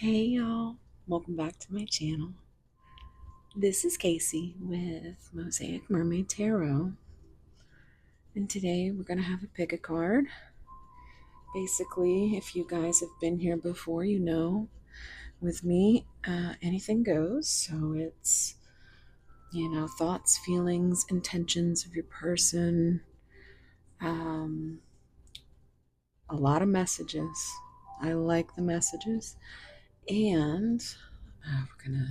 Hey y'all, welcome back to my channel. This is Casey with Mosaic Mermaid Tarot, and today we're going to have a pick a card. Basically, if you guys have been here before, you know with me, anything goes. So it's, thoughts, feelings, intentions of your person, um, a lot of messages. I like the messages, and we're going to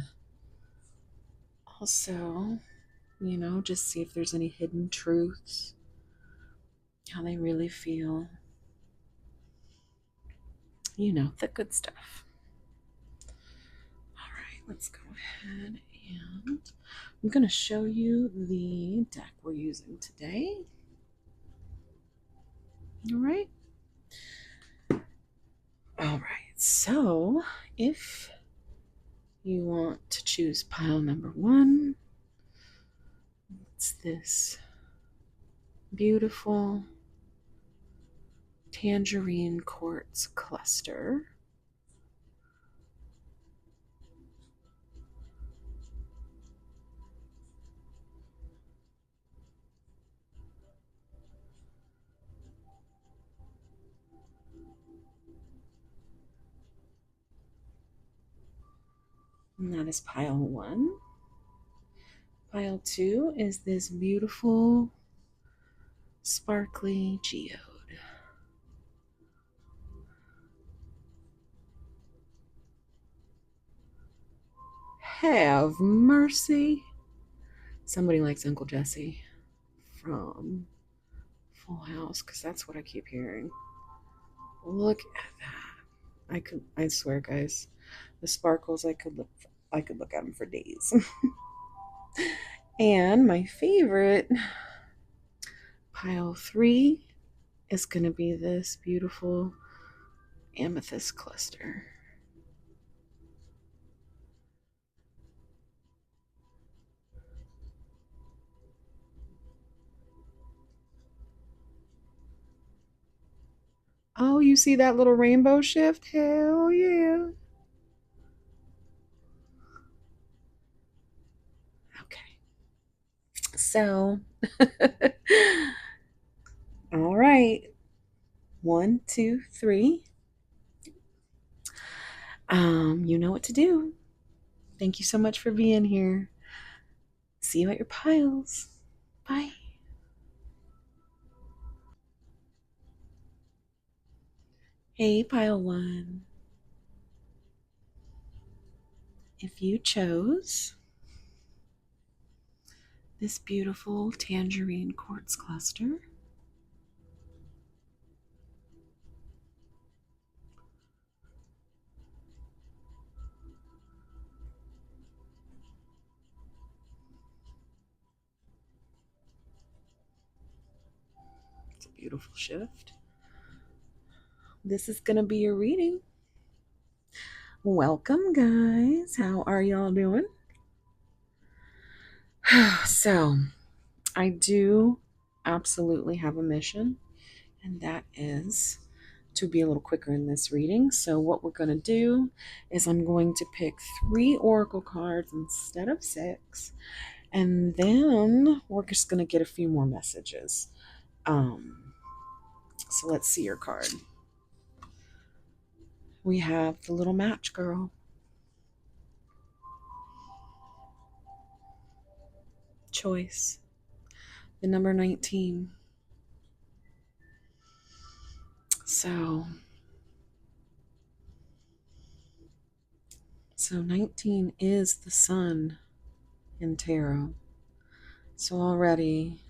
also just see if there's any hidden truths, how they really feel, the good stuff. All right, let's go ahead and I'm going to show you the deck we're using today. All right. All right, so if you want to choose pile number one, it's this beautiful tangerine quartz cluster. And that is pile one. Pile two is this beautiful sparkly geode. Have mercy. Somebody likes Uncle Jesse from Full House, because that's what I keep hearing. Look at that. I swear, guys, the sparkles, I could look at them for days. And my favorite, pile three, is going to be this beautiful amethyst cluster. Oh, you see that little rainbow shift? Hell yeah. Okay. So, all right. 1, 2, 3. You know what to do. Thank you so much for being here. See you at your piles. Bye. Hey, pile one. If you chose this beautiful tangerine quartz cluster, it's a beautiful shift. This is going to be your reading. Welcome, guys. How are y'all doing? So, I do absolutely have a mission, and that is to be a little quicker in this reading. So, what we're going to do is I'm going to pick 3 oracle cards instead of 6, and then we're just going to get a few more messages. So, let's see your card. We have the little match girl. Choice. The number 19. So 19 is the sun in tarot. So already,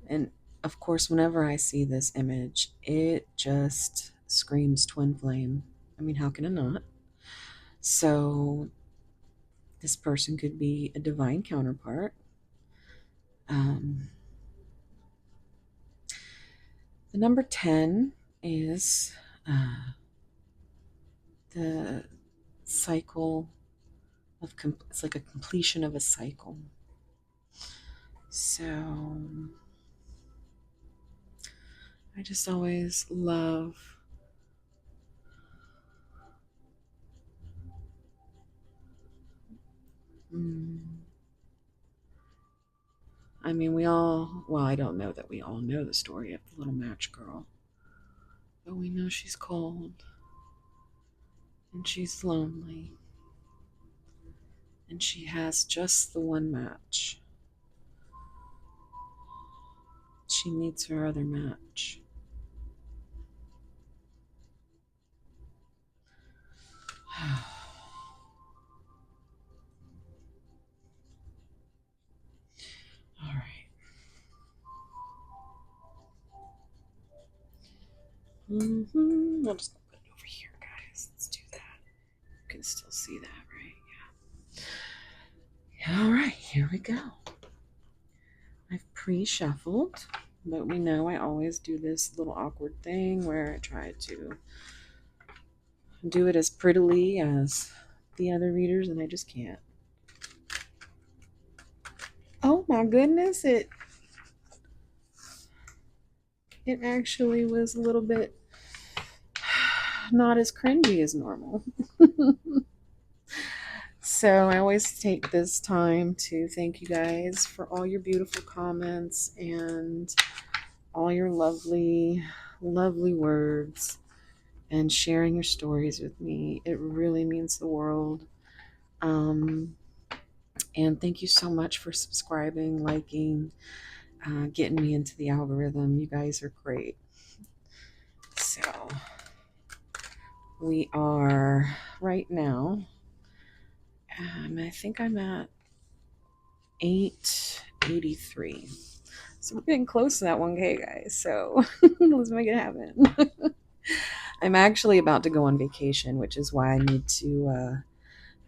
and of course, whenever I see this image, it just screams twin flame. I mean, how can it not? So this person could be a divine counterpart. The number 10 is the cycle of, it's like a completion of a cycle. So I just always love I mean, we all, well, I don't know that we all know the story of the little match girl, but we know she's cold and she's lonely and she has just the one match. She needs her other match. All right. I'll just put it over here, guys. Let's do that. You can still see that, right? Yeah. All right, here we go. I've pre-shuffled, but we know I always do this little awkward thing where I try to do it as prettily as the other readers, and I just can't. Oh my goodness, it actually was a little bit not as cringy as normal. So I always take this time to thank you guys for all your beautiful comments and all your lovely, lovely words and sharing your stories with me. It really means the world. And thank you so much for subscribing, liking, getting me into the algorithm. You guys are great. So we are right now, I think I'm at 883. So we're getting close to that 1K, guys. So let's make it happen. I'm actually about to go on vacation, which is why I need to.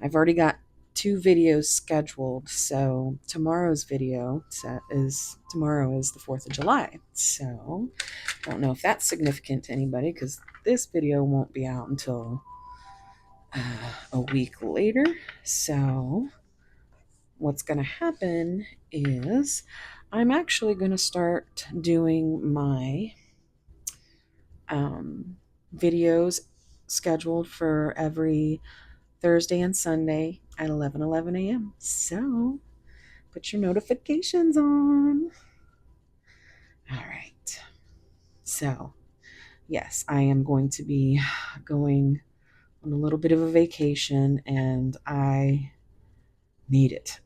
I've already got 2 videos scheduled. So tomorrow's video tomorrow is the 4th of July. So I don't know if that's significant to anybody because this video won't be out until a week later. So what's going to happen is I'm actually going to start doing my videos scheduled for every Thursday and Sunday at 11 a.m. So put your notifications on. All right. So, yes, I am going to be going on a little bit of a vacation and I need it.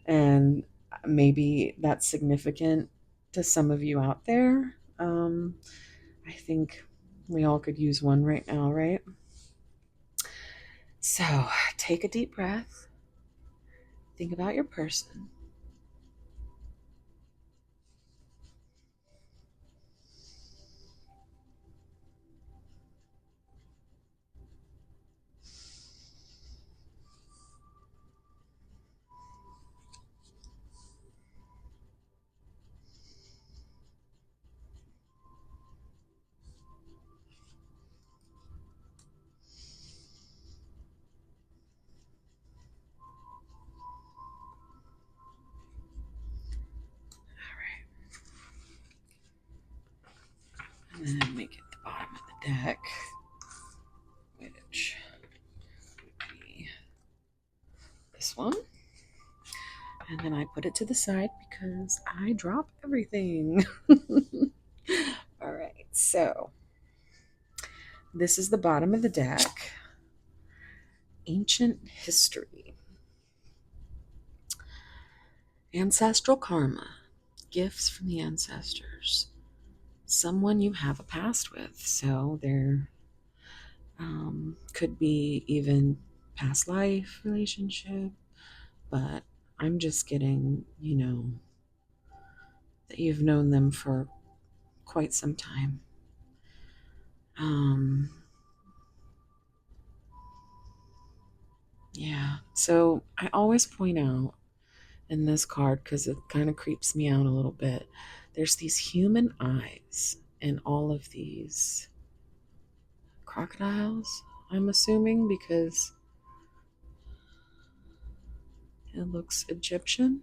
And maybe that's significant to some of you out there. I think we all could use one right now, right? So take a deep breath. Think about your person. And then make it the bottom of the deck, which would be this one. And then I put it to the side because I drop everything. All right, so this is the bottom of the deck. Ancient history. Ancestral karma. Gifts from the ancestors. Someone you have a past with. So there could be even past life relationship. But I'm just getting, that you've known them for quite some time. Yeah. So I always point out in this card, because it kind of creeps me out a little bit, there's these human eyes in all of these crocodiles, I'm assuming, because it looks Egyptian.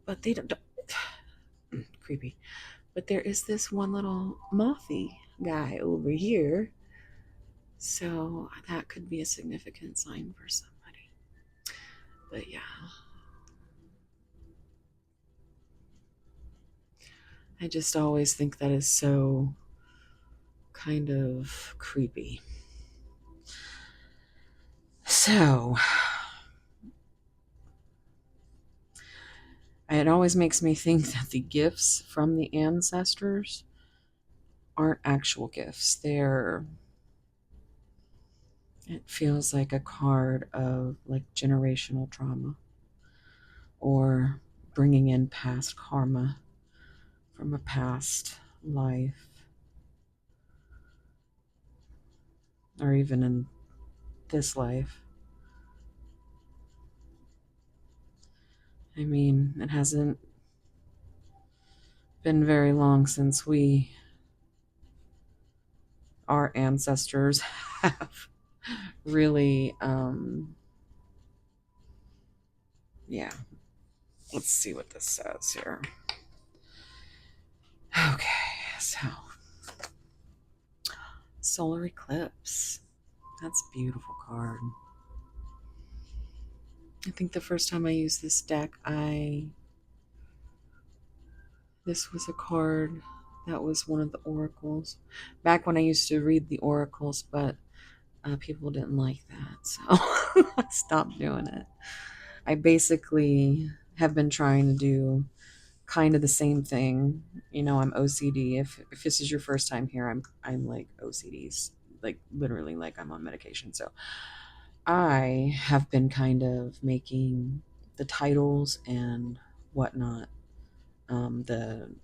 But they don't creepy. But there is this one little mothy guy over here So that could be a significant sign for somebody. But yeah, I just always think that is so kind of creepy. So it always makes me think that the gifts from the ancestors aren't actual gifts. It feels like a card of like generational trauma or bringing in past karma from a past life or even in this life. I mean, it hasn't been very long since our ancestors, have really, yeah. Let's see what this says here. Okay, so solar eclipse. That's a beautiful card. I think the first time I used this deck, this was a card that was one of the oracles. Back when I used to read the oracles, but people didn't like that, so I stopped doing it. I basically have been trying to do kind of the same thing. You know, I'm OCD. If this is your first time here, I'm like OCD's like literally like I'm on medication. So I have been kind of making the titles and whatnot, the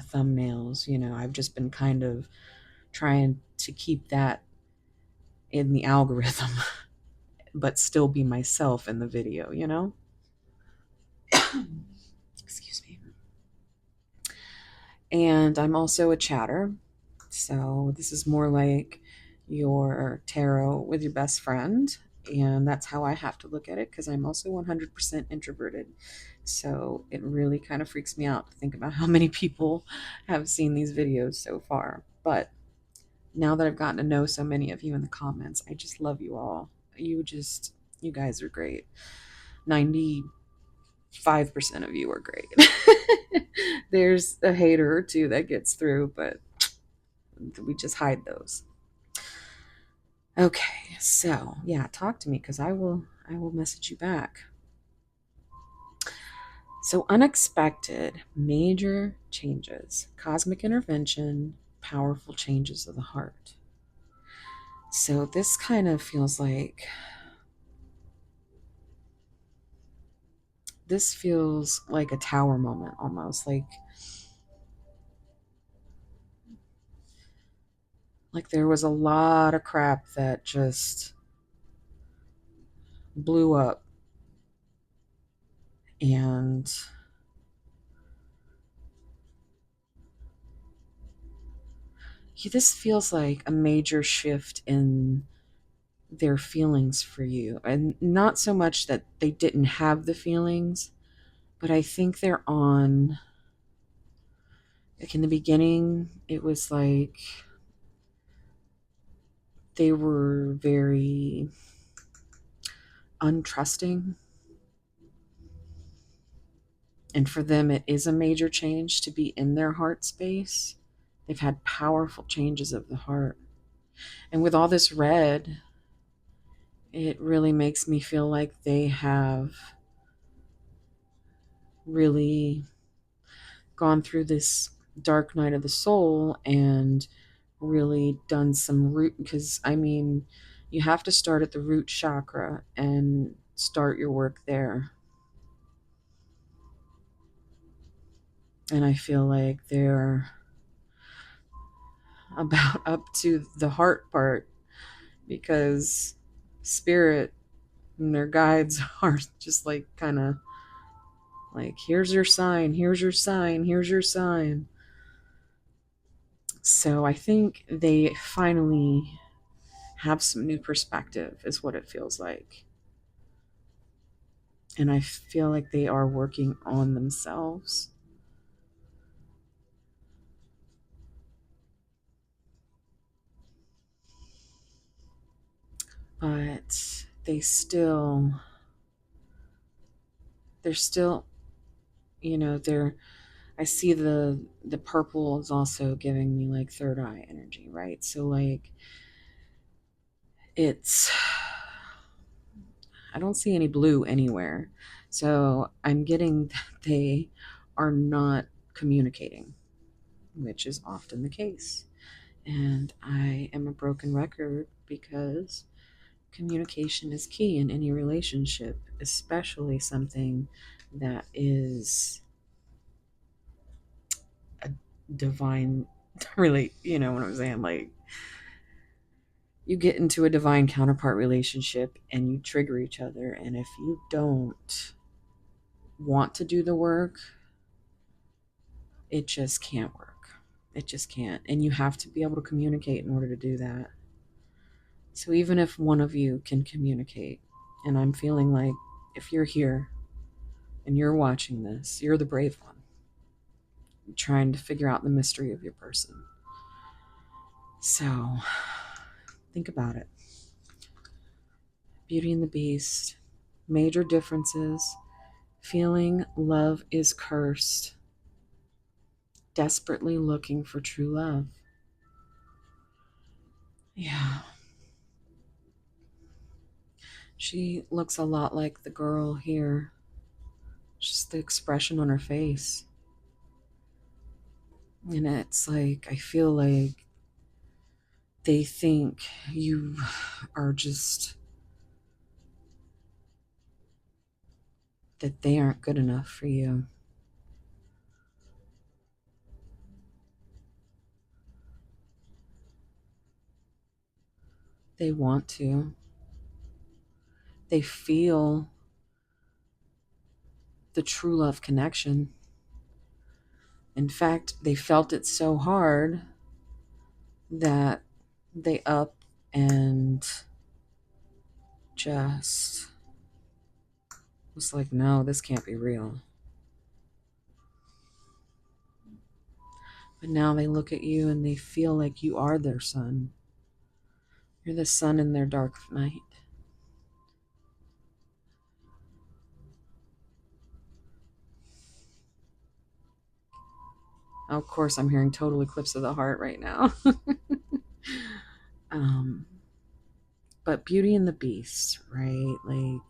thumbnails. You know, I've just been kind of trying to keep that in the algorithm, but still be myself in the video. You know. Excuse me. And I'm also a chatter. So this is more like your tarot with your best friend. And that's how I have to look at it because I'm also 100% introverted. So it really kind of freaks me out to think about how many people have seen these videos so far. But now that I've gotten to know so many of you in the comments, I just love you all. You guys are great. 95% of you are great. There's a hater or two that gets through, but we just hide those. Okay, so yeah, talk to me because I will message you back. So unexpected, major changes, cosmic intervention, powerful changes of the heart. So this kind of feels like a tower moment almost, like there was a lot of crap that just blew up, and this feels like a major shift in their feelings for you. And not so much that they didn't have the feelings, but I think they're on, like in the beginning, it was like they were very untrusting. And for them, it is a major change to be in their heart space. They've had powerful changes of the heart. And with all this red, it really makes me feel like they have really gone through this dark night of the soul and really done some root, because I mean, you have to start at the root chakra and start your work there. And I feel like they're about up to the heart part, because spirit and their guides are just like kind of like, here's your sign, here's your sign, here's your sign. So I think they finally have some new perspective, is what it feels like. And I feel like they are working on themselves. but they're still, they're, I see the purple is also giving me like third eye energy, right? So like it's I don't see any blue anywhere. So I'm getting that they are not communicating, which is often the case. And I am a broken record because communication is key in any relationship, especially something that is a divine, really, you know what I'm saying? Like, you get into a divine counterpart relationship and you trigger each other. And if you don't want to do the work, it just can't work. It just can't. And you have to be able to communicate in order to do that. So even if one of you can communicate, and I'm feeling like if you're here and you're watching this, you're the brave one, trying to figure out the mystery of your person. So think about it. Beauty and the Beast, major differences, feeling love is cursed, desperately looking for true love. Yeah. She looks a lot like the girl here. Just the expression on her face. And it's like, I feel like they think you are just, that they aren't good enough for you. They want to. They feel the true love connection. In fact, they felt it so hard that they up and just was like, no, this can't be real. But now they look at you and they feel like you are their sun. You're the sun in their dark night. Of course, I'm hearing total eclipse of the heart right now. um, but Beauty and the Beast, right? Like,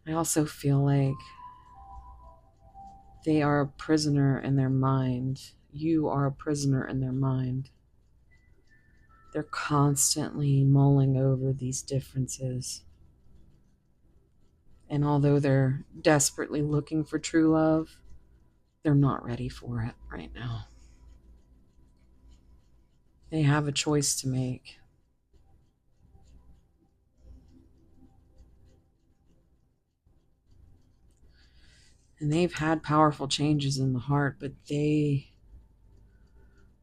I also feel like they are a prisoner in their mind. You are a prisoner in their mind. They're constantly mulling over these differences. And although they're desperately looking for true love, they're not ready for it right now. They have a choice to make. And they've had powerful changes in the heart, but they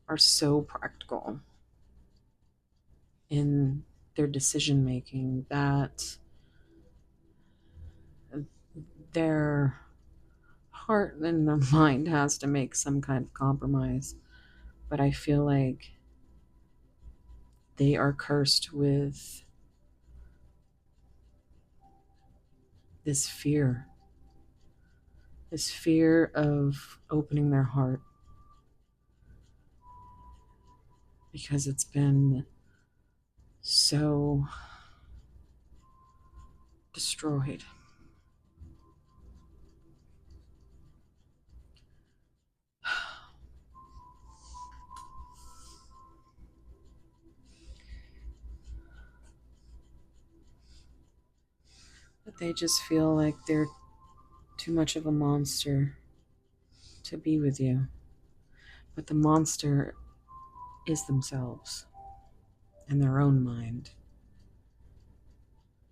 are so practical in their decision making that their heart and their mind has to make some kind of compromise. But I feel like they are cursed with this fear of opening their heart because it's been so destroyed. But they just feel like they're too much of a monster to be with you. But the monster is themselves and their own mind.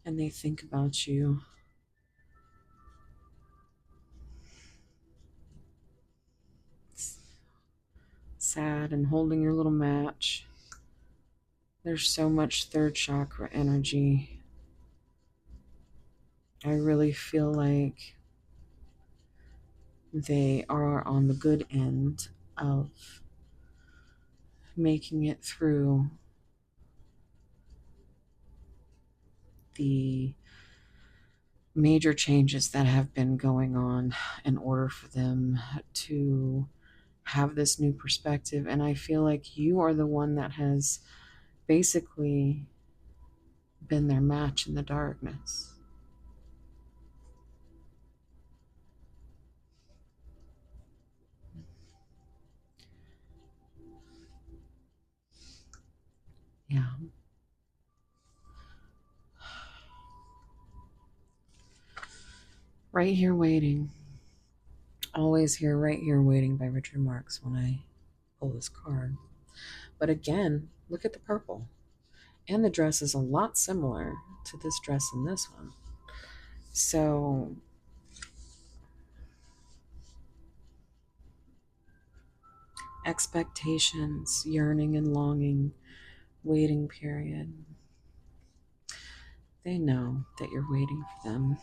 And they think about you sad and holding your little match. There's so much third chakra energy. I really feel like they are on the good end of making it through the major changes that have been going on in order for them to have this new perspective. And I feel like you are the one that has basically been their match in the darkness. Yeah. Right Here Waiting. Always here, Right Here Waiting by Richard Marx when I pull this card. But again, look at the purple. And the dress is a lot similar to this dress in this one. So expectations, yearning and longing, waiting period. They know that you're waiting for them.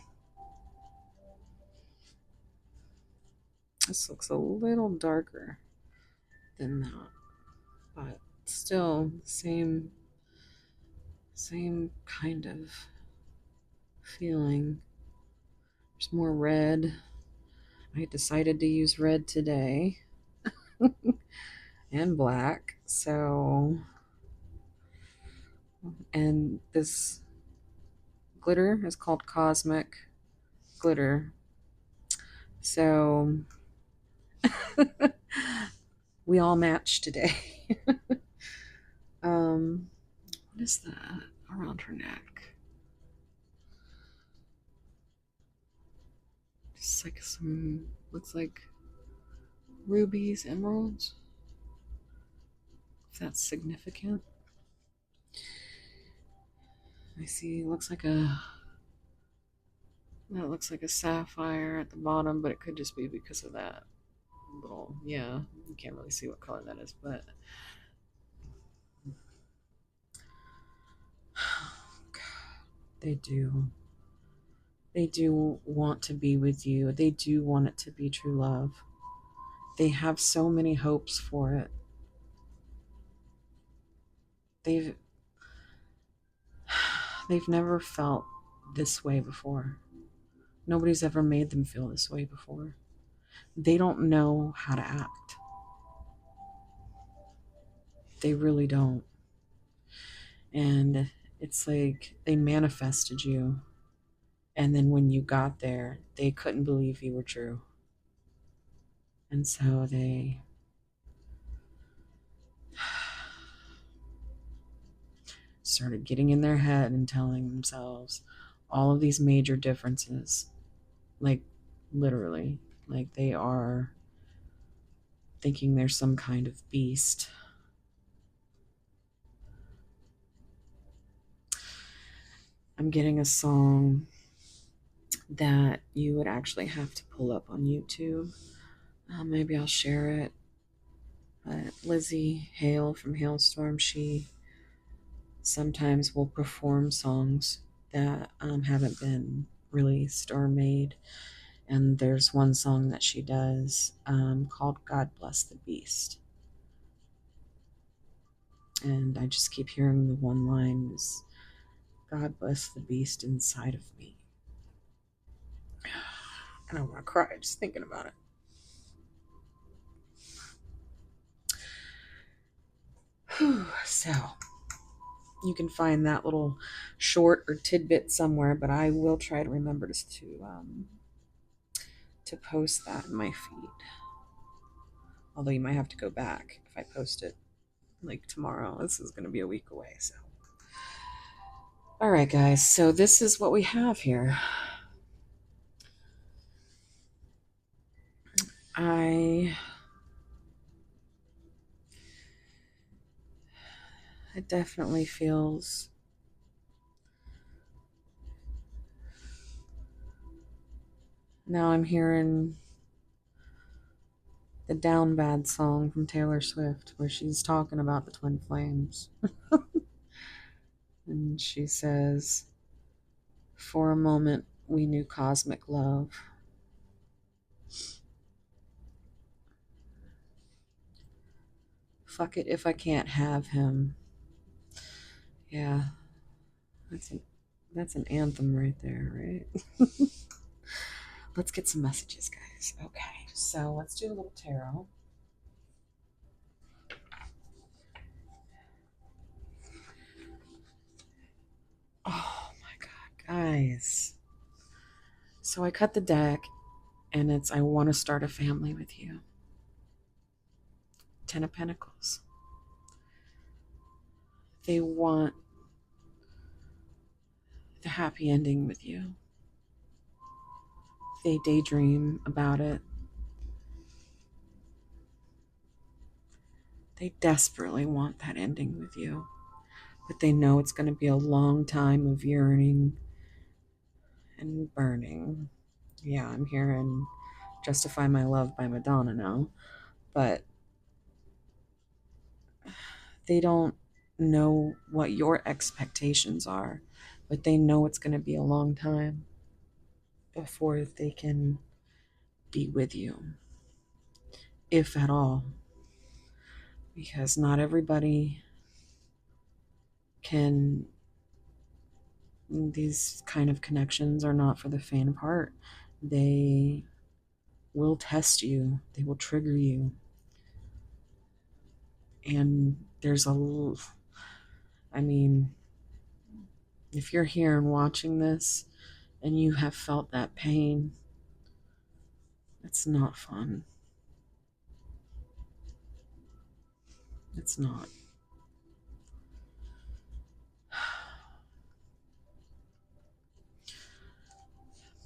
This looks a little darker than that, but still same kind of feeling. There's more red. I decided to use red today and black. So, and this glitter is called Cosmic Glitter. So, we all match today. What is that around her neck? Just like some, looks like rubies, emeralds. If that's significant. I see, looks like that looks like a sapphire at the bottom, but it could just be because of that little, yeah, you can't really see what color that is, but they do. They do want to be with you. They do want it to be true love. They have so many hopes for it. They've they've never felt this way before. Nobody's ever made them feel this way before. They don't know how to act. They really don't. And it's like they manifested you. And then when you got there, they couldn't believe you were true. And so they started getting in their head and telling themselves all of these major differences. Like, literally. Like, they are thinking there's some kind of beast. I'm getting a song that you would actually have to pull up on YouTube. Maybe I'll share it. But Lizzie Hale from Hailstorm, she sometimes will perform songs that haven't been released or made. And there's one song that she does called God Bless the Beast. And I just keep hearing the one line is, God bless the beast inside of me. And I want to cry just thinking about it. Whew. So you can find that little short or tidbit somewhere, but I will try to remember to post that in my feed. Although you might have to go back if I post it like tomorrow. This is going to be a week away, so. All right, guys. So this is what we have here. It definitely feels now I'm hearing the Down Bad song from Taylor Swift where she's talking about the twin flames. And she says, for a moment we knew cosmic love. Fuck it if I can't have him. Yeah, that's an anthem right there, right? Let's get some messages, guys. Okay, so let's do a little tarot. Oh my god, guys. So I cut the deck and it's I want to start a family with you. 10 of Pentacles. They want the happy ending with you. They daydream about it. They desperately want that ending with you. But they know it's going to be a long time of yearning and burning. Yeah, I'm hearing Justify My Love by Madonna now. But they don't know what your expectations are. But they know it's going to be a long time before they can be with you, if at all. Because not everybody can, these kind of connections are not for the faint of heart. They will test you, they will trigger you. And there's I mean, if you're here and watching this and you have felt that pain, it's not fun. It's not.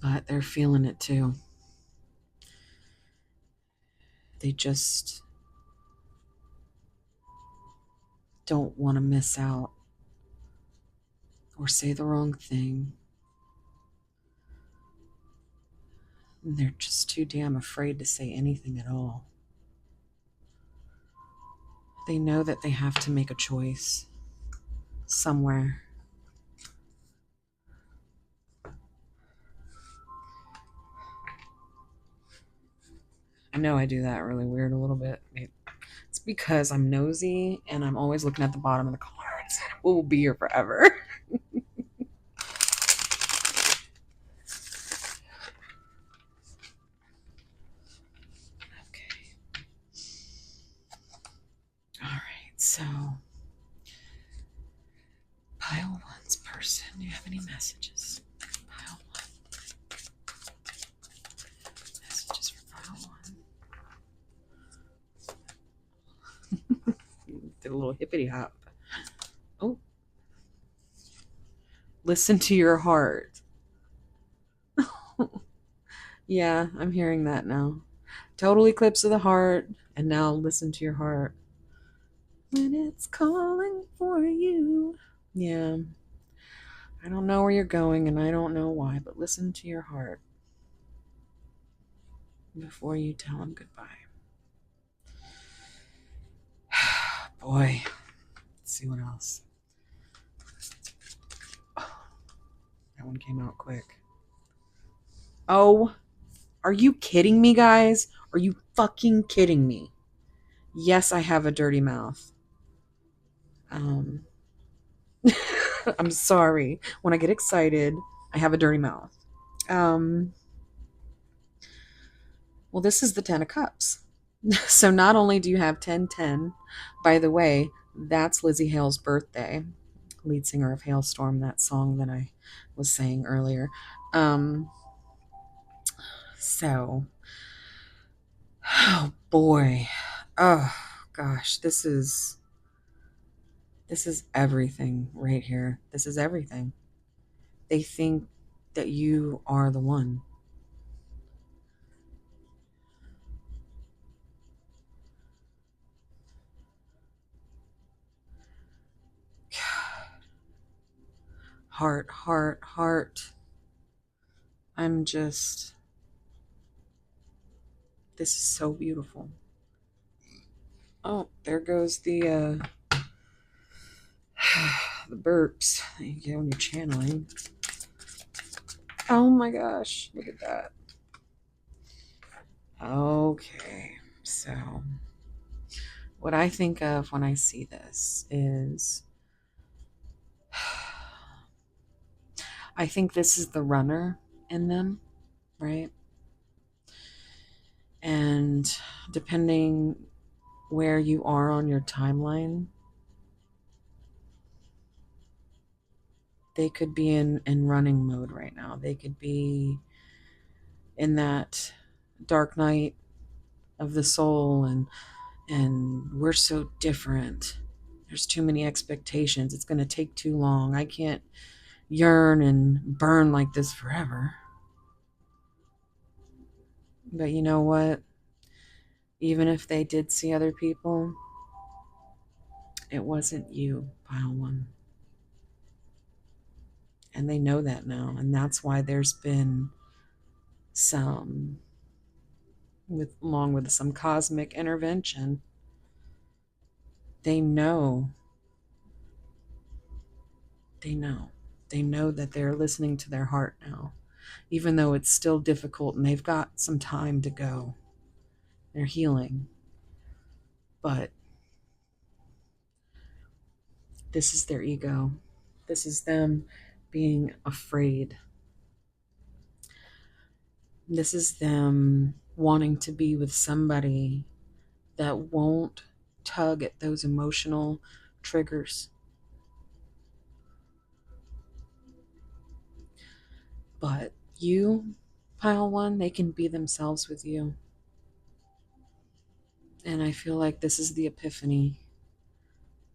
But they're feeling it too. They just don't want to miss out or say the wrong thing. And they're just too damn afraid to say anything at all. They know that they have to make a choice somewhere. I know I do that really weird a little bit. It's because I'm nosy and I'm always looking at the bottom of the cards. We'll be here forever. Okay. All right, so pile one's person. Do you have any messages? Pile one. Messages for pile one. Did a little hippity hop. Oh. Listen to your heart. Yeah, I'm hearing that now. Total eclipse of the heart. And now listen to your heart. When it's calling for you. Yeah. I don't know where you're going and I don't know why, but listen to your heart before you tell him goodbye. Boy. Let's see what else. Oh, that one came out quick. Oh, are you kidding me, guys? Are you fucking kidding me? Yes, I have a dirty mouth. I'm sorry. When I get excited, I have a dirty mouth. Well, this is the 10 of Cups. So not only do you have 1010, by the way, that's Lizzie Hale's birthday, lead singer of Hailstorm, that song that I was saying earlier. So, oh boy. Oh gosh, this is everything right here. This is everything. They think that you are the one. Heart, heart, heart. I'm just, this is so beautiful. Oh, there goes the the burps that you get when you're channeling. Oh my gosh, look at that. Okay, so what I think of when I see this is I think this is the runner in them, right? And depending where you are on your timeline, they could be in running mode right now. They could be in that dark night of the soul, and we're so different. There's too many expectations. It's going to take too long. I can't yearn and burn like this forever. But you know what? Even if they did see other people, it wasn't you, pile one. And they know that now. And that's why there's been some, along with some cosmic intervention, they know, they know, they know that they're listening to their heart now, even though it's still difficult and they've got some time to go. They're healing. But this is their ego. This is them being afraid. This is them wanting to be with somebody that won't tug at those emotional triggers. But you, pile one, they can be themselves with you. And I feel like this is the epiphany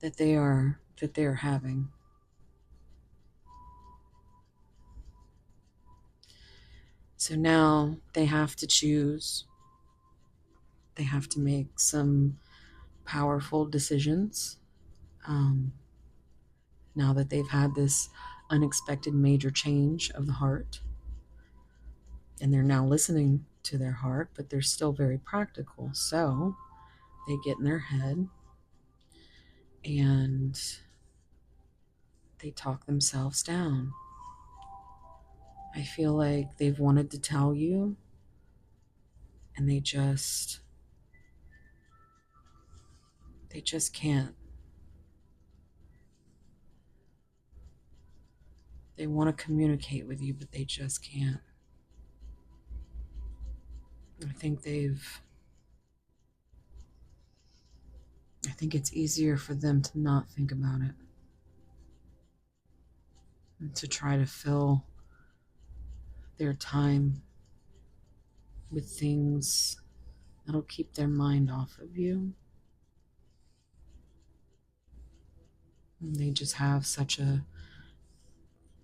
that they are having. So now they have to choose. They have to make some powerful decisions. Now that they've had this unexpected major change of the heart, and they're now listening to their heart, but they're still very practical. So they get in their head and they talk themselves down. I feel like they've wanted to tell you, and they just can't. They want to communicate with you, but they just can't. I think it's easier for them to not think about it and to try to fill their time with things that'll keep their mind off of you. And they just have such a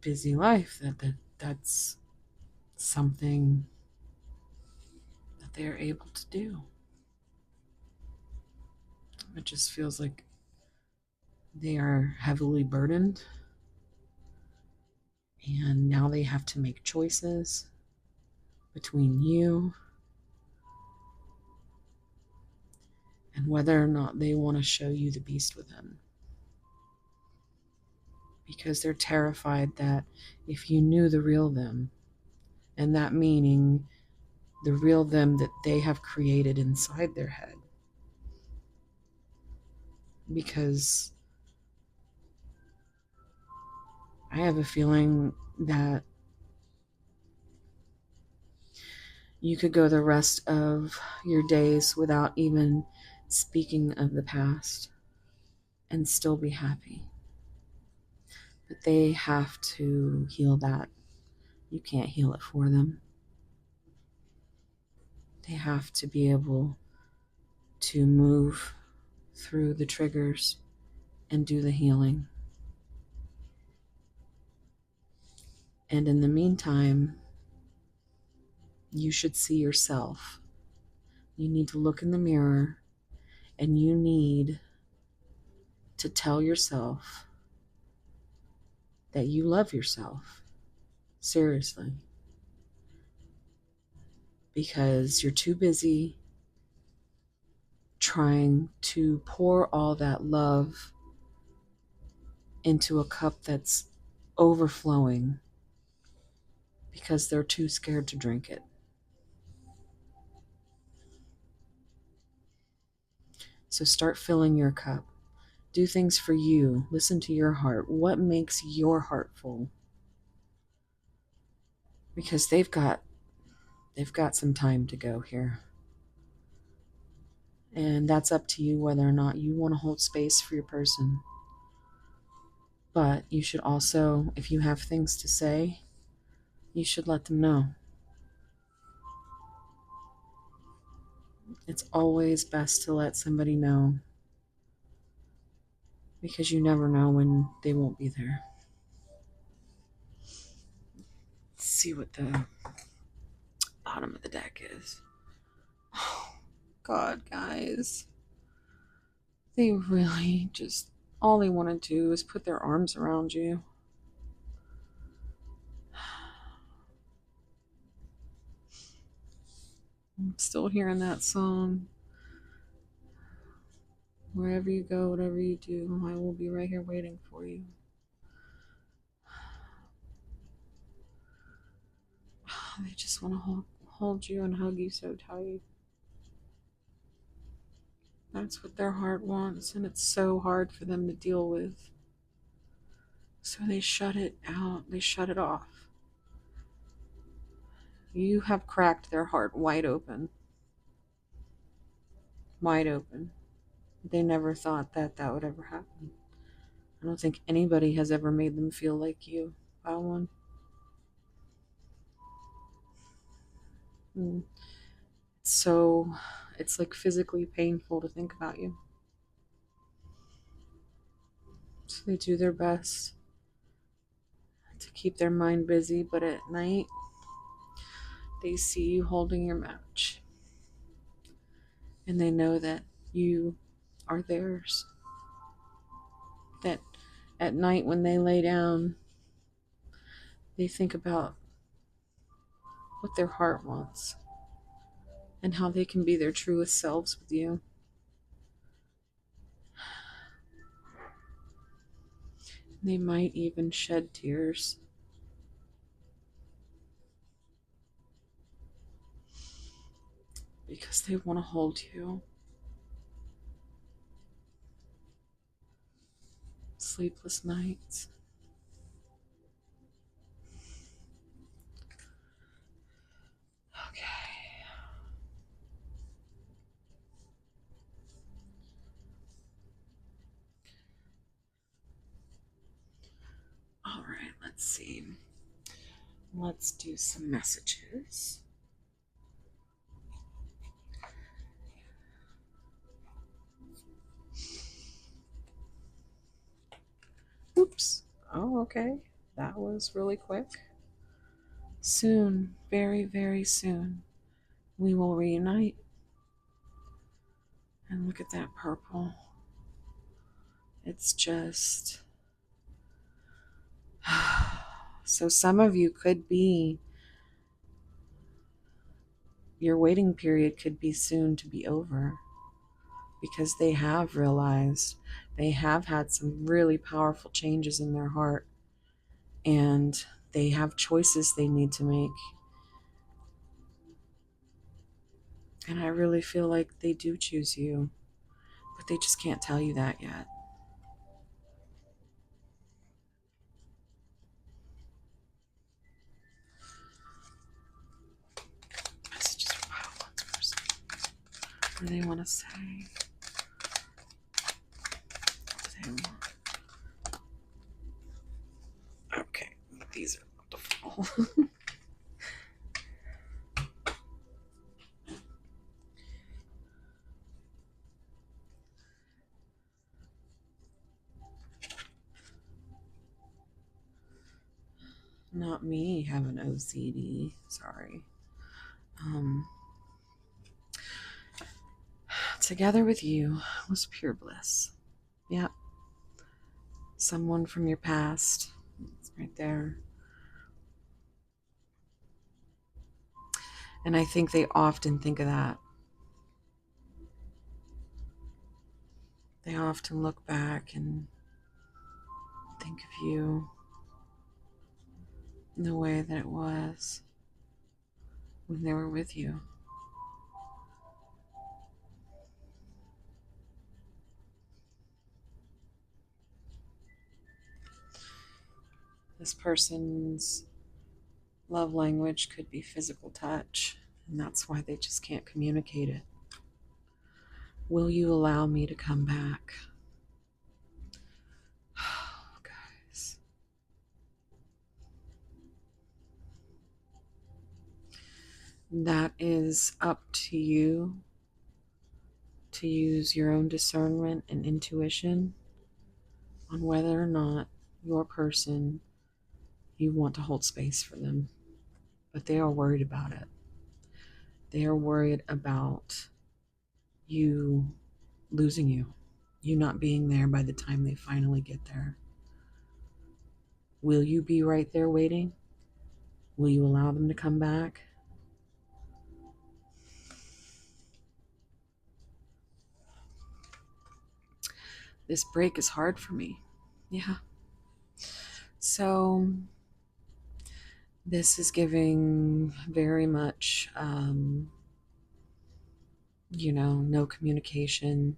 busy life that's something that they're able to do. It just feels like they are heavily burdened, and now they have to make choices between you and whether or not they want to show you the beast within. Because they're terrified that if you knew the real them, and that meaning the real them that they have created inside their head, because I have a feeling that you could go the rest of your days without even speaking of the past and still be happy. But they have to heal that. You can't heal it for them. They have to be able to move through the triggers and do the healing. And in the meantime, you should see yourself. You need to look in the mirror and you need to tell yourself that you love yourself. Seriously. Because you're too busy trying to pour all that love into a cup that's overflowing because they're too scared to drink it. So start filling your cup. Do things for you. Listen to your heart. What makes your heart full? Because they've got some time to go here. And that's up to you whether or not you want to hold space for your person. But you should also, if you have things to say, you should let them know. It's always best to let somebody know, because you never know when they won't be there. Let's see what the bottom of the deck is. Oh, God, guys. They really just, all they want to do is put their arms around you. I'm still hearing that song. Wherever you go, whatever you do, I will be right here waiting for you. They just want to hold you and hug you so tight. That's what their heart wants, and it's so hard for them to deal with. So they shut it out, they shut it off. You have cracked their heart wide open. Wide open. They never thought that that would ever happen. I don't think anybody has ever made them feel like you, one. So it's like physically painful to think about you. So they do their best to keep their mind busy, but at night they see you holding your match. And they know that you are theirs. That at night when they lay down, they think about what their heart wants and how they can be their truest selves with you. They might even shed tears. Because they want to hold you. Sleepless nights. Okay. All right, let's see. Let's do some messages. Oops. Oh, okay. That was really quick. Soon, very, very soon, we will reunite. And look at that purple. It's just... So some of you could be... Your waiting period could be soon to be over. Because they have realized they have had some really powerful changes in their heart. And they have choices they need to make. And I really feel like they do choose you. But they just can't tell you that yet. Messages from One's person. What do they want to say? What do they want? Okay, these are about to fall. Not me having OCD. Sorry. Together with you was pure bliss. Yep. Someone from your past. It's right there. And I think they often think of that. They often look back and think of you in the way that it was when they were with you. This person's love language could be physical touch, and that's why they just can't communicate it. Will you allow me to come back? Oh, guys. That is up to you to use your own discernment and intuition on whether or not your person, you want to hold space for them. But they are worried about it. They are worried about you losing you not being there by the time they finally get there. Will you be right there waiting? Will you allow them to come back? This break is hard for me. Yeah. So this is giving very much, no communication,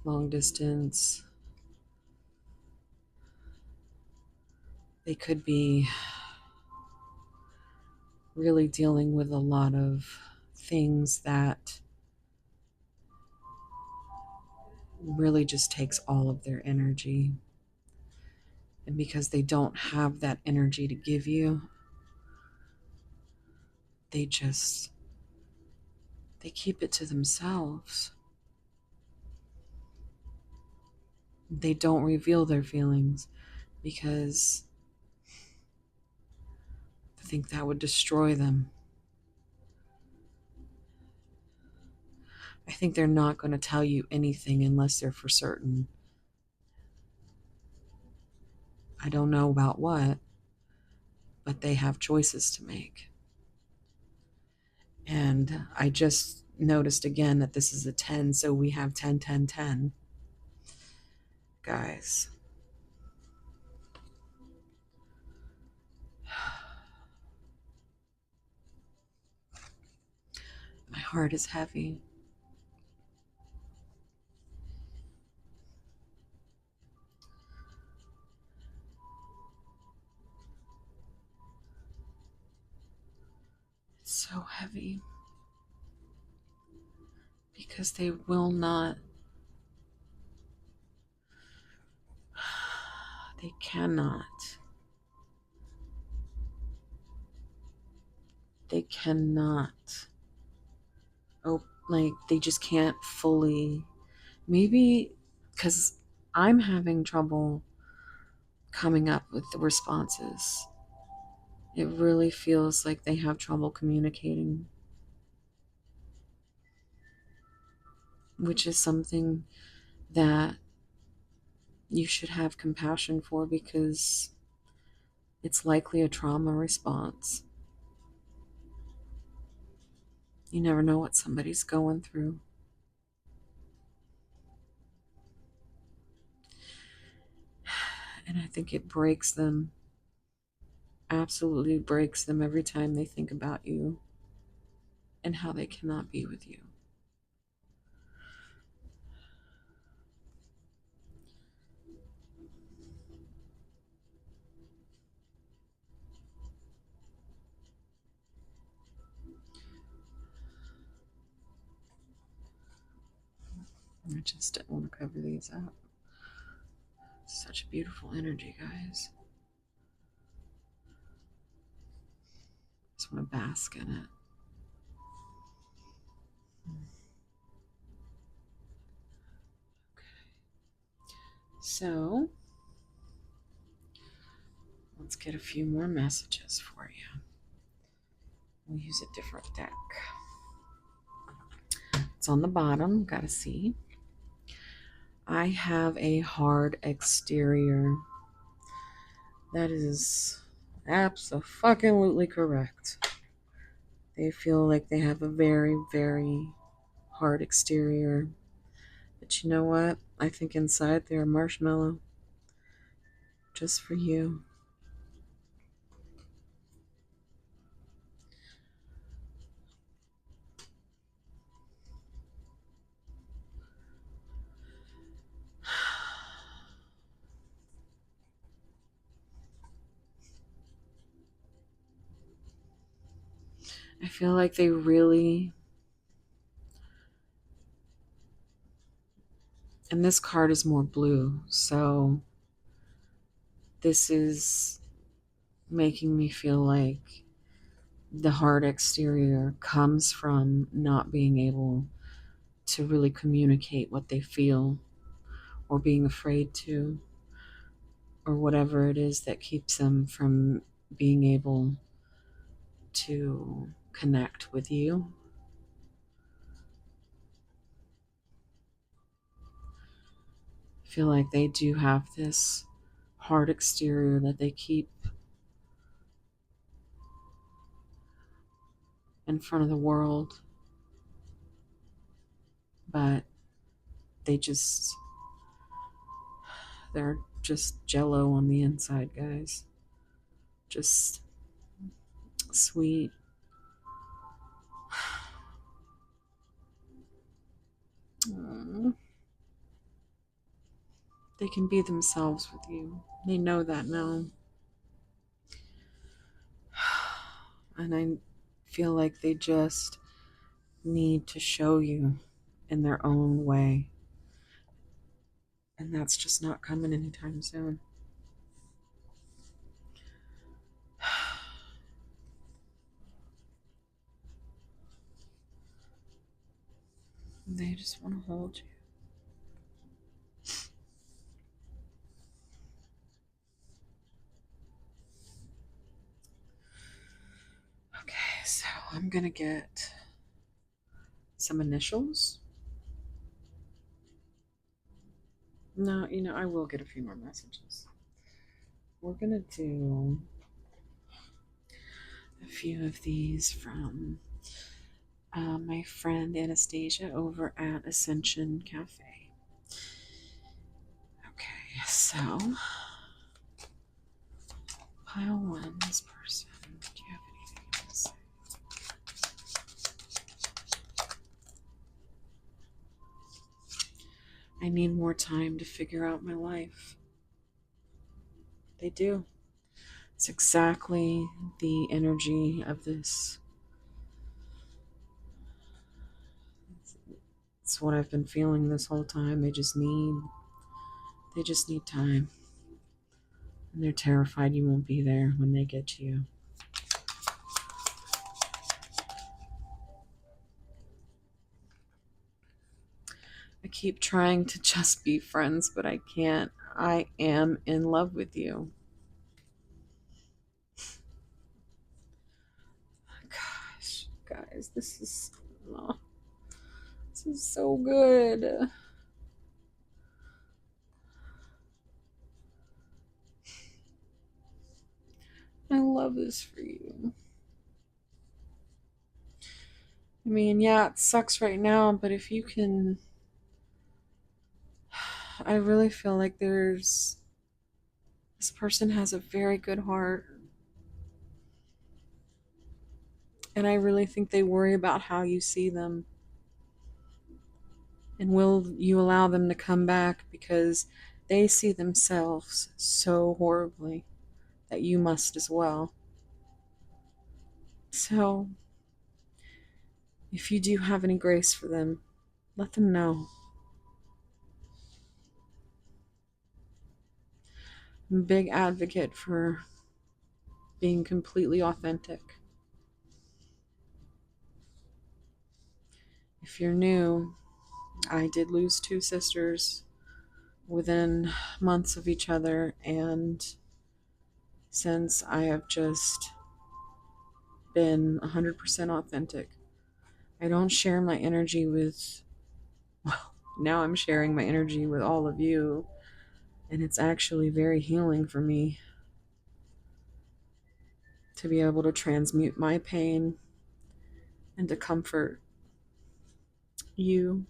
long distance. They could be really dealing with a lot of things that really just takes all of their energy. And because they don't have that energy to give you, they keep it to themselves. They don't reveal their feelings because I think that would destroy them. I think they're not going to tell you anything unless they're for certain. I don't know about what, but they have choices to make. And I just noticed again that this is a 10, so we have 10, 10, 10. Guys. My heart is heavy. It's so heavy. Because they will not, they cannot, oh, like they just can't fully, maybe because I'm having trouble coming up with the responses. It really feels like they have trouble communicating, which is something that you should have compassion for because it's likely a trauma response. You never know what somebody's going through. And I think it breaks them, absolutely breaks them every time they think about you and how they cannot be with you. I just didn't want to cover these up. Such a beautiful energy, guys. Just want to bask in it. Okay. So, let's get a few more messages for you. We'll use a different deck. It's on the bottom, gotta see. I have a hard exterior. That is absolutely correct. They feel like they have a very, very hard exterior. But you know what? I think inside they're a marshmallow. Just for you. feel like they really, and this card is more blue, so this is making me feel like the hard exterior comes from not being able to really communicate what they feel, or being afraid to, or whatever it is that keeps them from being able to connect with you. I feel like they do have this hard exterior that they keep in front of the world, but they just, they're just jello on the inside, guys. Just sweet. Aw. They can be themselves with you. They know that now. And I feel like they just need to show you in their own way. And that's just not coming anytime soon. They just want to hold you. Okay, so I'm going to get some initials. No, I will get a few more messages. We're going to do a few of these from my friend Anastasia over at Ascension Cafe. Okay, so pile one, this person. Do you have anything to say? I need more time to figure out my life. They do. It's exactly the energy of this. It's what I've been feeling this whole time. They just need time. And they're terrified you won't be there when they get to you. I keep trying to just be friends, but I can't. I am in love with you. Gosh, guys, this is so good. I love this for you. I mean, yeah, it sucks right now, but if you can, I really feel like this person has a very good heart. And I really think they worry about how you see them. And will you allow them to come back because they see themselves so horribly that you must as well. So, if you do have any grace for them, let them know. I'm a big advocate for being completely authentic. If you're new, I did lose two sisters within months of each other, and since I have just been 100% authentic, I don't share my energy with, well, now I'm sharing my energy with all of you, and it's actually very healing for me to be able to transmute my pain and to comfort you.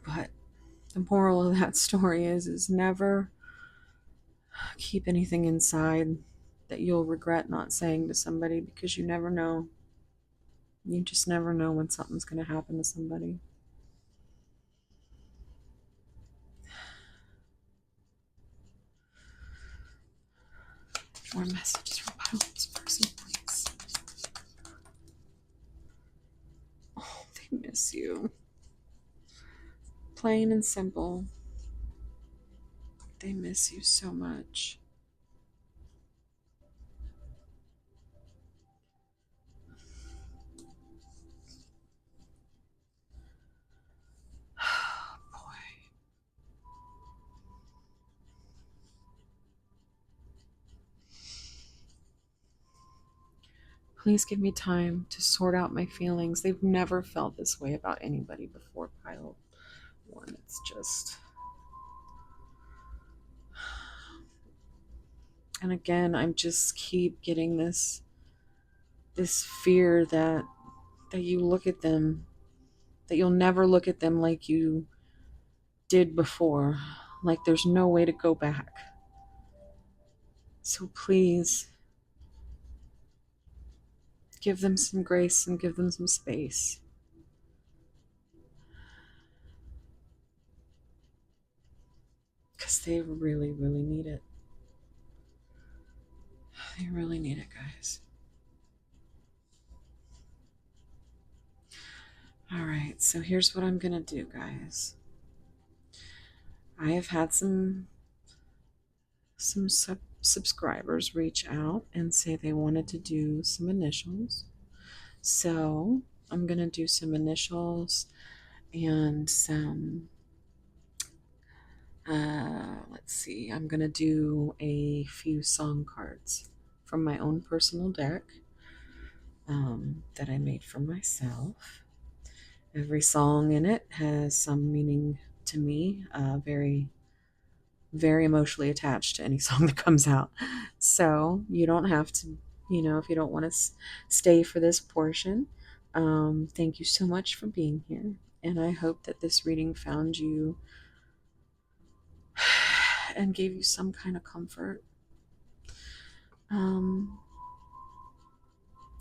But the moral of that story is never keep anything inside that you'll regret not saying to somebody, because you never know. You just never know when something's going to happen to somebody. More messages from Pilot's person, please. Oh, they miss you. Plain and simple. They miss you so much. Boy. Please give me time to sort out my feelings. They've never felt this way about anybody before, Pilot One. It's just. And again, I'm just keep getting this fear that you look at them, that you'll never look at them like you did before, like there's no way to go back. So please give them some grace and give them some space, because they really, really need it. They really need it, guys. All right, so here's what I'm gonna do, guys. I have had some subscribers reach out and say they wanted to do some initials. So I'm gonna do some initials and some. Let's see. I'm gonna do a few song cards from my own personal deck that I made for myself. Every song in it has some meaning to me. Very, very emotionally attached to any song that comes out. So you don't have to, if you don't want to stay for this portion. Thank you so much for being here. And I hope that this reading found you and gave you some kind of comfort. Um,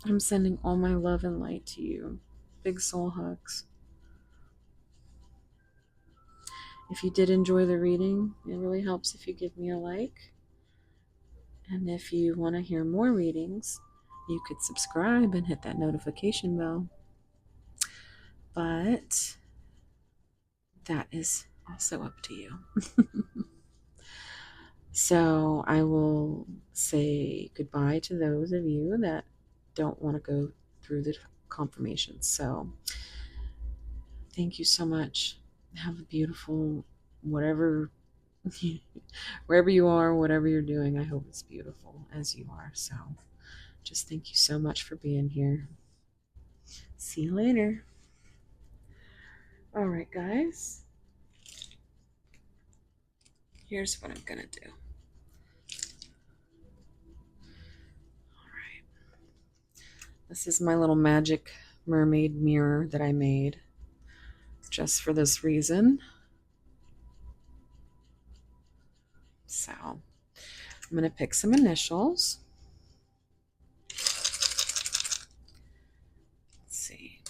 I'm sending all my love and light to you. Big soul hugs. If you did enjoy the reading, it really helps if you give me a like. And if you want to hear more readings, you could subscribe and hit that notification bell. But that is also up to you. So I will say goodbye to those of you that don't want to go through the confirmations. So thank you so much. Have a beautiful whatever wherever you are, whatever you're doing. I hope it's beautiful as you are. So just thank you so much for being here. See you later. All right, guys. Here's what I'm going to do. All right. This is my little magic mermaid mirror that I made just for this reason. So I'm going to pick some initials. Let's see.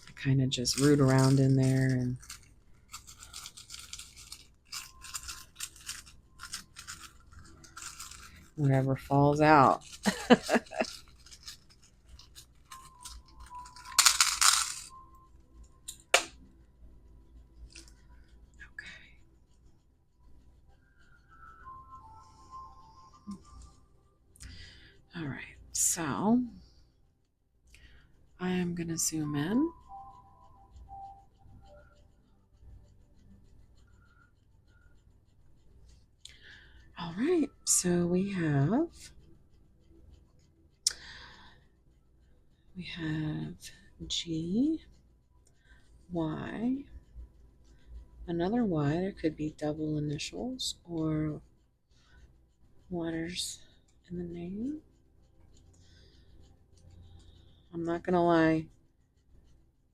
I kind of just root around in there and whatever falls out. All right, so I am going to zoom in. All right, so we have G, Y, another Y. There could be double initials or letters in the name. I'm not going to lie.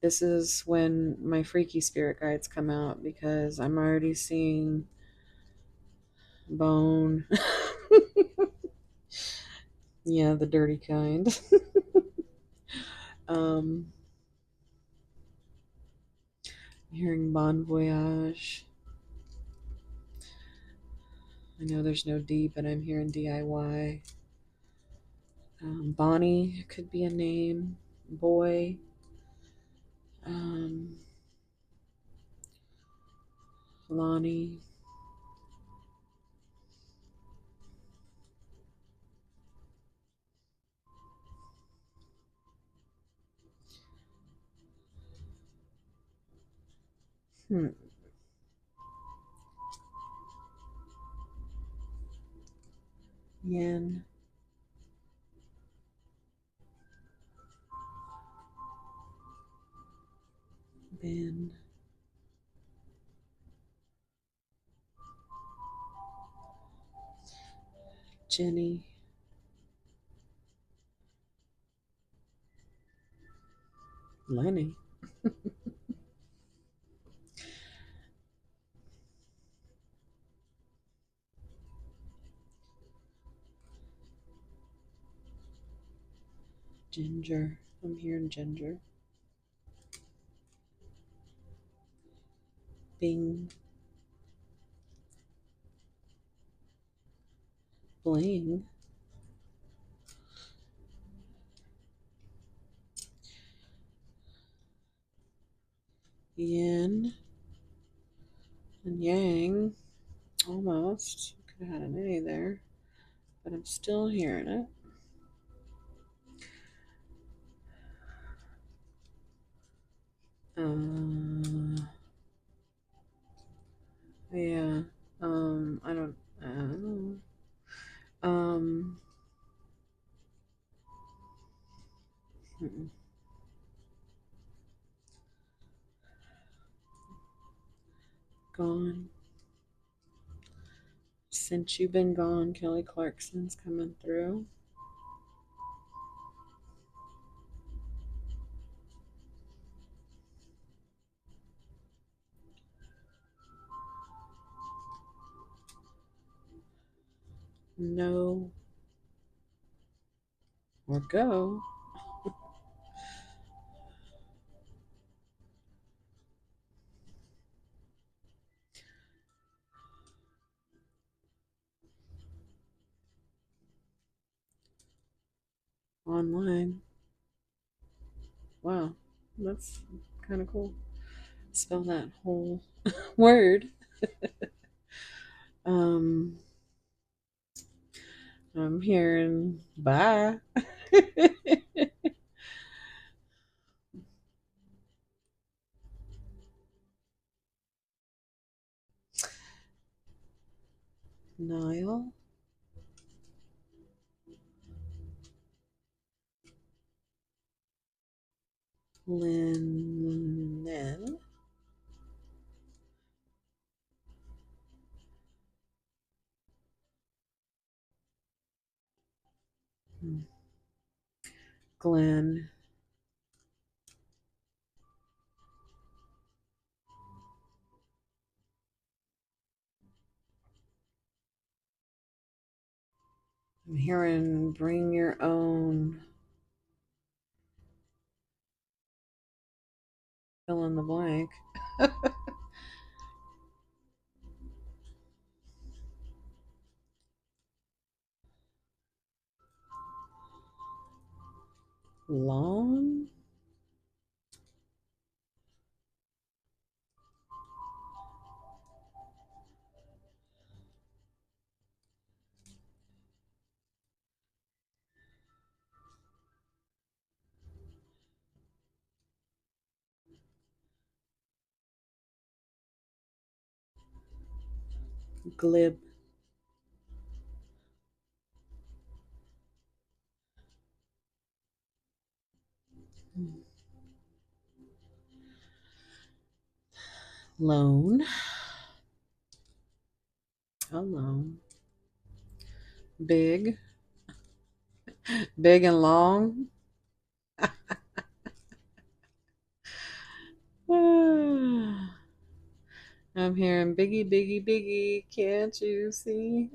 This is when my freaky spirit guides come out because I'm already seeing bone. Yeah, the dirty kind. I'm hearing bon voyage. I know there's no D, but I'm hearing DIY. Bonnie could be a name. Boy. Um, Lonnie. Hmm. Yen. Ben. Jenny. Lenny. Ginger. I'm hearing Ginger. Bing. Bling. Yin and Yang. Almost. Could have had an A there, but I'm still hearing it. Yeah. I don't. Um. mm-mm. Gone. Since you've been gone, Kelly Clarkson's coming through. No or go. Online. Wow, that's kind of cool. Spell that whole word. Um, I'm hearing bye. Nile. Linen. Glenn. I'm hearing bring your own. Fill in the blank. Long. Glib. Lone. Alone. Big. Big and long. I'm hearing biggie, biggie, biggie. Can't you see?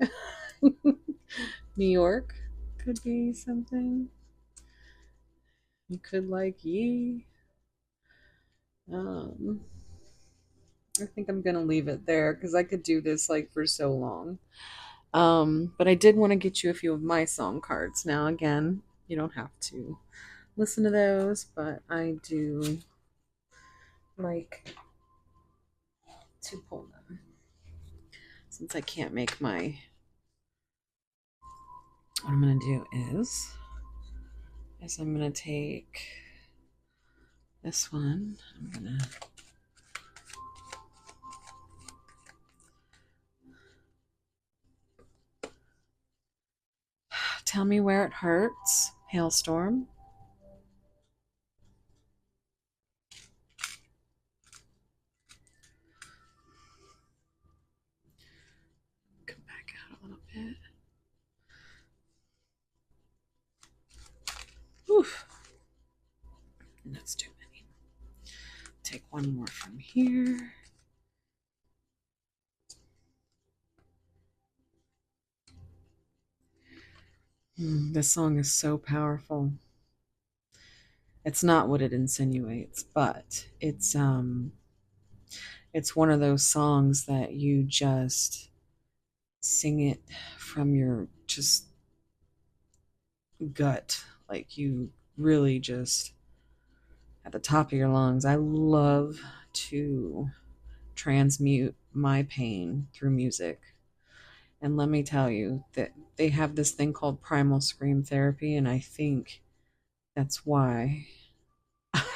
New York could be something. You could like ye. Um, I think I'm gonna leave it there because I could do this like for so long. But I did want to get you a few of my song cards. Now, again, you don't have to listen to those, but I do like to pull them since I can't make my. What I'm gonna do is I'm gonna take this one. I'm gonna tell me where it hurts. Hailstorm. Come back out a little bit. Oof. That's too many. Take one more from here. This song is so powerful. It's not what it insinuates, but it's one of those songs that you just sing it from your just gut, like you really just at the top of your lungs. I love to transmute my pain through music. And let me tell you that they have this thing called primal scream therapy, and I think that's why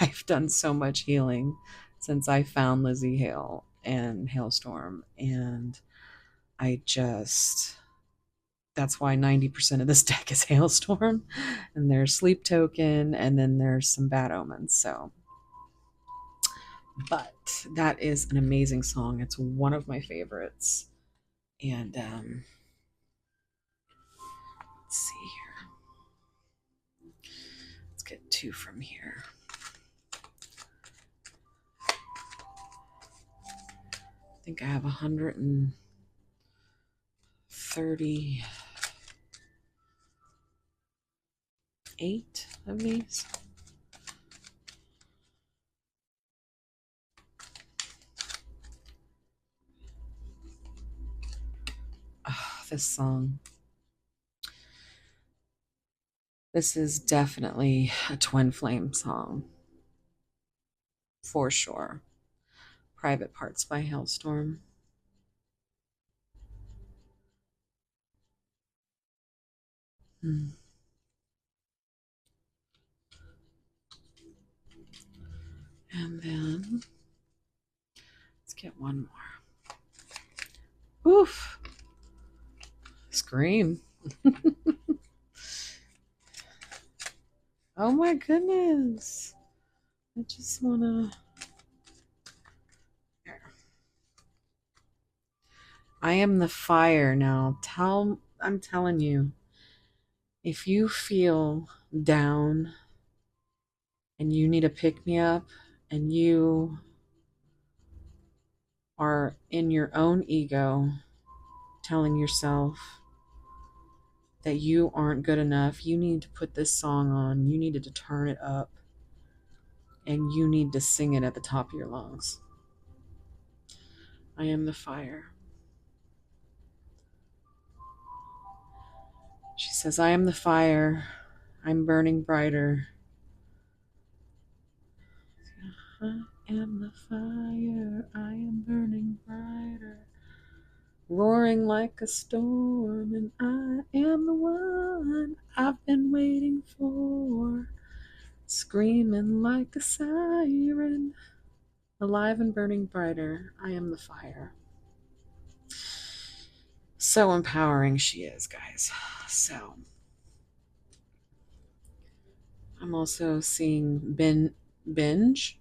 I've done so much healing since I found Lizzie Hale and Hailstorm. And I just, that's why 90% of this deck is Hailstorm, and there's Sleep Token, and then there's some Bad Omens. So, but that is an amazing song. It's one of my favorites. And let's see here. Let's get two from here. I think I have 138 of these. Oh, this song. This is definitely a twin flame song. For sure. Private Parts by Hailstorm. And then let's get one more. Oof. Scream. Oh my goodness. I just want to. I am the fire now. I'm telling you, if you feel down and you need a pick me up and you are in your own ego telling yourself that you aren't good enough, you need to put this song on. You needed to turn it up and you need to sing it at the top of your lungs. I am the fire. She says, I am the fire. I'm burning brighter. I am the fire. I am burning brighter. Roaring like a storm. And I am the one I've been waiting for. Screaming like a siren. Alive and burning brighter. I am the fire. So empowering she is, guys. So I'm also seeing Benji,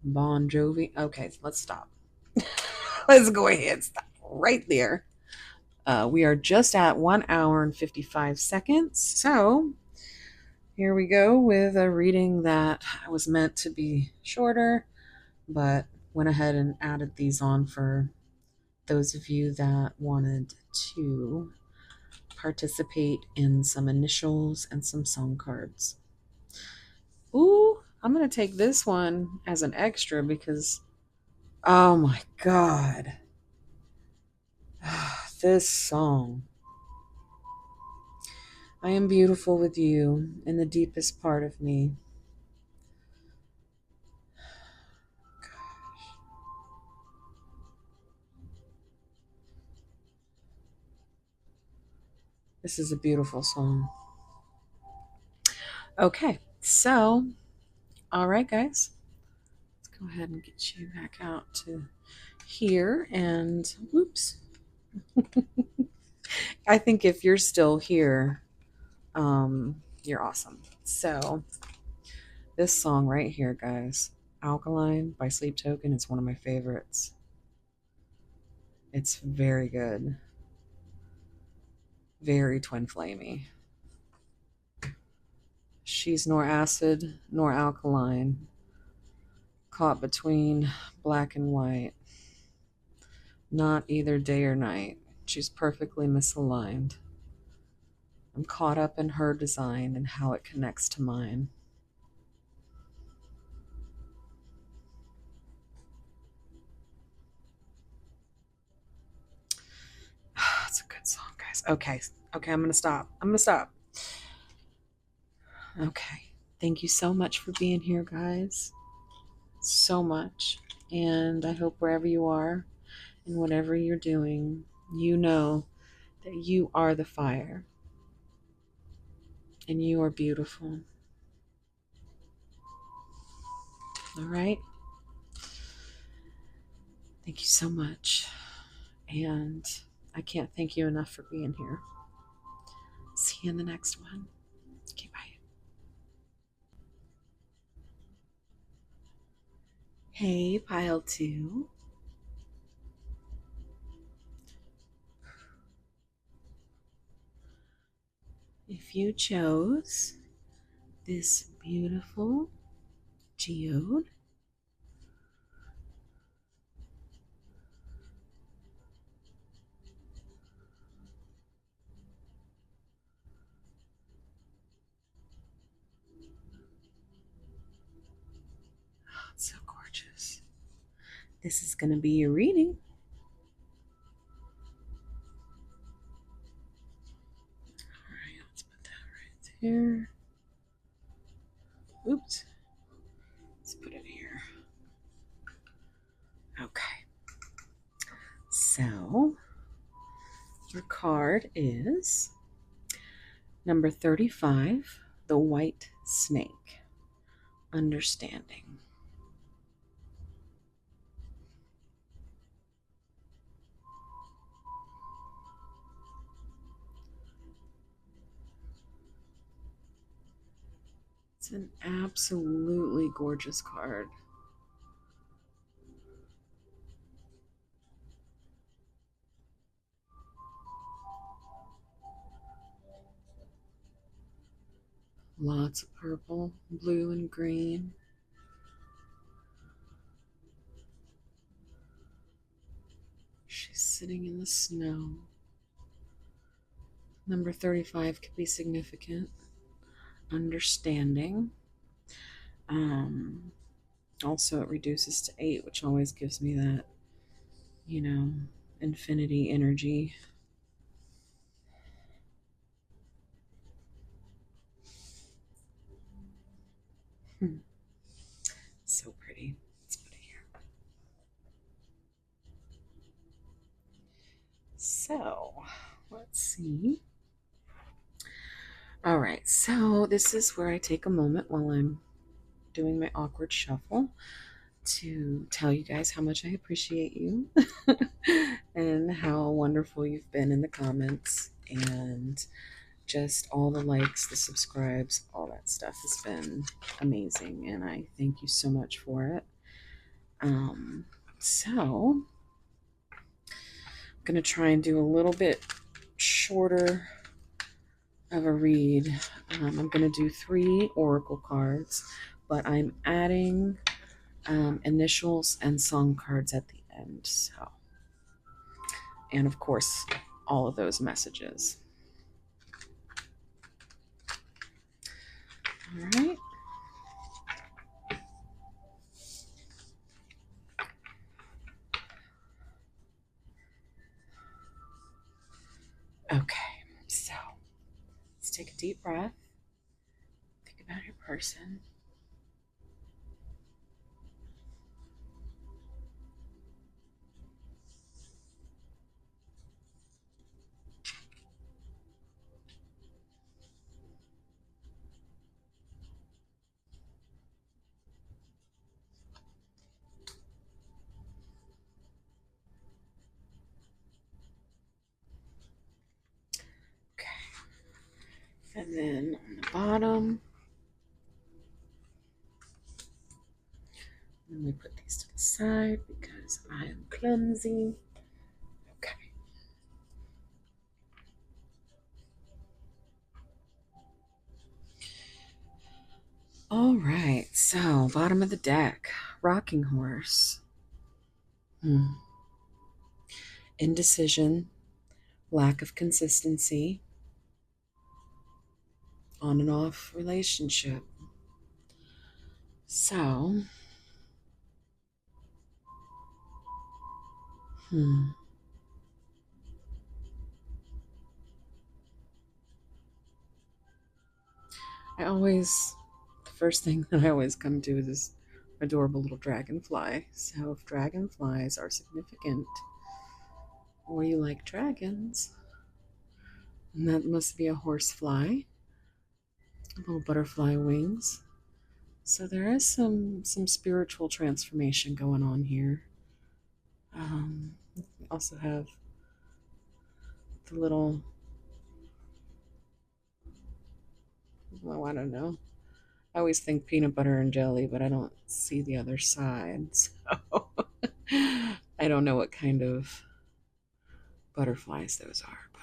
Bon Jovi. Okay, let's stop. Let's go ahead. Stop right there. We are just at 1 hour and 55 seconds. So here we go with a reading that was meant to be shorter, but went ahead and added these on for those of you that wanted to participate in some initials and some song cards. Ooh, I'm going to take this one as an extra because Oh my God. This song. I am beautiful with you in the deepest part of me. This is a beautiful song. Okay, so, all right, guys. Let's go ahead and get you back out to here. And whoops. I think if you're still here, you're awesome. So, this song right here, guys, Alkaline by Sleep Token, is one of my favorites. It's very good. Very twin flamey. She's nor acid nor alkaline, caught between black and white, not either day or night. She's perfectly misaligned. I'm caught up in her design and how it connects to mine. It's a good song, guys. Okay. Okay, I'm gonna stop. Okay. Thank you so much for being here, guys. So much. And I hope wherever you are and whatever you're doing, you know that you are the fire and you are beautiful. All right. Thank you so much. And I can't thank you enough for being here. See you in the next one. Okay, bye. Hey, pile two. If you chose this beautiful geode, oh, it's so gorgeous. This is going to be your reading. All right, let's put that right there. Oops. Let's put it here. Okay. So, your card is number 35, the white snake, understanding. It's an absolutely gorgeous card. Lots of purple, blue, and green. She's sitting in the snow. Number 35 could be significant. Understanding. Um, Also, it reduces to 8, which always gives me that, you know, infinity energy. Hmm. So pretty. Let's put it here. So, let's see. All right, so this is where I take a moment while I'm doing my awkward shuffle to tell you guys how much I appreciate you and how wonderful you've been in the comments and just all the likes, the subscribes, all that stuff has been amazing, and I thank you so much for it. So I'm gonna try and do a little bit shorter of a read. I'm gonna do 3 oracle cards, but I'm adding initials and song cards at the end. So, and of course, all of those messages. All right. deep breath. Think about your person. Okay. And then on the bottom, let me put these to the side because I am clumsy. Okay. All right. So, bottom of the deck, rocking horse. Indecision, lack of consistency, on and off relationship. So, hmm. The first thing that I always come to is this adorable little dragonfly. So, if dragonflies are significant, or you like dragons, and that must be a horsefly, little butterfly wings. So there is some spiritual transformation going on here. We also have the little, well, I don't know. I always think peanut butter and jelly, but I don't see the other side. So I don't know what kind of butterflies those are. But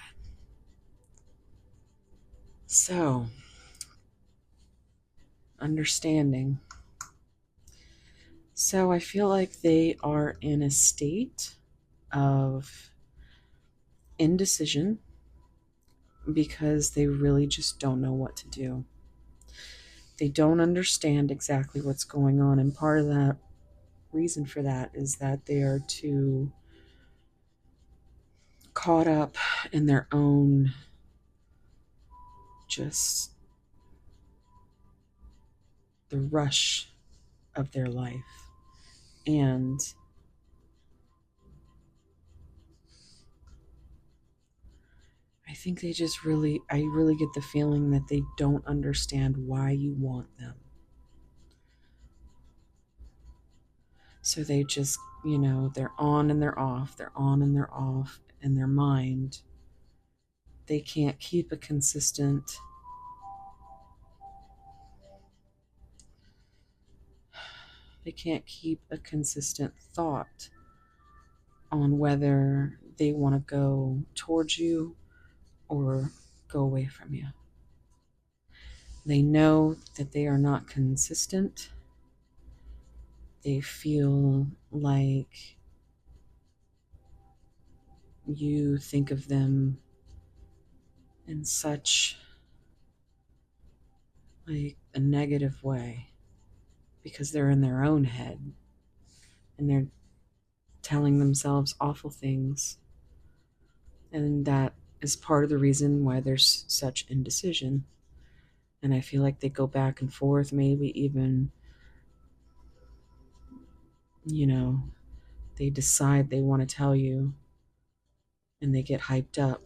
so understanding. So I feel like they are in a state of indecision because they really just don't know what to do. They don't understand exactly what's going on. And part of that reason for that is that they are too caught up in their own just the rush of their life. And I think I really get the feeling that they don't understand why you want them. So they just, they're on and they're off, they're on and they're off in their mind. They can't keep a consistent thought on whether they want to go towards you or go away from you. They know that they are not consistent. They feel like you think of them in such like a negative way because they're in their own head and they're telling themselves awful things. And that is part of the reason why there's such indecision. And I feel like they go back and forth, maybe even, you know, they decide they want to tell you and they get hyped up.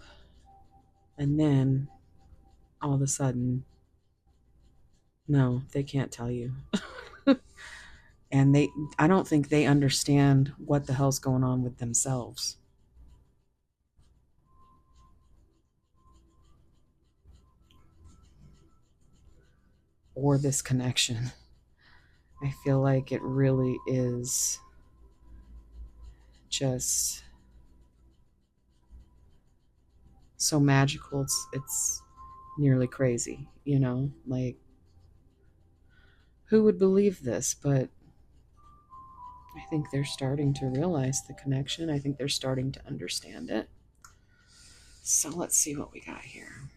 And then all of a sudden, no, they can't tell you. And I don't think they understand what the hell's going on with themselves or this connection. I feel like it really is just so magical. It's nearly crazy, like who would believe this? But I think they're starting to realize the connection. I think they're starting to understand it. So let's see what we got here.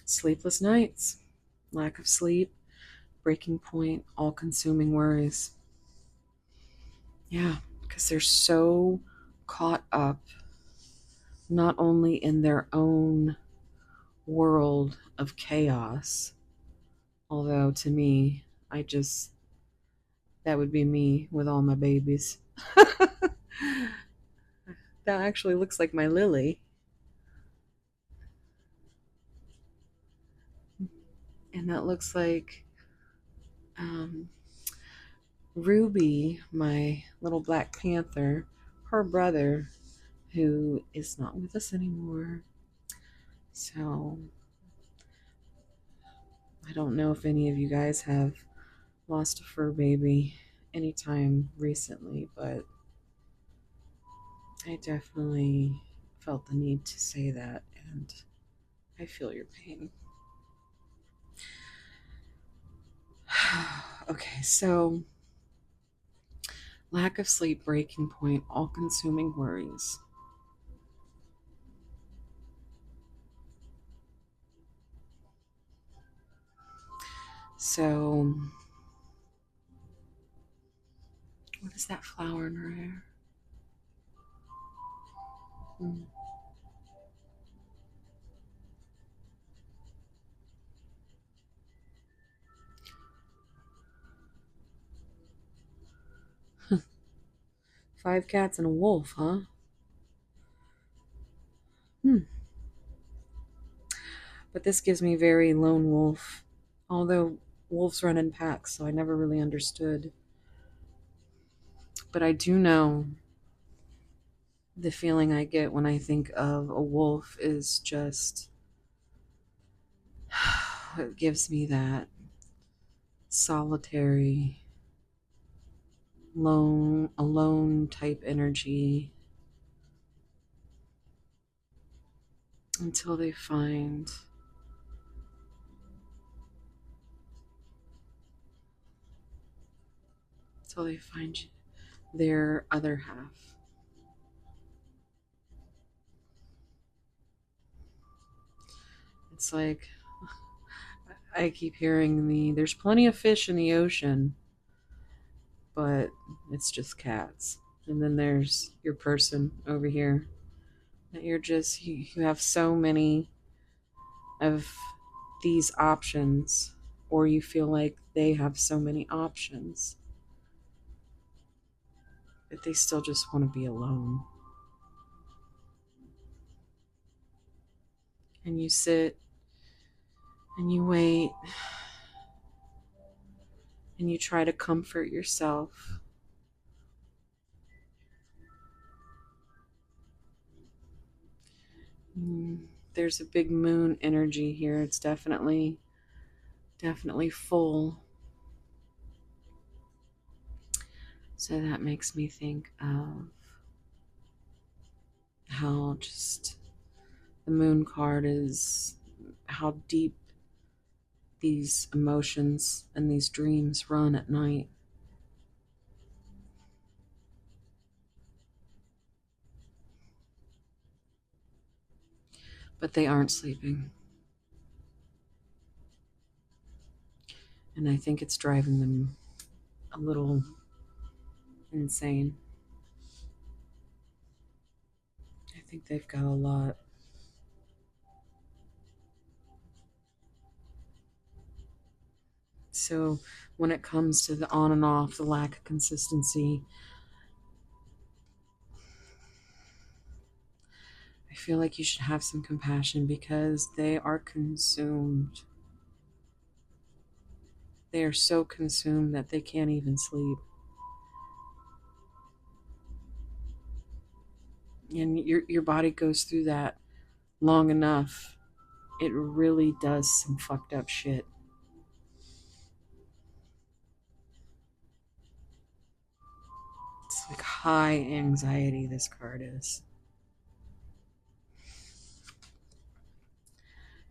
Sleepless nights, lack of sleep, breaking point, all consuming worries. Yeah, because they're so caught up not only in their own world of chaos, although to me, that would be me with all my babies. That actually looks like my lily. And that looks like um, Ruby, my little Black Panther, her brother, who is not with us anymore. So I don't know if any of you guys have lost a fur baby anytime recently, but I definitely felt the need to say that, and I feel your pain. Okay, so lack of sleep, breaking point, all consuming worries. So, what is that flower in her hair? Hmm. 5 cats and a wolf, huh? Hmm. But this gives me very lone wolf. Although wolves run in packs, so I never really understood. But I do know the feeling I get when I think of a wolf is just, it gives me that solitary, lone, alone type energy until they find until they find their other half. It's like I keep hearing there's plenty of fish in the ocean, but it's just cats. And then there's your person over here that you have so many of these options, or you feel like they have so many options, but they still just want to be alone. And you sit and you wait and you try to comfort yourself. There's a big moon energy here. It's definitely full. So that makes me think of how just the moon card is how deep these emotions and these dreams run at night. But they aren't sleeping. And I think it's driving them a little insane. I think they've got a lot. So when it comes to the on and off, the lack of consistency, I feel like you should have some compassion because they are consumed. They are so consumed that they can't even sleep. And your body goes through that long enough, it really does some fucked up shit. It's like high anxiety, this card is.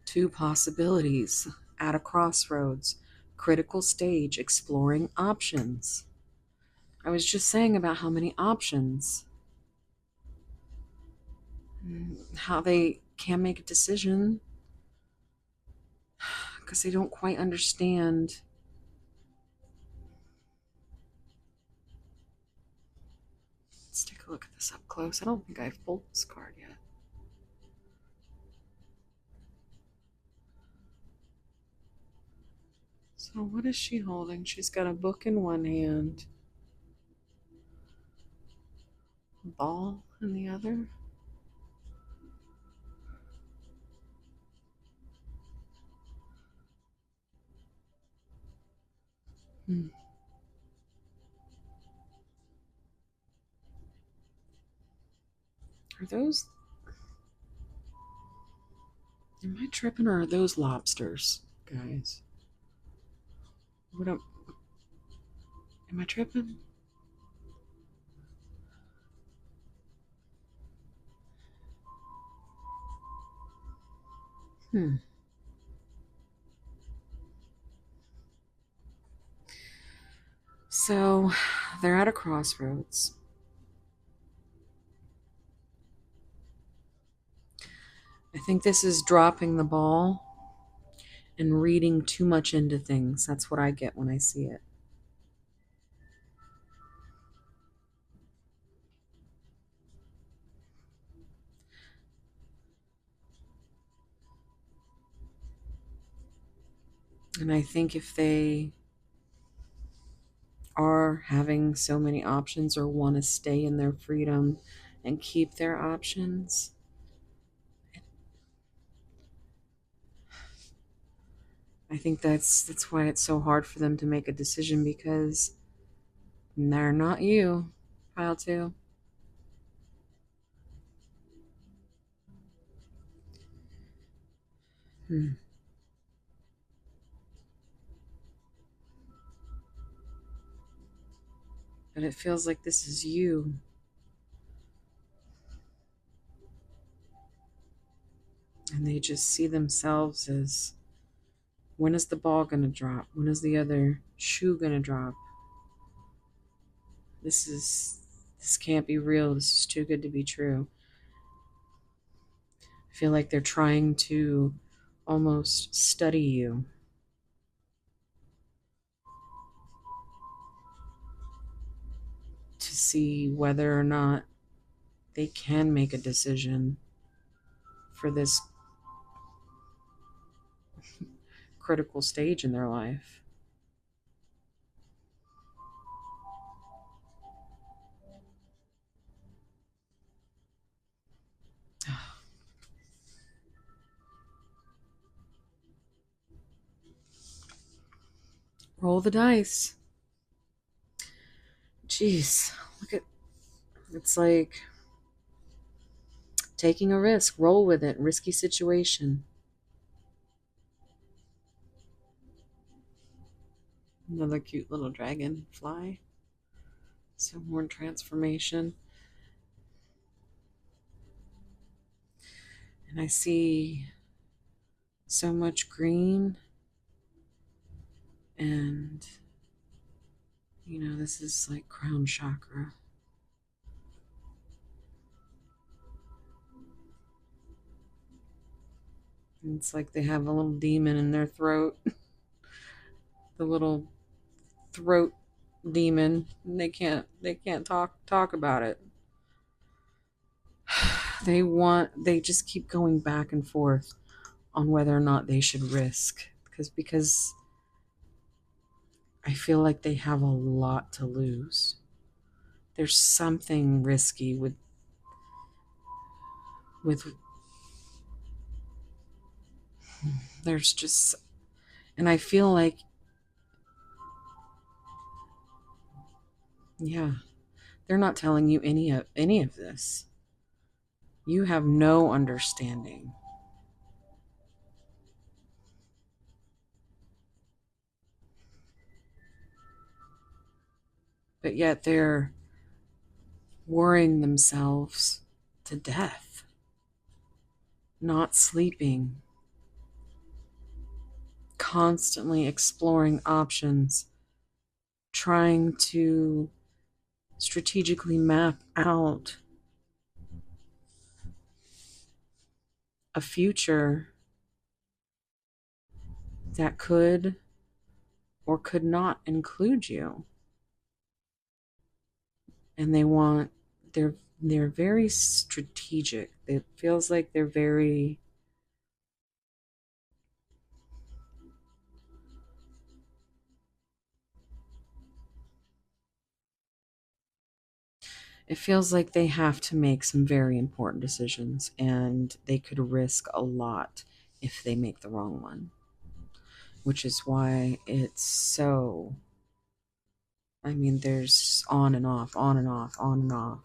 Two possibilities at a crossroads, critical stage, exploring options. I was just saying about how many options, how they can't make a decision because they don't quite understand. Let's take a look at this up close. I don't think I've pulled this card yet. So, what is she holding? She's got a book in one hand, a ball in the other. Hmm. Are those. Am I tripping or are those lobsters, guys? What am I tripping? Hmm. So, they're at a crossroads. I think this is dropping the ball and reading too much into things. That's what I get when I see it. And I think if they are having so many options or want to stay in their freedom and keep their options, I think that's why it's so hard for them to make a decision because they're not you, pile two. Hmm. But it feels like this is you. And they just see themselves as when is the ball going to drop? When is the other shoe going to drop? This can't be real. This is too good to be true. I feel like they're trying to almost study you to see whether or not they can make a decision for this critical stage in their life. Roll the dice. Jeez, look at it's like taking a risk. Roll with it. Risky situation. Another cute little dragonfly. Some more transformation. And I see so much green. And, this is like crown chakra. And it's like they have a little demon in their throat. The little throat demon. And they can't talk about it. They just keep going back and forth on whether or not they should risk because I feel like they have a lot to lose. There's something risky with there's just and I feel like yeah, they're not telling you any of this. You have no understanding. But yet they're worrying themselves to death, not sleeping, constantly exploring options, trying to strategically map out a future that could or could not include you. And they're very strategic. It feels like they're very It feels like they have to make some very important decisions, and they could risk a lot if they make the wrong one, which is why it's so. I mean, there's on and off, on and off, on and off.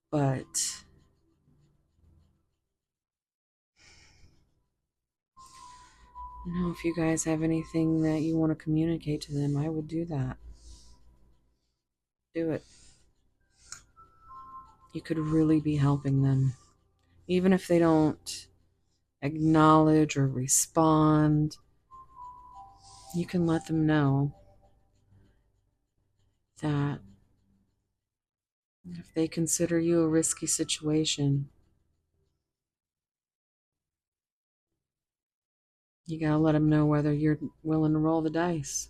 But if you guys have anything that you want to communicate to them, I would do that. Do it. You could really be helping them. Even if they don't acknowledge or respond, you can let them know that if they consider you a risky situation, you gotta let them know whether you're willing to roll the dice.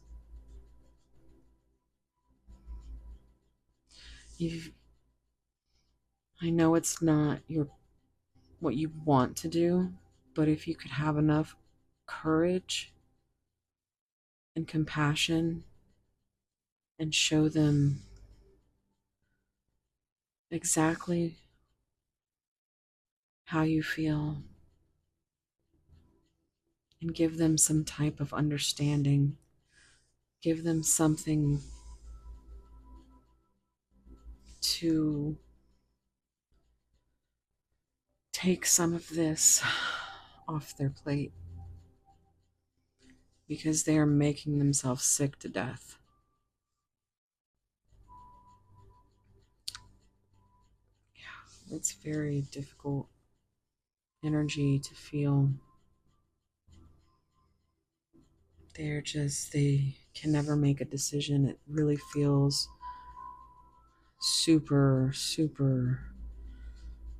You, I know it's not what you want to do, but if you could have enough courage and compassion and show them exactly how you feel and give them some type of understanding, give them something to take some of this off their plate because they are making themselves sick to death. Yeah, it's very difficult energy to feel. They can never make a decision. It really feels super, super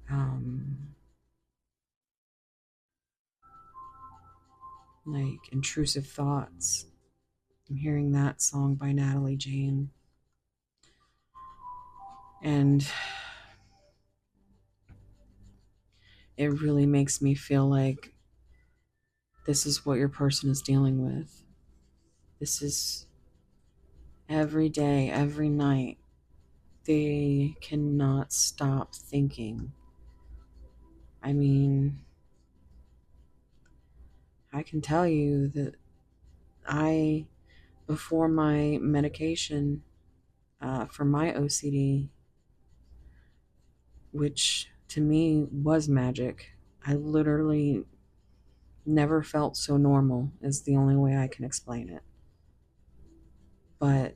um, like intrusive thoughts. I'm hearing that song by Natalie Jane. And it really makes me feel like this is what your person is dealing with. This is every day, every night. They cannot stop thinking. I mean, I can tell you that before my medication for my OCD, which to me was magic, I literally never felt so normal, is the only way I can explain it. But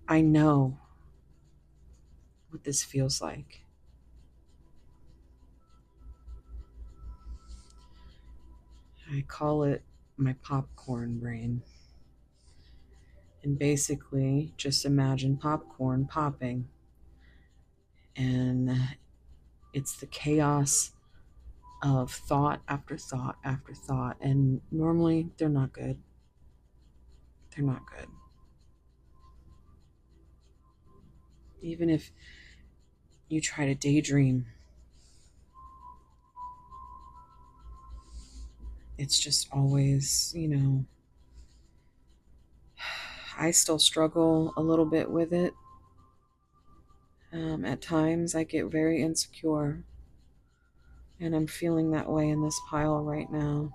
I know what this feels like. I call it my popcorn brain. And basically, just imagine popcorn popping. And it's the chaos of thought after thought after thought. And normally, they're not good. They're not good. Even if you try to daydream, it's just always, I still struggle a little bit with it. At times, I get very insecure, and I'm feeling that way in this pile right now.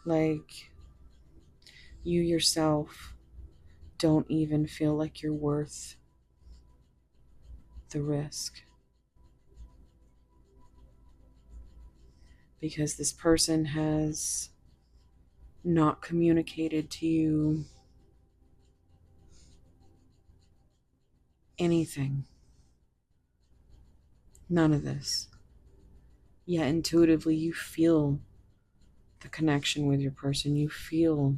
Like, you yourself don't even feel like you're worth the risk because this person has not communicated to you anything. None of this. Yet intuitively, you feel the connection with your person. You feel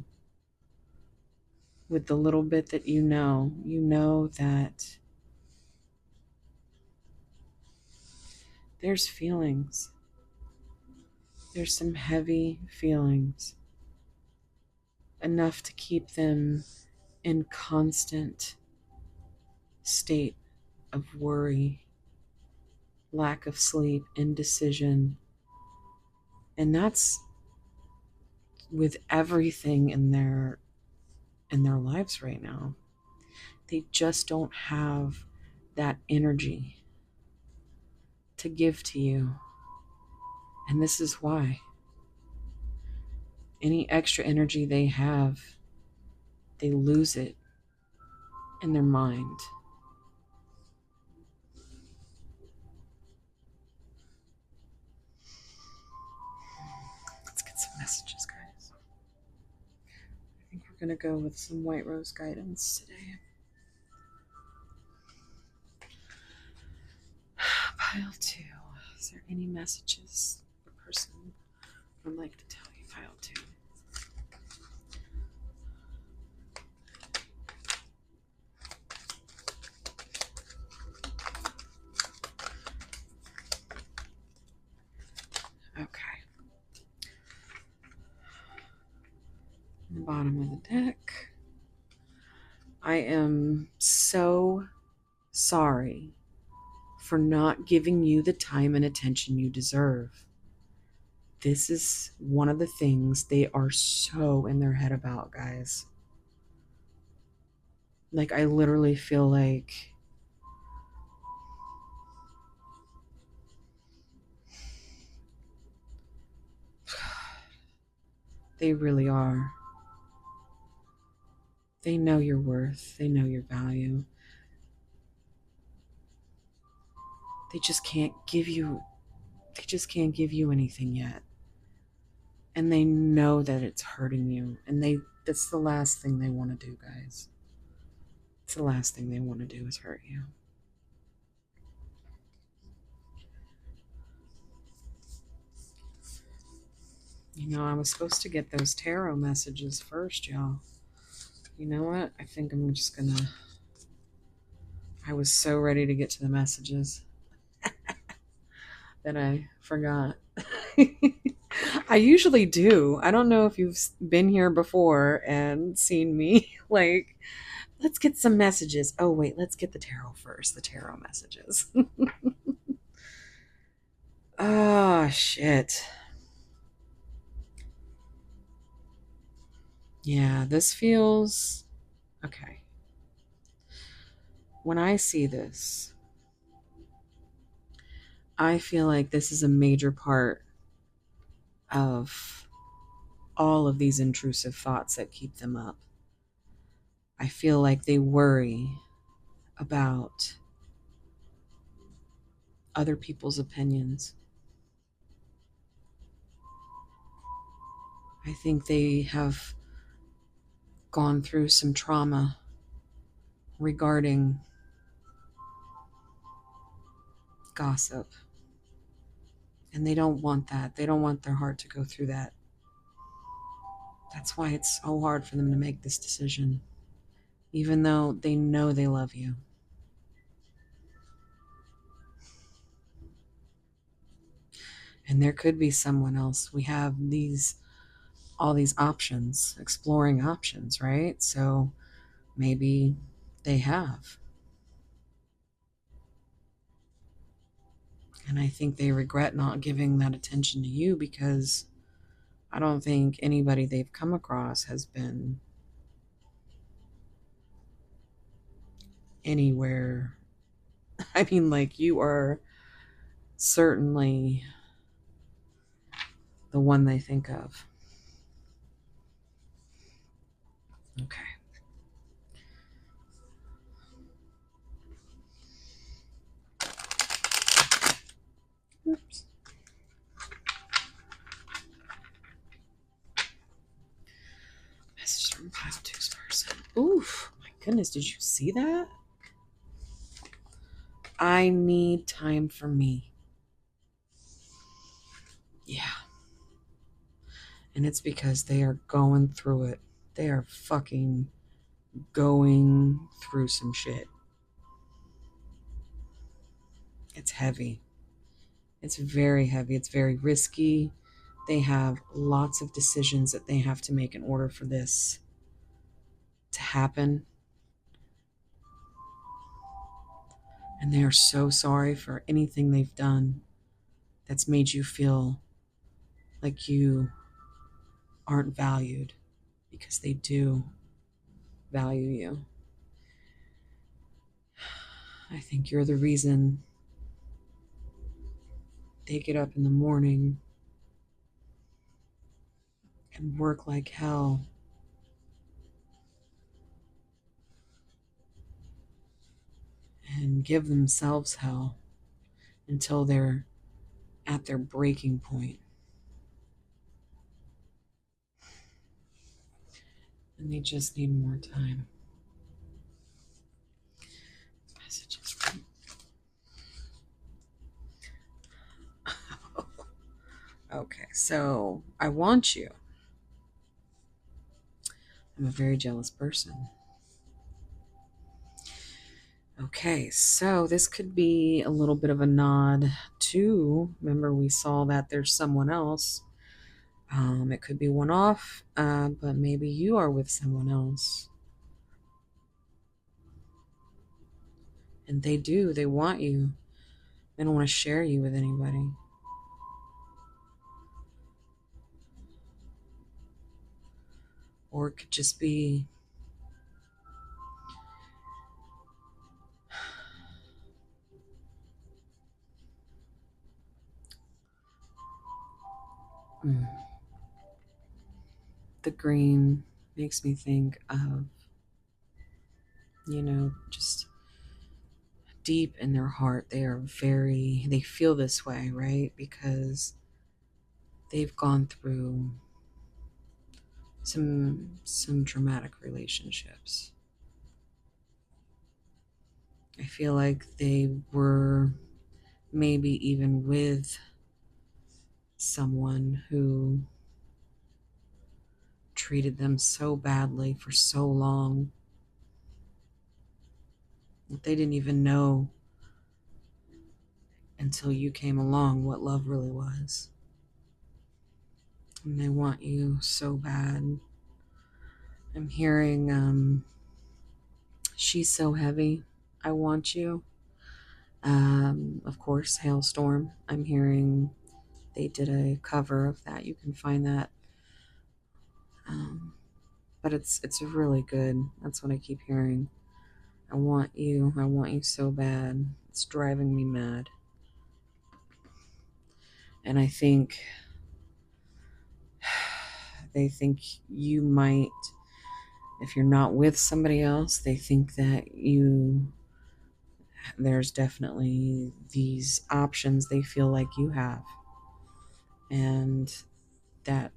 with the little bit that you know that there's feelings. There's some heavy feelings, enough to keep them in constant state of worry, lack of sleep, indecision. And that's with everything in their lives right now. They just don't have that energy to give to you. And this is why. Any extra energy they have, they lose it in their mind. Let's get some messages, guys. I think we're going to go with some white rose guidance today. Pile 2. Is there any messages the person would like to tell you? Pile 2. Okay. The bottom of the deck. I am so sorry for not giving you the time and attention you deserve. This is one of the things they are so in their head about, guys. Like, I literally feel like they really are. They know your worth. They know your value. They just can't give you anything yet. And they know that it's hurting you. And that's the last thing they want to do, guys. It's the last thing they want to do is hurt you. You know, I was supposed to get those tarot messages first, y'all. You know what? I think I'm just gonna... I was so ready to get to the messages that I forgot. I usually do. I don't know if you've been here before and seen me like, let's get some messages. Oh, wait, let's get the tarot first. The tarot messages. Oh, shit. Yeah, this feels... Okay. When I see this, I feel like this is a major part of all of these intrusive thoughts that keep them up. I feel like they worry about other people's opinions. I think they have gone through some trauma regarding gossip. And they don't want that. They don't want their heart to go through that. That's why it's so hard for them to make this decision, even though they know they love you. And there could be someone else. We have all these options, exploring options, right? So maybe they have. And I think they regret not giving that attention to you because I don't think anybody they've come across has been anywhere. I mean, like, you are certainly the one they think of. Okay. Oops. Message from pile 2's person. Oof. My goodness, did you see that? I need time for me. Yeah. And it's because they are going through it. They are fucking going through some shit. It's heavy. It's very heavy. It's very risky. They have lots of decisions that they have to make in order for this to happen. And they are so sorry for anything they've done that's made you feel like you aren't valued, because they do value you. I think you're the reason they get up in the morning and work like hell and give themselves hell until they're at their breaking point. And they just need more time. Messages from okay, so I want you. I'm a very jealous person. Okay, so this could be a little bit of a nod to, remember we saw that there's someone else. It could be one off, but maybe you are with someone else. And they want you. They don't want to share you with anybody. Or it could just be the green makes me think of, just deep in their heart, they feel this way, right? Because they've gone through some dramatic relationships. I feel like they were maybe even with someone who treated them so badly for so long that they didn't even know until you came along what love really was. And they want you so bad. I'm hearing, she's so heavy, I want you. Of course, Hailstorm. I'm hearing they did a cover of that. You can find that. But it's really good. That's what I keep hearing. I want you. I want you so bad. It's driving me mad. And I think they think you might, if you're not with somebody else, they think that there's definitely these options they feel like you have. And that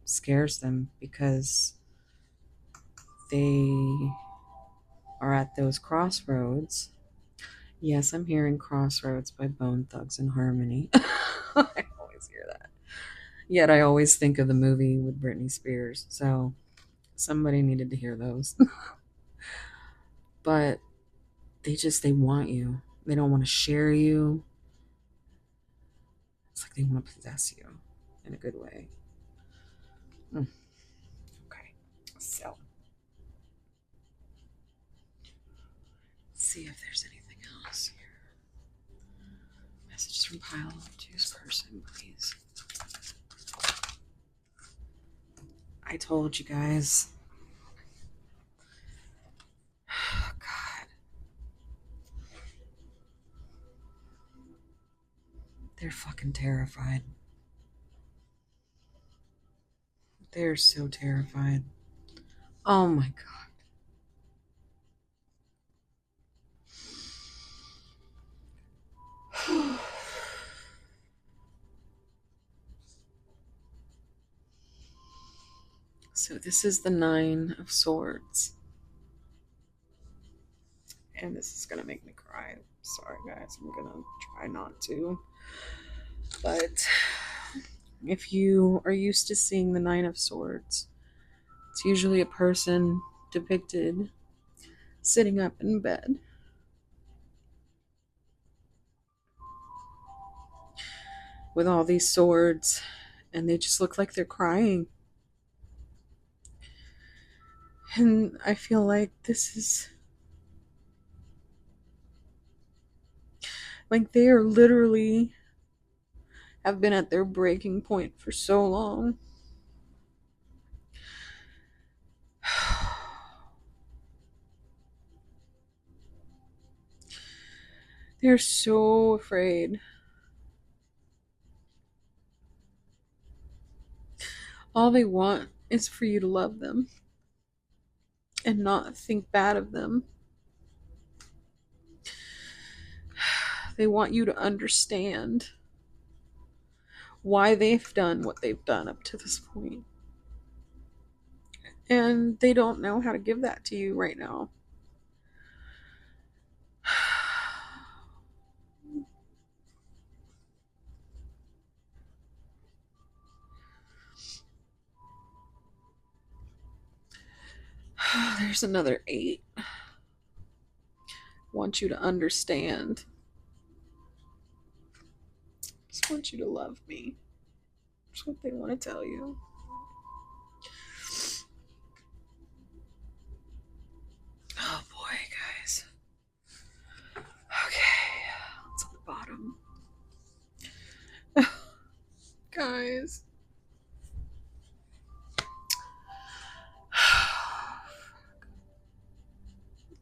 scares them because they are at those crossroads. Yes, I'm hearing Crossroads by Bone Thugs and Harmony. I always hear that. Yet I always think of the movie with Britney Spears. So somebody needed to hear those. But they want you. They don't want to share you. It's like they want to possess you in a good way. Okay. So let's see if there's anything else here. Messages from pile choose person, please. I told you guys. God. They're fucking terrified. They're so terrified. Oh my God. So this is the Nine of Swords. And this is going to make me cry. Sorry, guys. I'm going to try not to. But if you are used to seeing the Nine of Swords, it's usually a person depicted sitting up in bed. With all these swords. And they just look like they're crying. And I feel like this is... like they are literally... have been at their breaking point for so long. They're so afraid. All they want is for you to love them and not think bad of them. They want you to understand why they've done what they've done up to this point. And they don't know how to give that to you right now. There's another 8. Want you to understand. Just want you to love me. That's what they want to tell you. Oh boy, guys. Okay, it's on the bottom. Guys.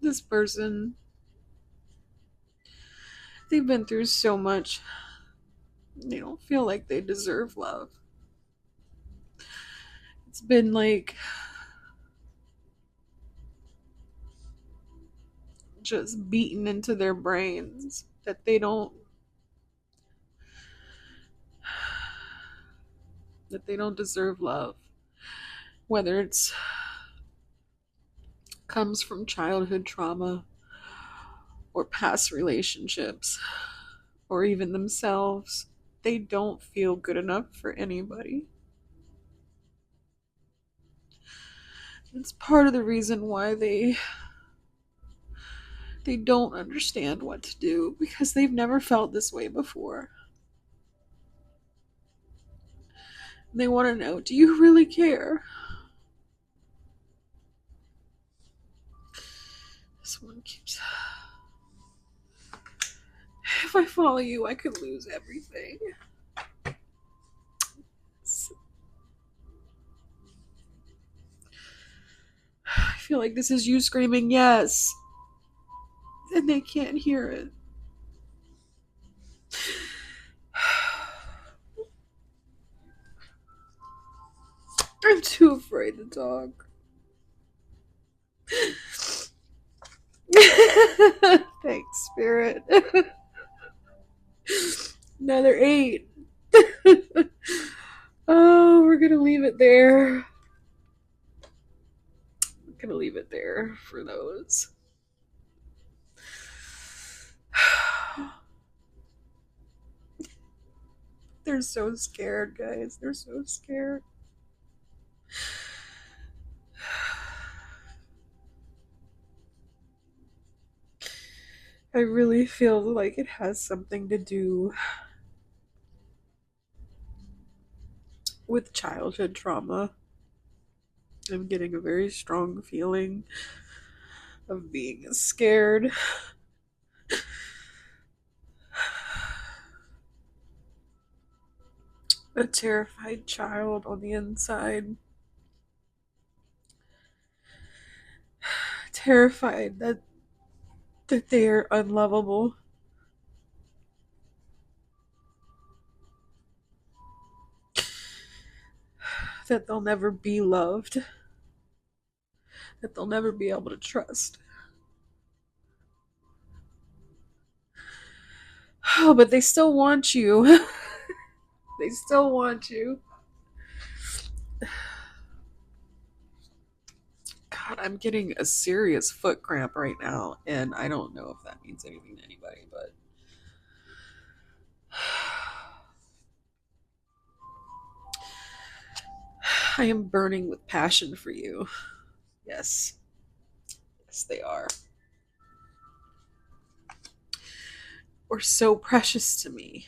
This person, they've been through so much. They don't feel like they deserve love. It's been like just beaten into their brains that they don't deserve love. Whether it's comes from childhood trauma or past relationships or even themselves, they don't feel good enough for anybody. It's part of the reason why they don't understand what to do, because they've never felt this way before. They want to know, do you really care? This one keeps. If I follow you, I could lose everything. I feel like this is you screaming yes, and they can't hear it. I'm too afraid to talk. Thanks, Spirit. Another 8. Oh, we're gonna leave it there. We're gonna leave it there for those. They're so scared, guys. They're so scared. I really feel like it has something to do with childhood trauma. I'm getting a very strong feeling of being scared. A terrified child on the inside. Terrified that they are unlovable. That they'll never be loved. That they'll never be able to trust. Oh, but they still want you. They still want you. God, I'm getting a serious foot cramp right now, and I don't know if that means anything to anybody, but I am burning with passion for you. Yes. Yes, they are. Or so precious to me.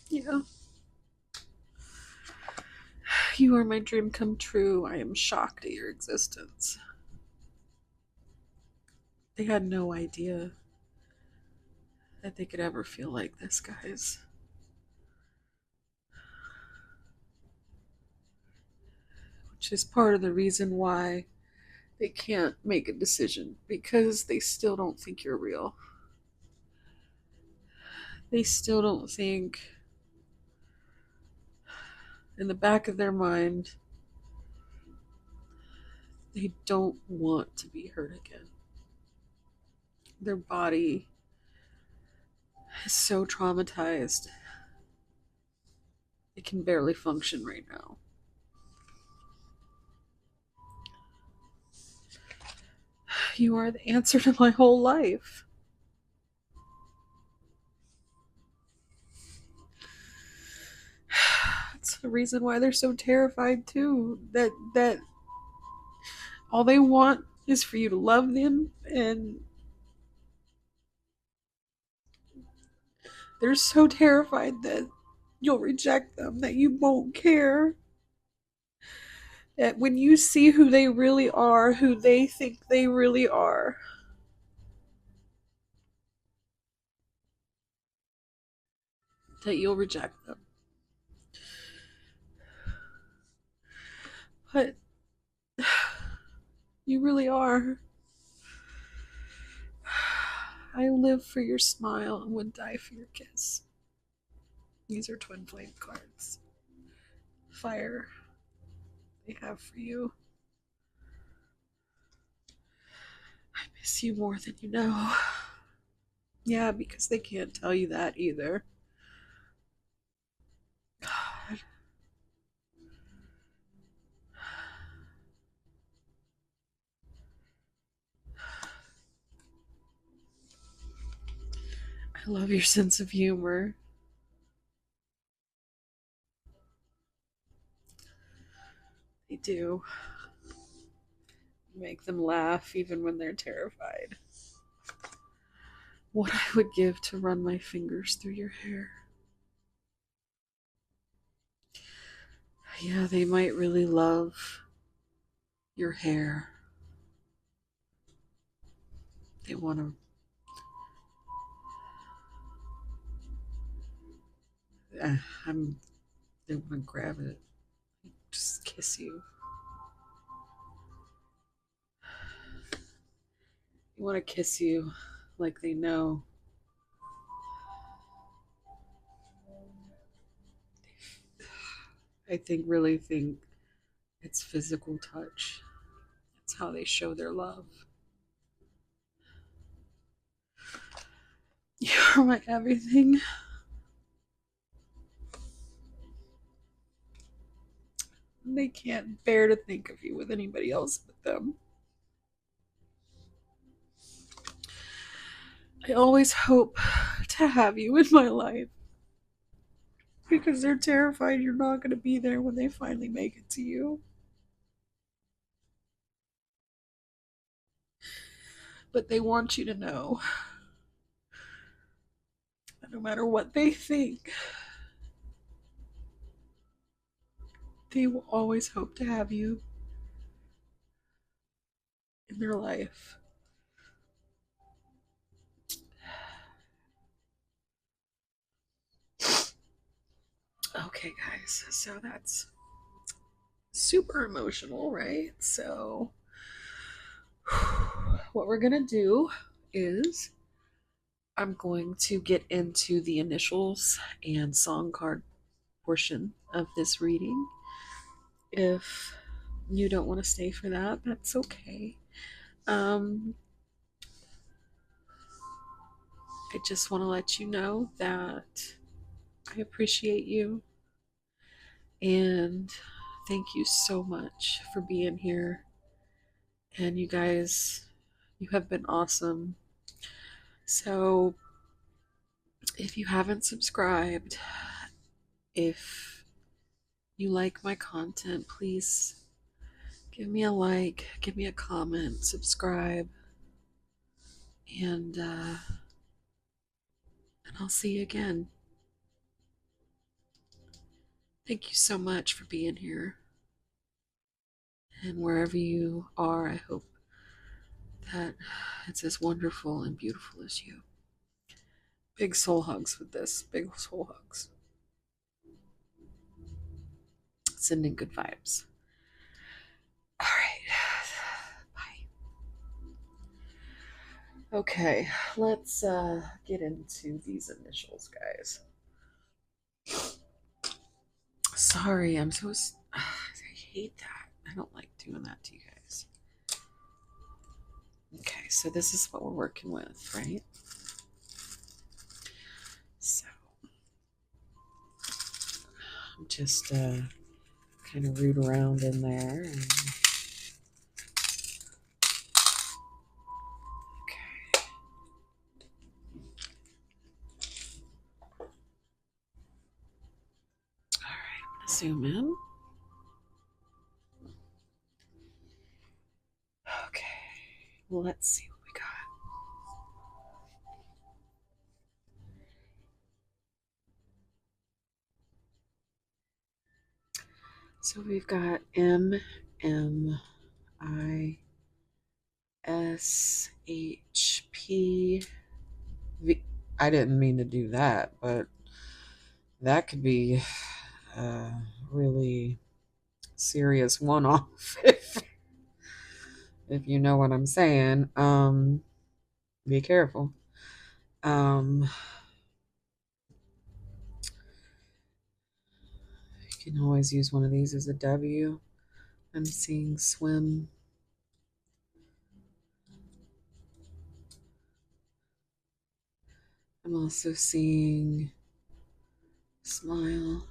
Yeah. You are my dream come true. I am shocked at your existence. They had no idea that they could ever feel like this, guys. Which is part of the reason why They can't make a decision because they still don't think you're real. They still don't think, in the back of their mind, they don't want to be hurt again. Their body is so traumatized, it can barely function right now. You are the answer to my whole life. That's the reason why they're so terrified too. That all they want is for you to love them, and they're so terrified that you'll reject them, that you won't care. That when you see who they really are, who they think they really are, that you'll reject them. But you really are. I live for your smile and would die for your kiss. These are twin flame cards. Fire they have for you. I miss you more than you know. Yeah, because they can't tell you that either. God. I love your sense of humor. They do. Make them laugh even when they're terrified. What I would give to run my fingers through your hair. Yeah, they might really love your hair. They want to. I'm. They want to grab it, just kiss you. They want to kiss you like they know. I really think it's physical touch. It's how they show their love. You're my everything. They can't bear to think of you with anybody else but them. I always hope to have you in my life because they're terrified you're not going to be there when they finally make it to you. But they want you to know that no matter what they think, they will always hope to have you in their life. Okay, guys, so that's super emotional, right? So, what we're gonna do is I'm going to get into the initials and song card portion of this reading. If you don't want to stay for that, that's okay. I just want to let you know that I appreciate you and thank you so much for being here. And you guys, you have been awesome. So, if you haven't subscribed, if you like my content, please give me a like, give me a comment, subscribe, and I'll see you again. Thank you so much for being here. And wherever you are, I hope that it's as wonderful and beautiful as you. Big soul hugs with this. Big soul hugs. Sending good vibes. All right. Bye. Okay, let's get into these initials, guys. Sorry, I hate that. I don't like doing that to you guys. Okay, so this is what we're working with, right? So I'm just kind of root around in there. And, okay. All right, I'm gonna zoom in. Okay, well, let's see what we got. So we've got MMISHPV. I didn't mean to do that, but that could be a really serious one off if you know what I'm saying. Be careful. You can always use one of these as a W. I'm seeing swim. I'm also seeing smile.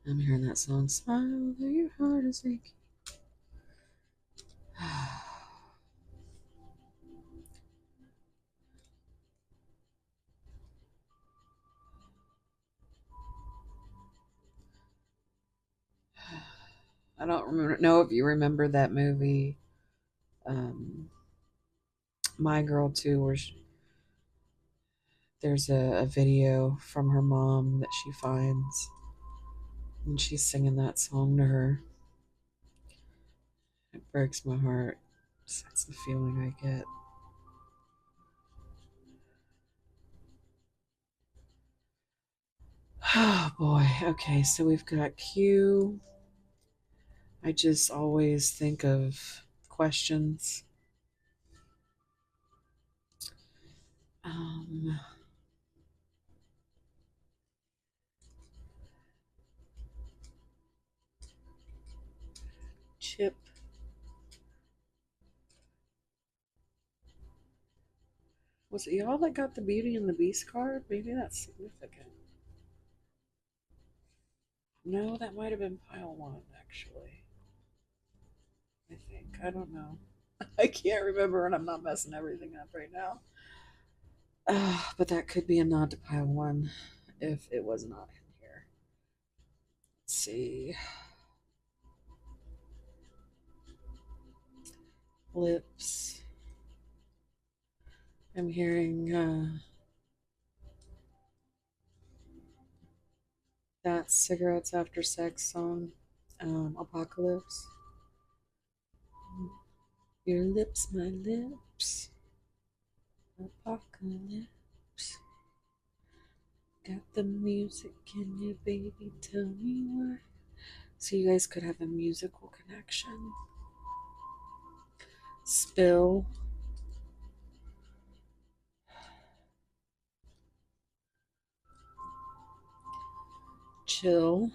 I'm hearing that song, Smile, though your heart is aching. I don't know if you remember that movie, My Girl 2, where there's a video from her mom that she finds, and she's singing that song to her. It breaks my heart. That's the feeling I get. Oh boy. Okay, so we've got Q. I just always think of questions. Um, Chip. Was it y'all that got the Beauty and the Beast card? Maybe that's significant. No, that might have been pile one, actually. I think. I don't know. I can't remember, and I'm not messing everything up right now. But that could be a nod to pile one if it was not in here. Let's see. Lips. I'm hearing that Cigarettes After Sex song, Apocalypse. Your lips, my lips. Apocalypse. Got the music in you, baby. Tell me why. So you guys could have a musical connection. Spill. Chill.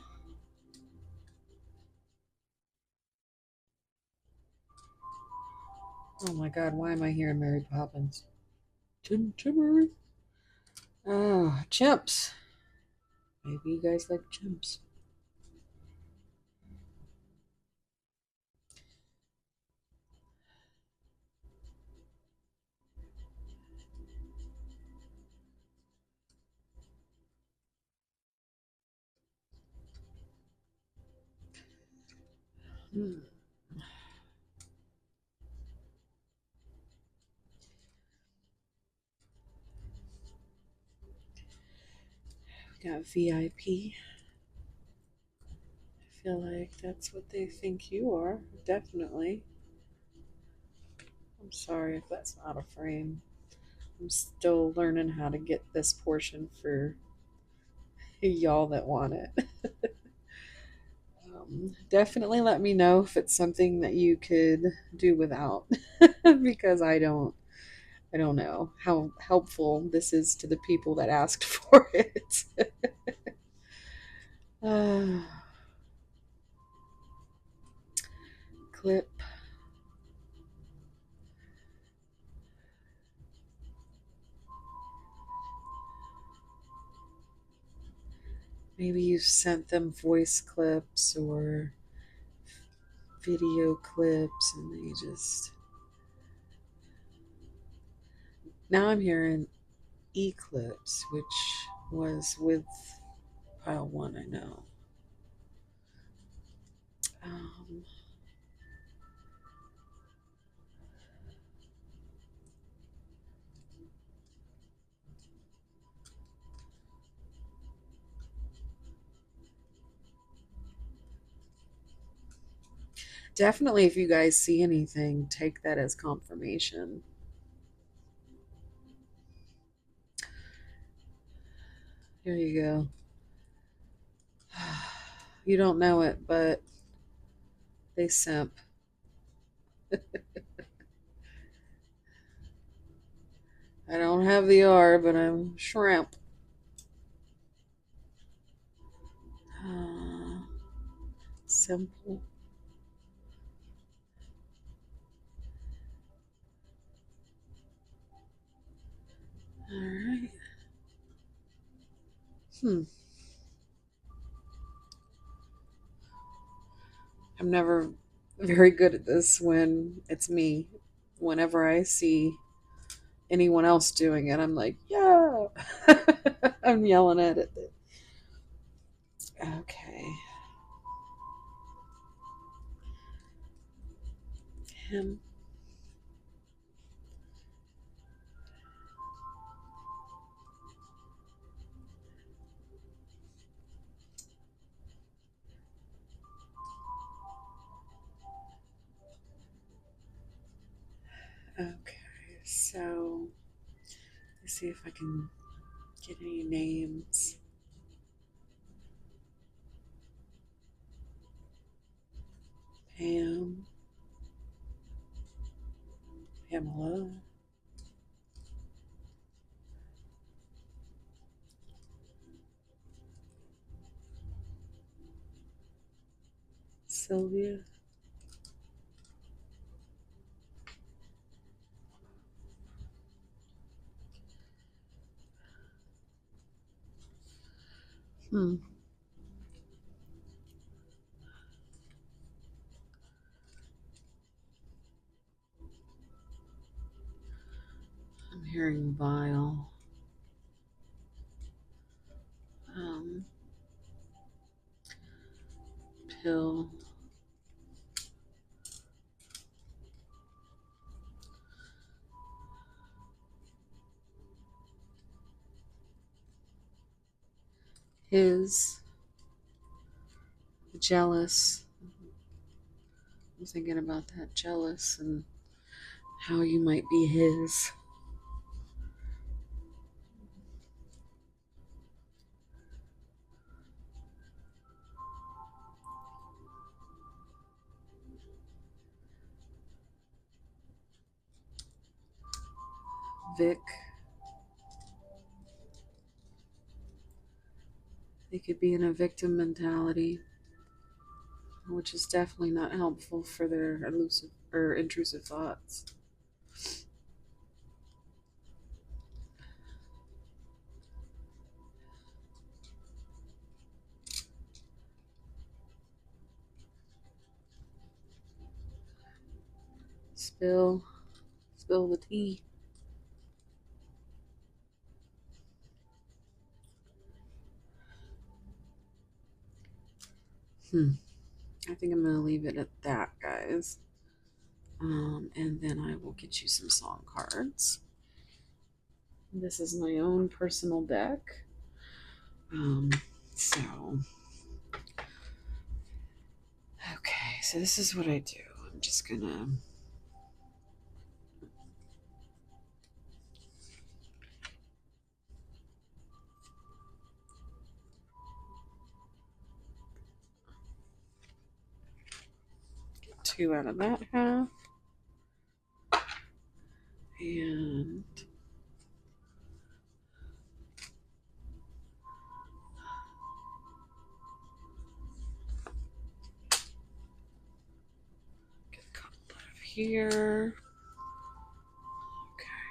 Oh my god, why am I hearing Mary Poppins? Chimmery. Ah, chimps. Maybe you guys like chimps. Hmm. We got VIP. I feel like that's what they think you are. Definitely. I'm sorry if that's not a frame. I'm still learning how to get this portion for y'all that want it. Definitely let me know if it's something that you could do without, because I don't know how helpful this is to the people that asked for it. uh, Clip. Maybe you sent them voice clips or video clips and they just. Now I'm hearing Eclipse, which was with Pile 1, I know. Um, Definitely, if you guys see anything, take that as confirmation. Here you go. You don't know it, but they simp. I don't have the R, but I'm shrimp. Uh, Simple. All right. Hmm. I'm never very good at this when it's me. Whenever I see anyone else doing it, I'm like, yeah. I'm yelling at it. Okay. Him. Okay. So let's see if I can get any names. Pam. Pamela. Sylvia. Hmm. I'm hearing vile. Um, Pill. His. Jealous. I'm thinking about that. Jealous and how you might be his. Vic. They could be in a victim mentality, which is definitely not helpful for their elusive or intrusive thoughts. Spill. Spill the tea. I think I'm going to leave it at that, guys. And then I will get you some song cards. This is my own personal deck. Um, so, okay, so this is what I do. I'm just going to. 2 out of that half. And get a couple out of here. Okay.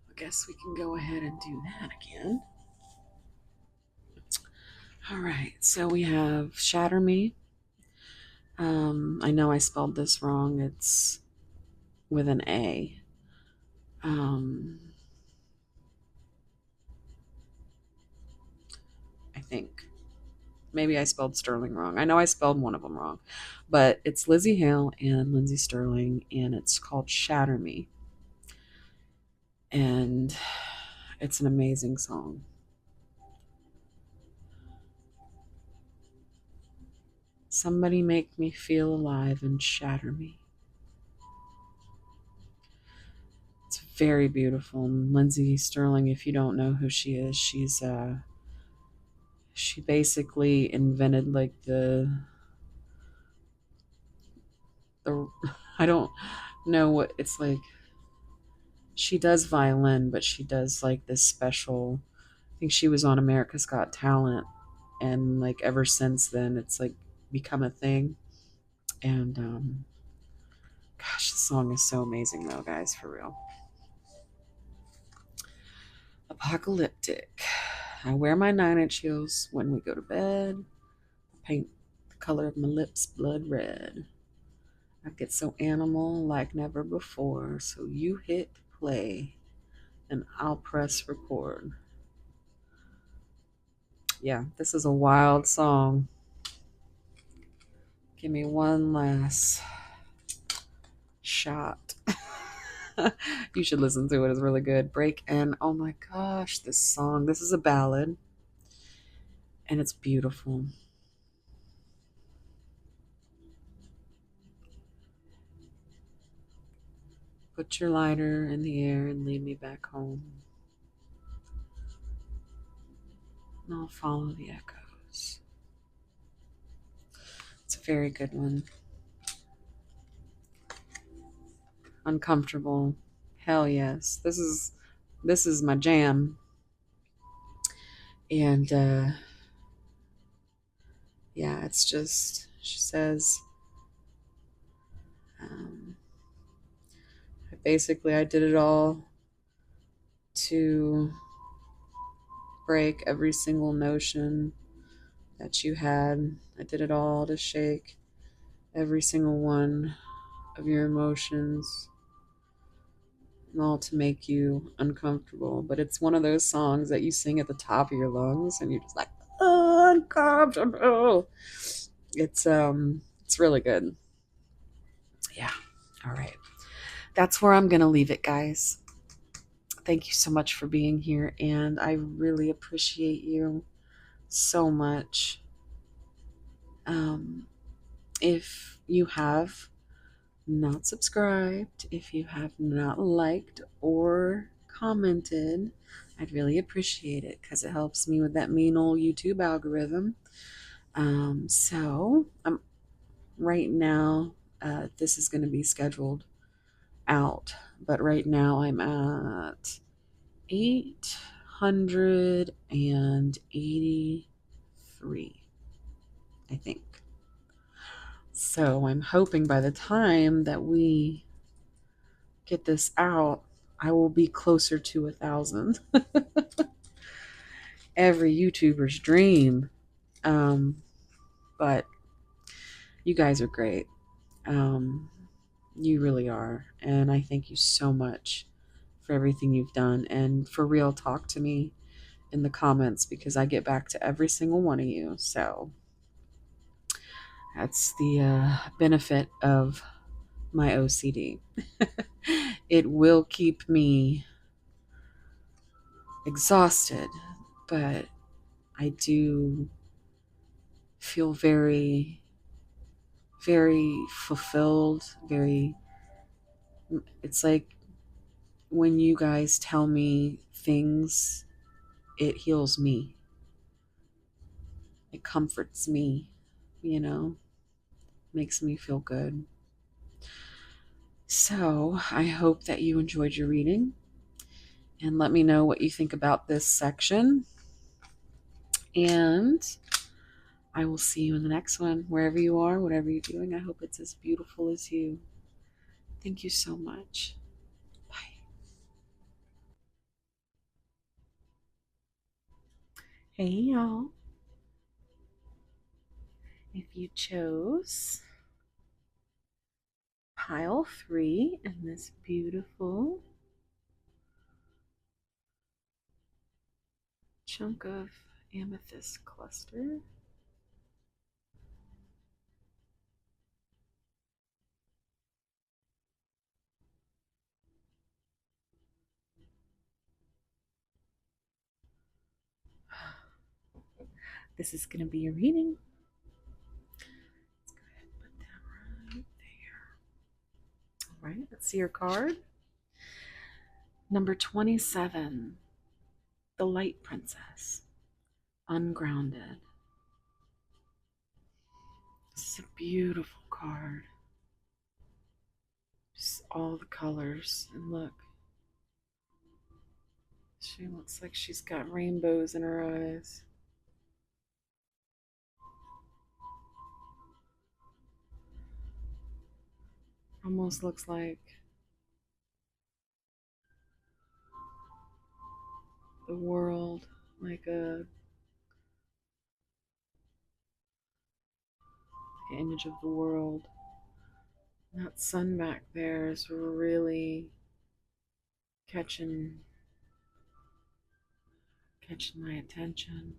I guess we can go ahead and do that again. All right, so we have Shatter Me. I know I spelled this wrong. It's with an A. I think. Maybe I spelled Sterling wrong. I know I spelled one of them wrong. But it's Lizzie Hale and Lindsay Sterling, and it's called Shatter Me. And it's an amazing song. Somebody make me feel alive and shatter me. It's very beautiful. And Lindsay Sterling, if you don't know who she is, she basically invented like the I don't know what it's like. She does violin, but she does like this special. I think she was on America's Got Talent, and like ever since then, it's like become a thing. And gosh, the song is so amazing, though, guys, for real. Apocalyptic. I wear my 9-inch heels when we go to bed. I paint the color of my lips blood red. I get so animal like never before. So you hit play and I'll press record. Yeah, this is a wild song. Give me one last shot. You should listen to it. It's really good. Break and oh my gosh, this song. This is a ballad and it's beautiful. Put your lighter in the air and lead me back home. And I'll follow the echoes. It's a very good one. Uncomfortable. Hell yes. This is my jam. And yeah, it's just she says um, basically I did it all to break every single notion that you had. I did it all to shake every single one of your emotions and all to make you uncomfortable. But it's one of those songs that you sing at the top of your lungs and you're just like uncomfortable. It's really good. Yeah. All right. That's where I'm gonna leave it, guys. Thank you so much for being here, and I really appreciate you so much. Um, if you have not subscribed, if you have not liked or commented, I'd really appreciate it because it helps me with that mean old YouTube algorithm. So I'm right now. This is going to be scheduled out, but right now I'm at 883, I think. So I'm hoping by the time that we get this out, I will be closer to 1,000. Every YouTuber's dream. Um, but you guys are great. Um, you really are. And I thank you so much for everything you've done. And for real, talk to me in the comments because I get back to every single one of you. So that's the benefit of my OCD. It will keep me exhausted, but I do feel very, very fulfilled. It's like when you guys tell me things, it heals me. It comforts me, you know, makes me feel good. So I hope that you enjoyed your reading and let me know what you think about this section. And I will see you in the next one. Wherever you are, whatever you're doing, I hope it's as beautiful as you. Thank you so much. Bye. Hey, y'all. If you chose pile 3 in this beautiful chunk of amethyst cluster, this is going to be your reading. Let's go ahead and put that right there. All right, let's see your card. Number 27, the Light Princess, Ungrounded. This is a beautiful card. Just all the colors. And look, she looks like she's got rainbows in her eyes. Almost looks like the world, like a image of the world. That sun back there is really catching my attention.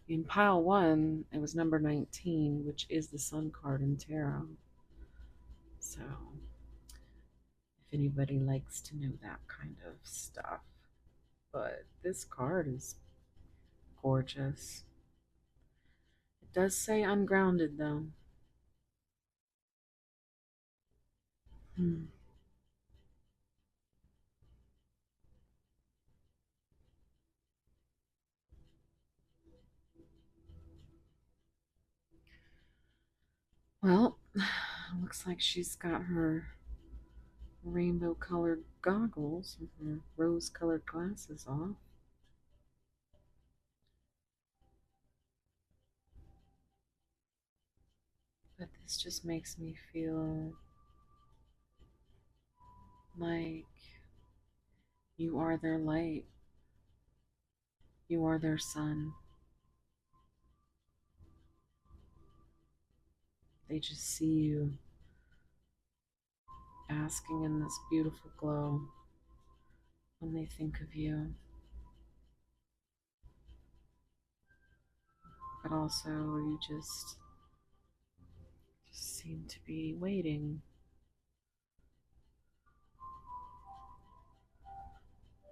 In pile 1, it was number 19, which is the sun card in tarot. So, if anybody likes to know that kind of stuff. But this card is gorgeous. It does say ungrounded, though. Hmm. Well, looks like she's got her rainbow colored goggles and her rose colored glasses off. But this just makes me feel like you are their light, you are their sun. They just see you basking in this beautiful glow when they think of you. But also, you just seem to be waiting.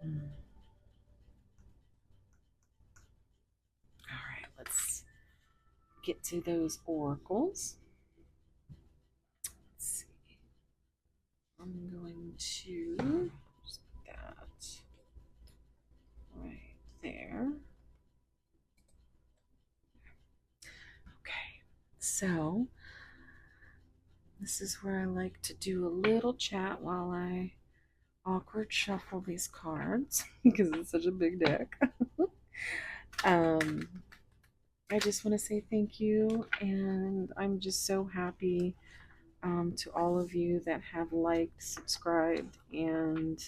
Hmm. All right, let's get to those oracles. Let's see. I'm going to just put that right there. Okay, so this is where I like to do a little chat while I awkward shuffle these cards because it's such a big deck. um, I just want to say thank you, and I'm just so happy to all of you that have liked, subscribed, and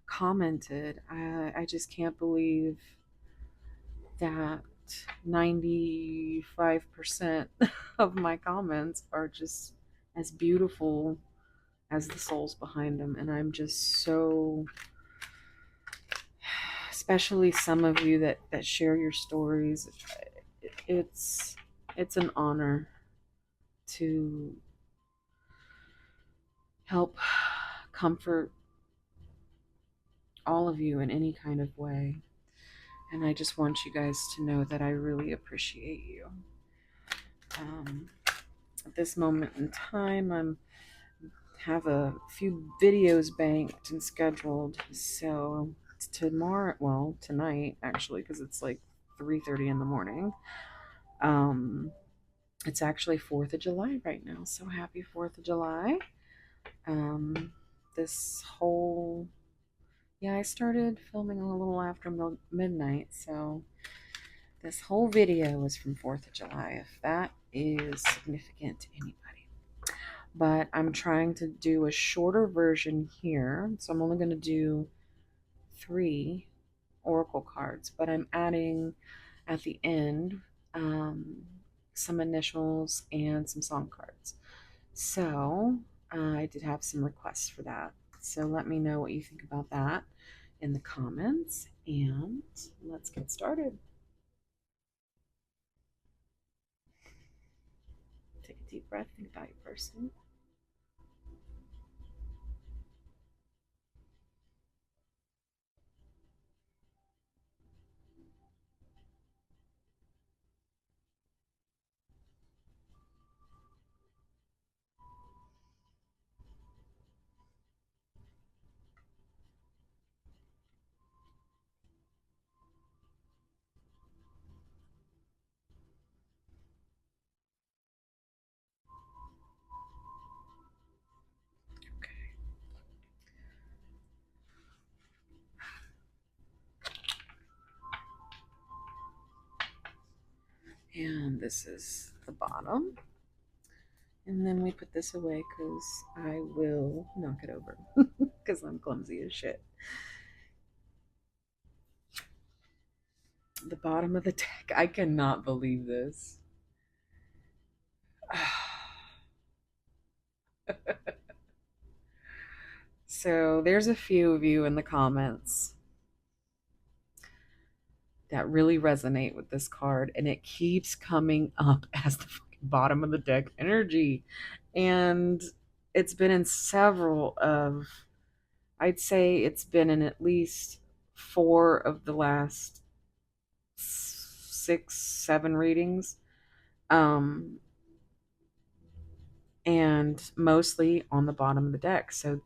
commented. I just can't believe that 95% of my comments are just as beautiful as the souls behind them, and I'm just so, especially some of you that share your stories. It's an honor to help comfort all of you in any kind of way. And I just want you guys to know that I really appreciate you. At this moment in time, I'm have a few videos banked and scheduled. So tomorrow, well, tonight actually, because it's like 3:30 in the morning. Um, it's actually 4th of July right now. So happy 4th of July. Um, this whole, yeah, I started filming a little after midnight. So this whole video is from 4th of July, if that is significant to anybody. But I'm trying to do a shorter version here. So I'm only going to do 3 oracle cards, but I'm adding at the end um, some initials and some song cards. So I did have some requests for that. So let me know what you think about that in the comments, and let's get started. Take a deep breath, think about your person. Okay. And this is the bottom. And then we put this away because I will knock it over because I'm clumsy as shit. The bottom of the deck. I cannot believe this. So there's a few of you in the comments that really resonate with this card, and it keeps coming up as the fucking bottom of the deck energy. And it's been in several of, I'd say it's been in at least 4 of the last 6, 7 readings. And mostly on the bottom of the deck. So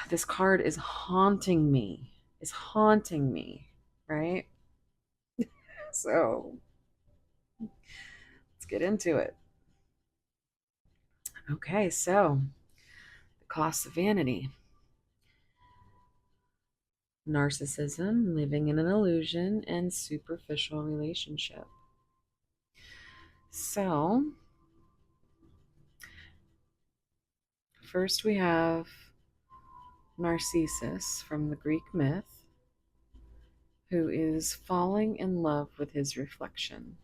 this card is haunting me. Is haunting me, right? So let's get into it. Okay, so the cost of vanity. Narcissism, living in an illusion, and superficial relationship. So, first we have Narcissus from the Greek myth, who is falling in love with his reflection.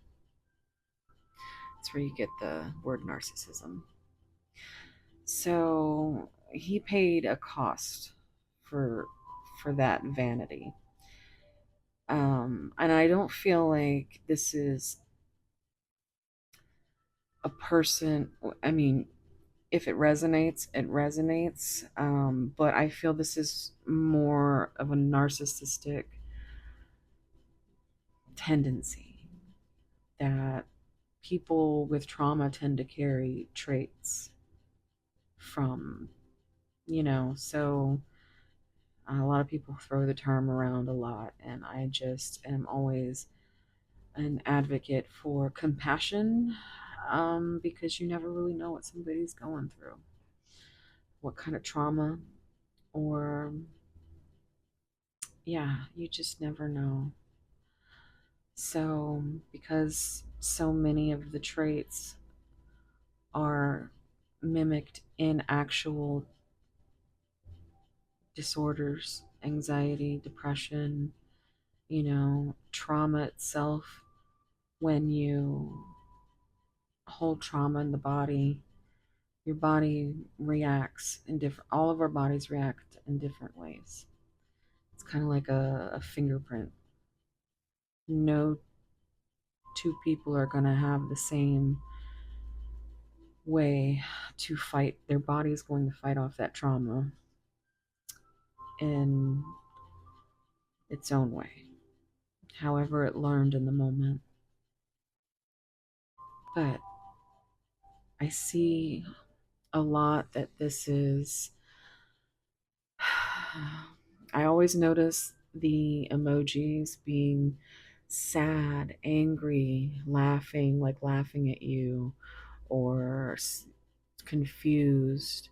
That's where you get the word narcissism. So he paid a cost for that vanity. And I don't feel like this is a person. I mean, if it resonates, it resonates. But I feel this is more of a narcissistic tendency that people with trauma tend to carry traits from, so a lot of people throw the term around a lot, and I just am always an advocate for compassion, because you never really know what somebody's going through, what kind of trauma, or yeah, you just never know. So, because so many of the traits are mimicked in actual disorders, anxiety, depression, trauma itself, when you hold trauma in the body, your body reacts in different, all of our bodies react in different ways. It's kind of like a fingerprint. No two people are going to have the same way to fight. Their body is going to fight off that trauma in its own way, however it learned in the moment. But I see a lot that this is, I always notice the emojis being sad, angry, laughing, like laughing at you, or confused.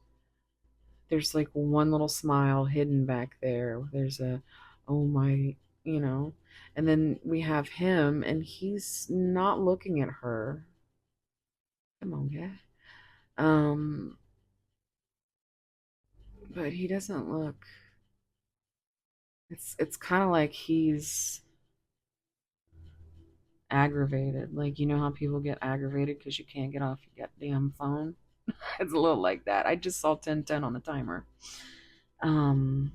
There's like one little smile hidden back there. There's a, oh my, you know. And then we have him, and he's not looking at her. Come on, guy. Um, but he doesn't look. It's kind of like he's aggravated. Like, you know how people get aggravated because you can't get off your goddamn phone? It's a little like that. I just saw 10:10 on the timer. Um,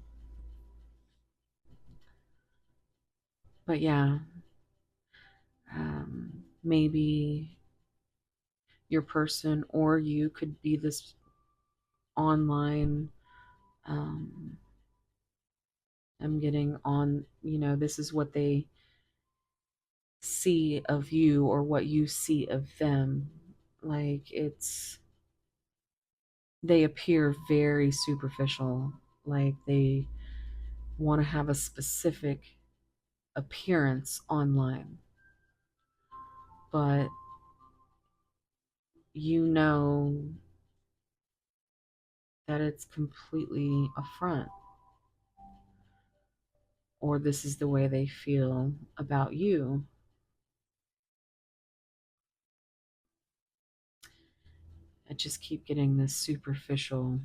but yeah, maybe your person or you could be this online. Um, I'm getting on, this is what they see of you or what you see of them. Like, they appear very superficial. Like, they want to have a specific appearance online, but you know that it's completely a front, or this is the way they feel about you. I just keep getting this superficial.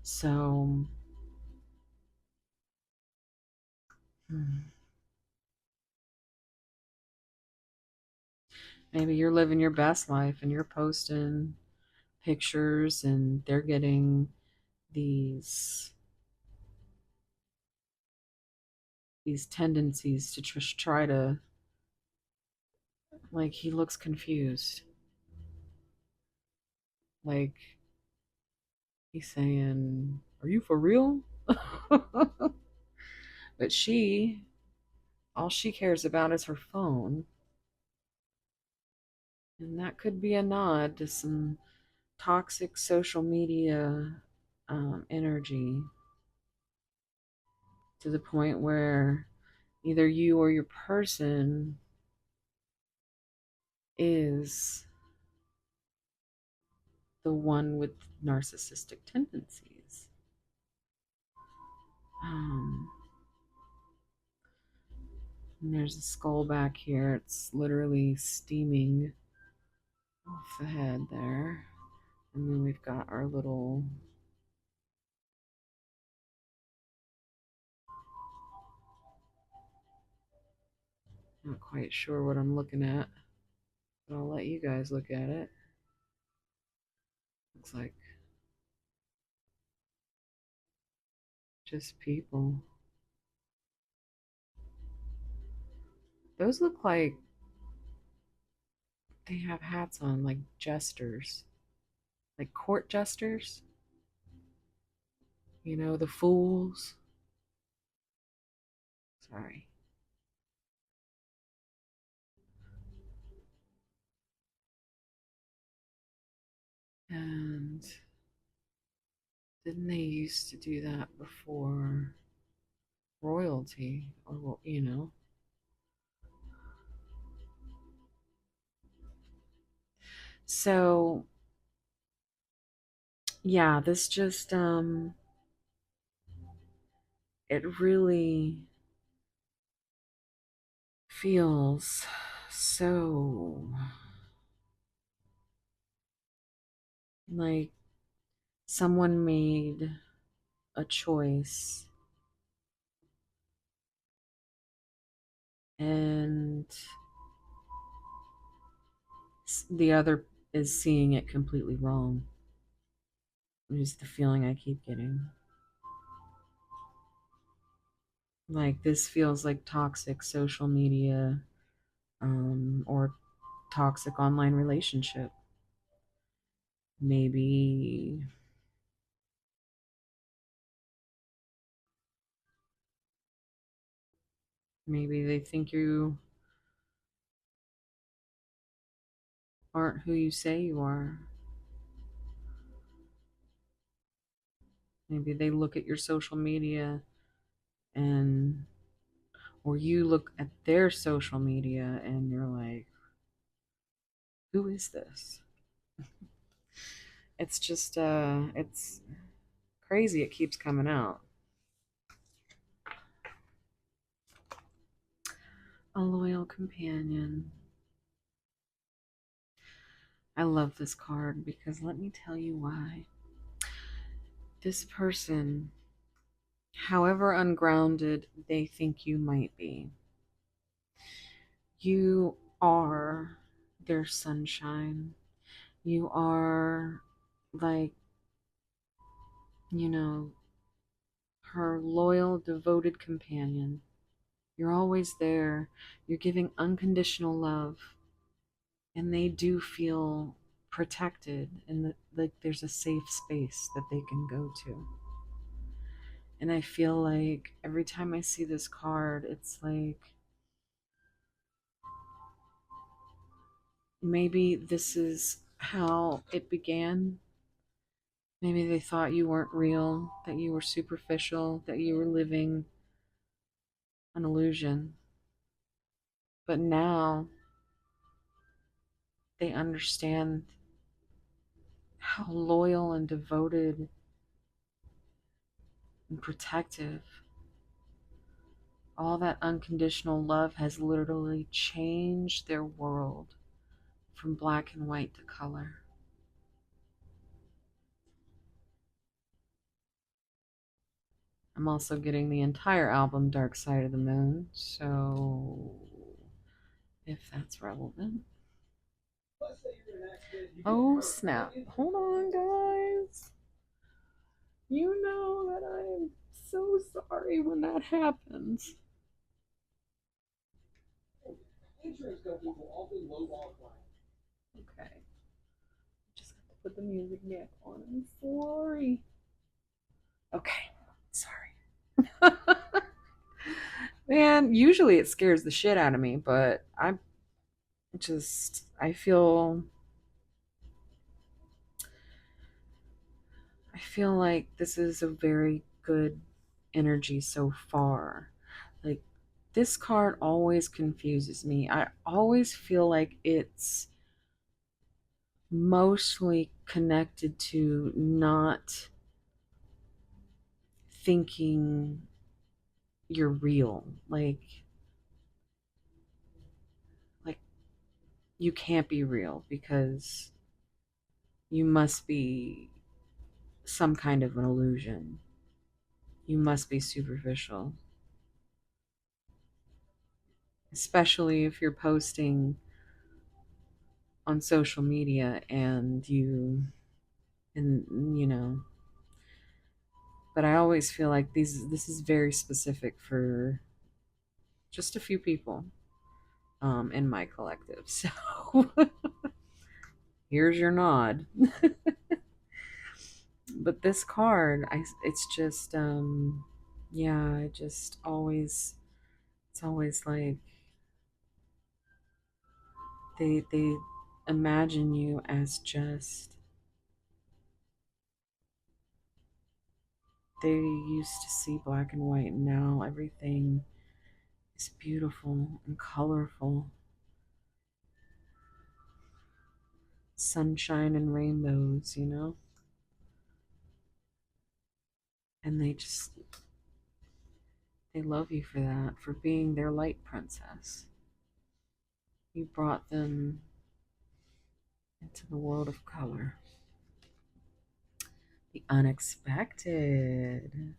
So, maybe you're living your best life and you're posting pictures and they're getting these these tendencies to just try to, like, he looks confused. Like, he's saying, "Are you for real?" But all she cares about is her phone. And that could be a nod to some toxic social media energy, to the point where either you or your person is the one with narcissistic tendencies. Um, and there's a skull back here. It's literally steaming off the head there. And then we've got our little, not quite sure what I'm looking at, but I'll let you guys look at it. Looks like just people. Those look like they have hats on, like jesters, like court jesters. The fools. Sorry. And didn't they used to do that before royalty? Or. So, yeah, this just, it really feels so like someone made a choice and the other is seeing it completely wrong. Is the feeling I keep getting. Like, this feels like toxic social media, or toxic online relationship. Maybe maybe they think you aren't who you say you are. Maybe they look at your social media and or you look at their social media and you're like, who is this? It's just it's crazy it keeps coming out. A loyal companion. I love this card because let me tell you why. This person, however ungrounded they think you might be, you are their sunshine. You are like, you know, her loyal, devoted companion. You're always there. You're giving unconditional love. And they do feel protected and like there's a safe space that they can go to. And I feel like every time I see this card, it's like maybe this is how it began. Maybe they thought you weren't real, that you were superficial, that you were living an illusion. But now they understand how loyal and devoted and protective all that unconditional love has literally changed their world from black and white to color. I'm also getting the entire album Dark Side of the Moon, so if that's relevant. Oh snap. Hold on, guys. You know that I am so sorry when that happens. Okay. Just have to put the music back on. I'm sorry. Okay. Sorry. Man, usually it scares the shit out of me, but I feel like this is a very good energy so far. Like this card always confuses me. I always feel like it's mostly connected to not thinking you're real. Like you can't be real because you must be some kind of an illusion. You must be superficial. Especially if you're posting on social media and you know, but I always feel like this is very specific for just a few people in my collective. So here's your nod. But this card, it's just yeah, I just always it's always like they imagine you as just they used to see black and white and now everything is beautiful and colorful. Sunshine and rainbows, you know? And they love you for that, for being their light princess. You brought them into the world of color. The unexpected.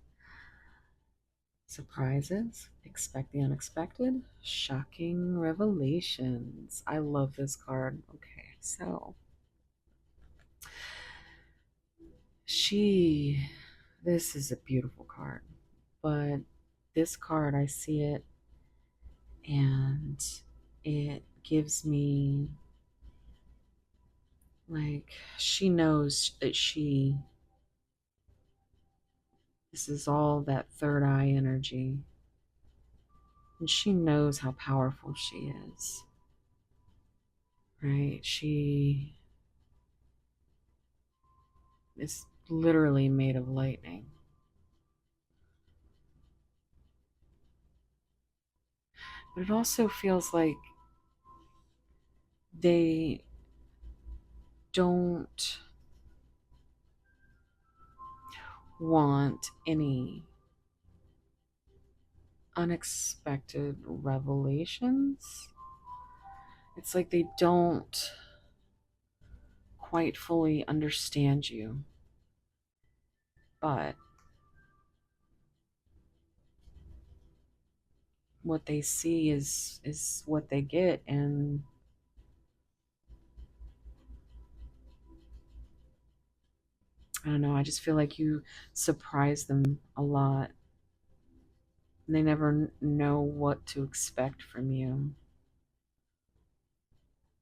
Surprises, expect the unexpected, shocking revelations. I love this card. Okay, so she, this is a beautiful card, but this card, I see it and it gives me like, she knows that this is all that third eye energy, and she knows how powerful she is, right? She is literally made of lightning. But it also feels like they don't want any unexpected revelations. It's like they don't quite fully understand you, but what they see is what they get, and I don't know, I just feel like you surprise them a lot. They never know what to expect from you.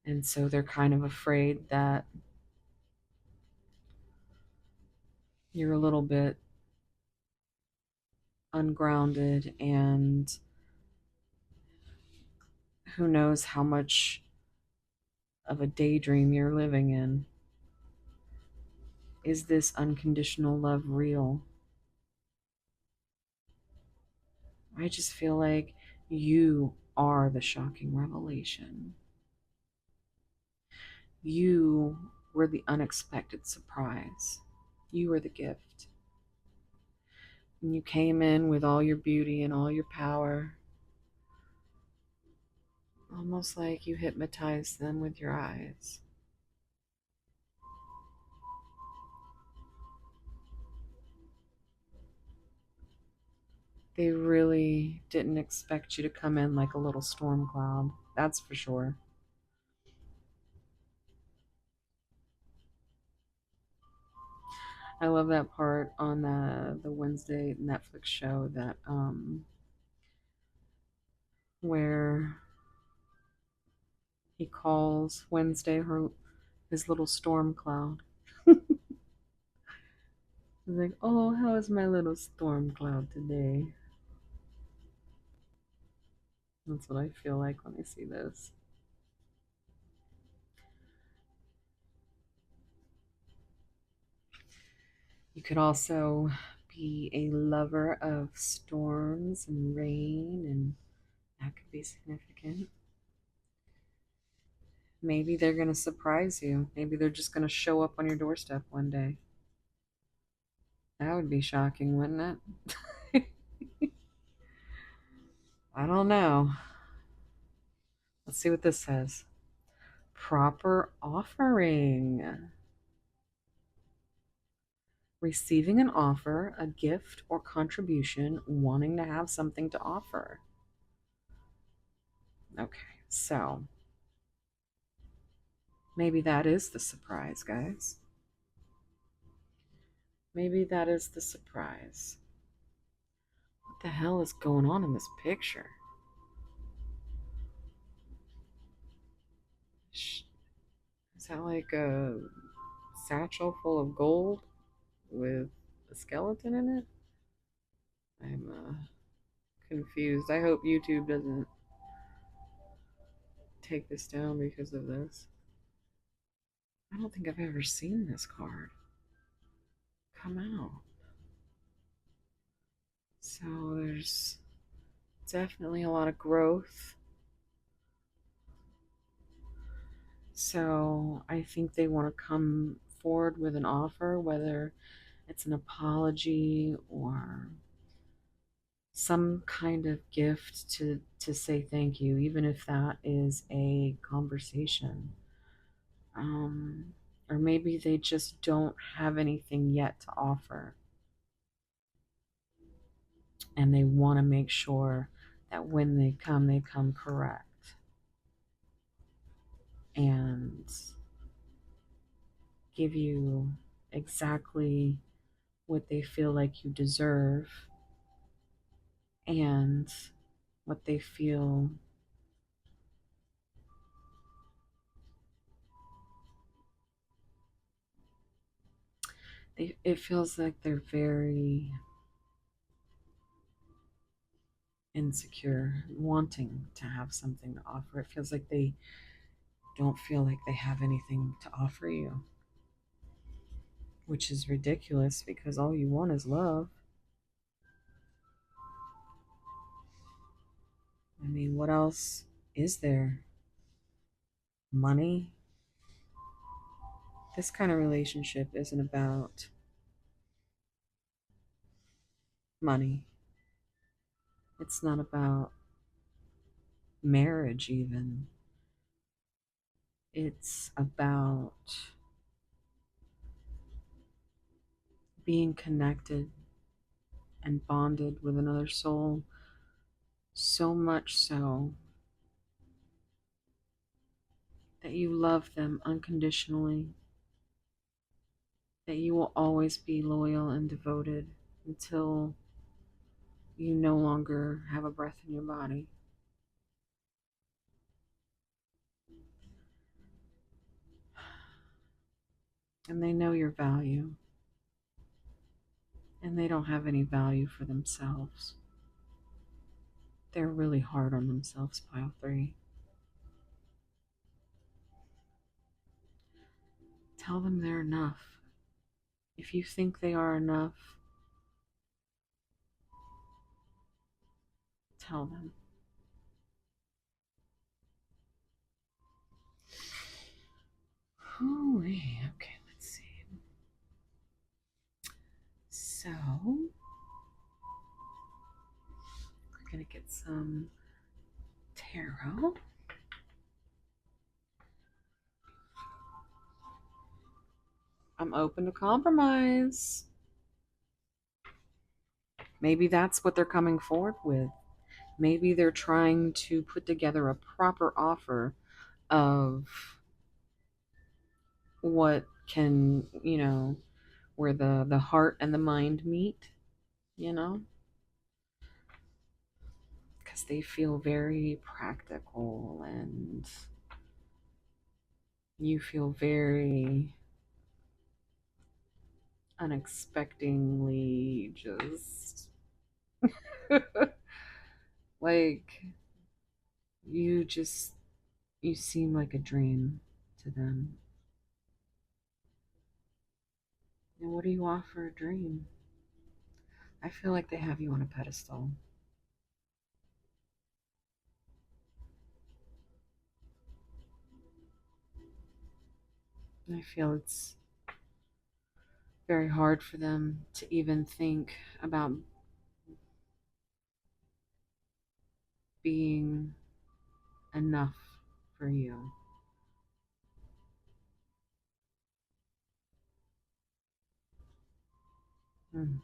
And so they're kind of afraid that you're a little bit ungrounded, and who knows how much of a daydream you're living in. Is this unconditional love real? I just feel like you are the shocking revelation. You were the unexpected surprise. You were the gift. And you came in with all your beauty and all your power, almost like you hypnotized them with your eyes. They really didn't expect you to come in like a little storm cloud. That's for sure. I love that part on the Wednesday Netflix show that where he calls Wednesday his little storm cloud. He's like, "Oh, how is my little storm cloud today?" That's what I feel like when I see this. You could also be a lover of storms and rain, and that could be significant. Maybe they're going to surprise you. Maybe they're just going to show up on your doorstep one day. That would be shocking, wouldn't it? I don't know. Let's see what this says. Proper offering. Receiving an offer, a gift, or contribution, wanting to have something to offer. Okay, so maybe that is the surprise, guys. Maybe that is the surprise. What the hell is going on in this picture? Is that like a satchel full of gold with a skeleton in it? I'm confused. I hope YouTube doesn't take this down because of this. I don't think I've ever seen this card come out. So there's definitely a lot of growth. So I think they want to come forward with an offer, whether it's an apology or some kind of gift to say thank you, even if that is a conversation. Um, or maybe they just don't have anything yet to offer, and they want to make sure that when they come correct and give you exactly what they feel like you deserve and what they feel it feels like they're very insecure, wanting to have something to offer. It feels like they don't feel like they have anything to offer you, which is ridiculous because all you want is love. I mean, what else is there? Money? This kind of relationship isn't about money. It's not about marriage, even. It's about being connected and bonded with another soul, so much so that you love them unconditionally, that you will always be loyal and devoted until you no longer have a breath in your body. And they know your value, and they don't have any value for themselves. They're really hard on themselves, pile three. Tell them they're enough. If you think they are enough, tell them. Okay, let's see. So, we're going to get some tarot. I'm open to compromise. Maybe that's what they're coming forward with. Maybe they're trying to put together a proper offer of what can, where the heart and the mind meet, you know, because they feel very practical and you feel very unexpectedly just like you just you seem like a dream to them. And what do you offer a dream? I feel like they have you on a pedestal. I feel it's very hard for them to even think about being enough for you. Hmm.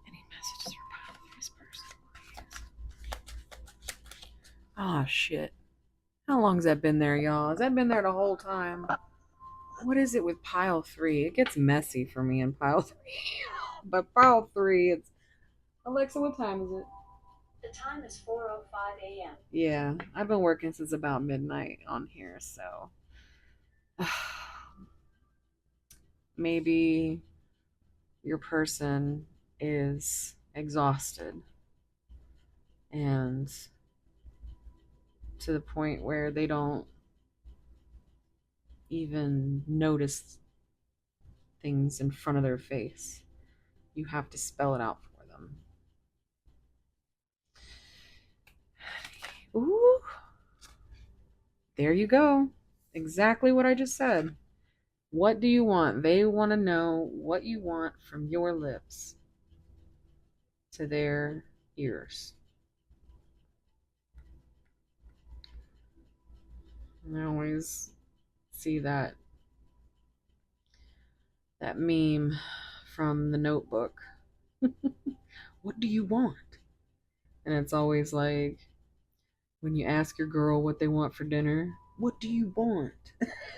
Any messages for this person? Oh shit. How long has that been there, y'all? Has that been there the whole time? What is it with pile three? It gets messy for me in pile three. But pile three, it's Alexa, what time is it? The time is 4:05 a.m. Yeah, I've been working since about midnight on here, so maybe your person is exhausted and to the point where they don't even notice things in front of their face. You have to spell it out for them. Ooh, there you go. Exactly what I just said. What do you want? They want to know what you want from your lips to their ears. And I always see that meme from the Notebook. What do you want? And it's always like when you ask your girl what they want for dinner, what do you want?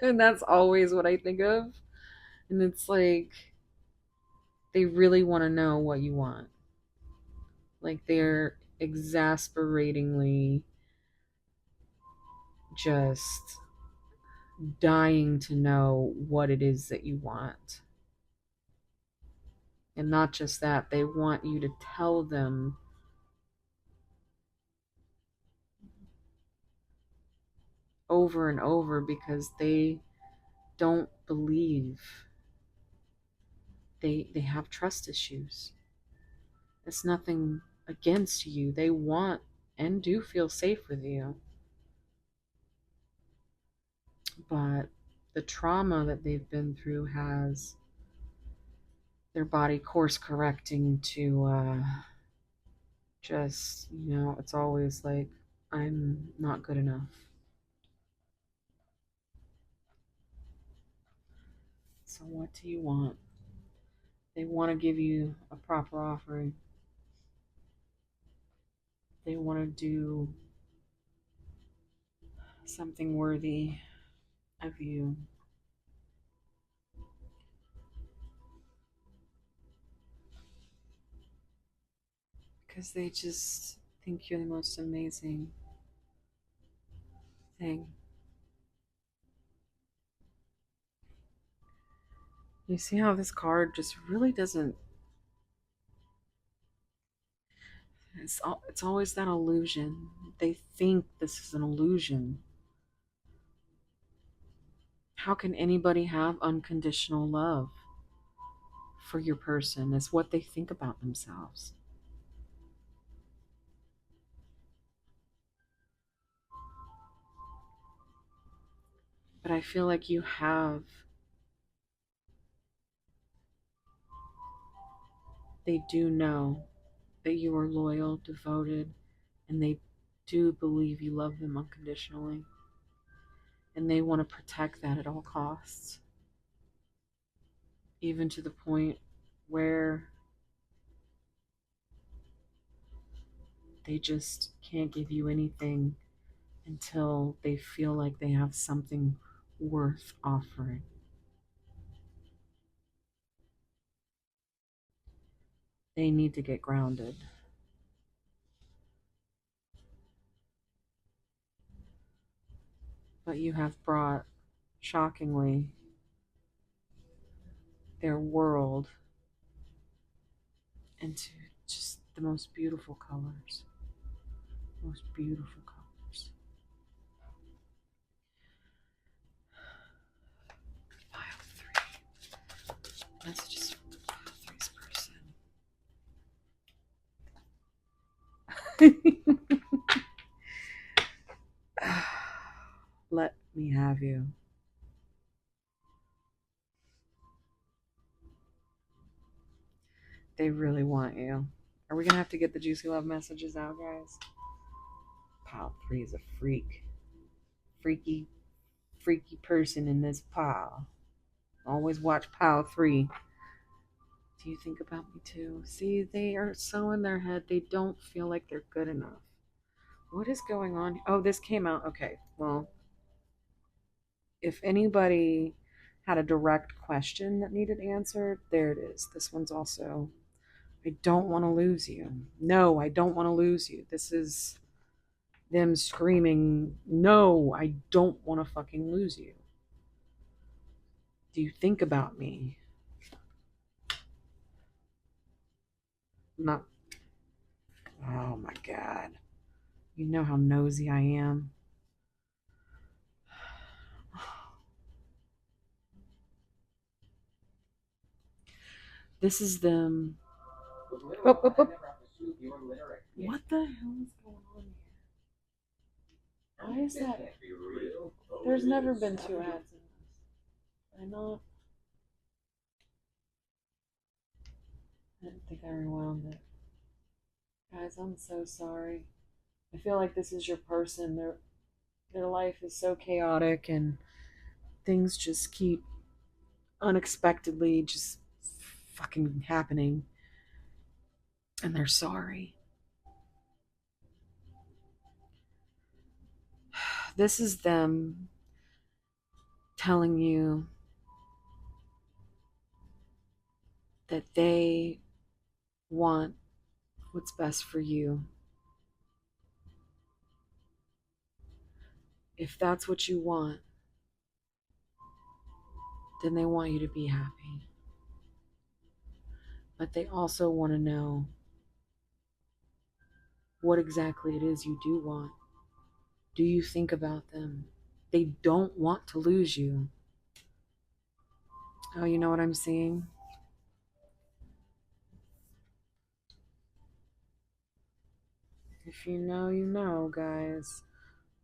And that's always what I think of. And it's like they really want to know what you want. Like they're exasperatingly just dying to know what it is that you want. And not just that, they want you to tell them over and over because they don't believe They have trust issues. It's nothing against you. They want and do feel safe with you. But the trauma that they've been through has their body course correcting to just, it's always like, I'm not good enough. So, what do you want? They want to give you a proper offering, they want to do something worthy of you. Because they just think you're the most amazing thing. You see how this card just really doesn't. It's always that illusion. They think this is an illusion. How can anybody have unconditional love for your person? Is what they think about themselves. But I feel like you have. They do know that you are loyal, devoted, and they do believe you love them unconditionally. And they want to protect that at all costs, even to the point where they just can't give you anything until they feel like they have something worth offering. They need to get grounded. But you have brought, shockingly, their world into just the most beautiful colors. Most beautiful colors. Pile three. Messages from pile three's person. Let me have you. They really want you. Are we gonna have to get the juicy love messages out, guys? Pile three is a freak. Freaky, freaky person in this pile. Always watch pile three. Do you think about me too? See, they are so in their head, they don't feel like they're good enough. What is going on? Oh, this came out. Okay, well, if anybody had a direct question that needed answered, there it is. This one's also, I don't want to lose you. No, I don't want to lose you. This is them screaming, no, I don't want to fucking lose you. Do you think about me? Not, oh my God. You know how nosy I am. This is them. Oh, oh, oh. What the hell is going on here? Why is that? There's never been two ads in this. I know. I didn't think I rewound it. Guys, I'm so sorry. I feel like this is your person. Their life is so chaotic and things just keep unexpectedly just fucking happening. And they're sorry. This is them telling you that they want what's best for you. If that's what you want, then they want you to be happy. But they also want to know what exactly it is you do want. Do you think about them? They don't want to lose you. Oh, you know what I'm seeing? If you know, you know, guys.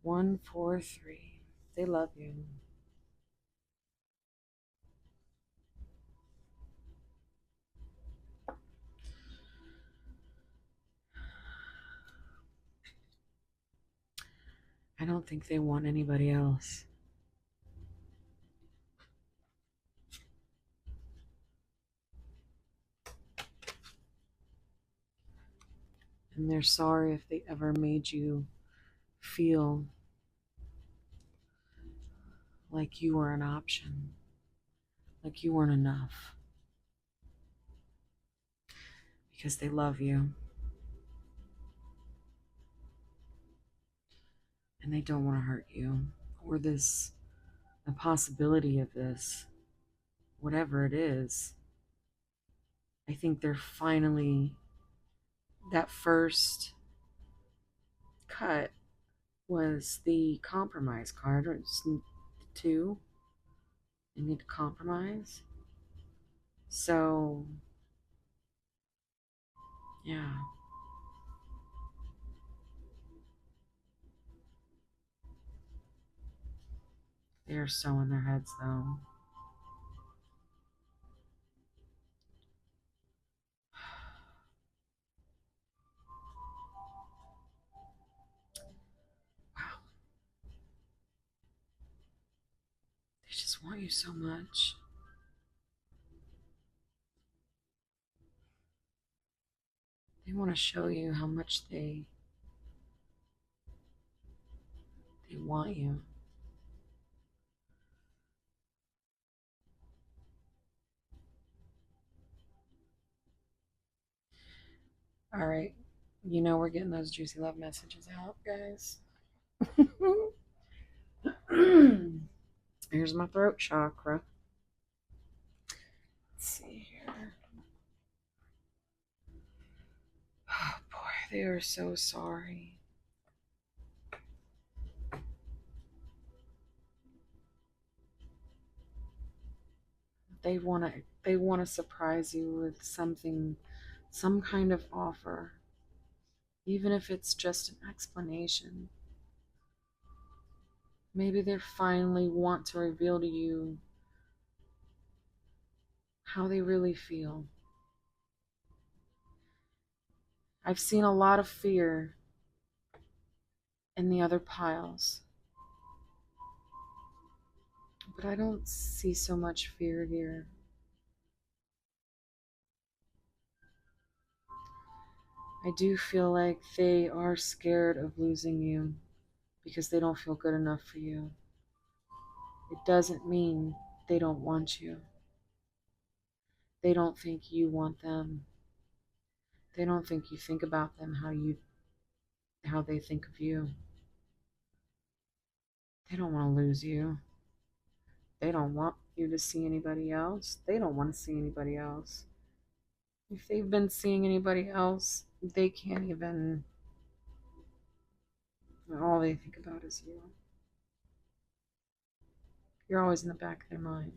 143. They love you. I don't think they want anybody else. And they're sorry if they ever made you feel like you were an option, like you weren't enough, because they love you and they don't want to hurt you or the possibility of this, whatever it is. I think they're finally, that first cut was the compromise card, or it's two. They need to compromise. So, yeah, they're so in their heads though. Wow, they just want you so much. They want to show you how much they want you. All right, you know we're getting those juicy love messages out, guys. Here's my throat chakra. Let's see here. Oh boy, they are so sorry. They want to surprise you with something, some kind of offer, even if it's just an explanation. Maybe they finally want to reveal to you how they really feel. I've seen a lot of fear in the other piles, but I don't see so much fear here. I do feel like they are scared of losing you because they don't feel good enough for you. It doesn't mean they don't want you. They don't think you want them. They don't think you think about them how they think of you. They don't want to lose you. They don't want you to see anybody else. They don't want to see anybody else. If they've been seeing anybody else, they can't even, all they think about is you. You're always in the back of their mind.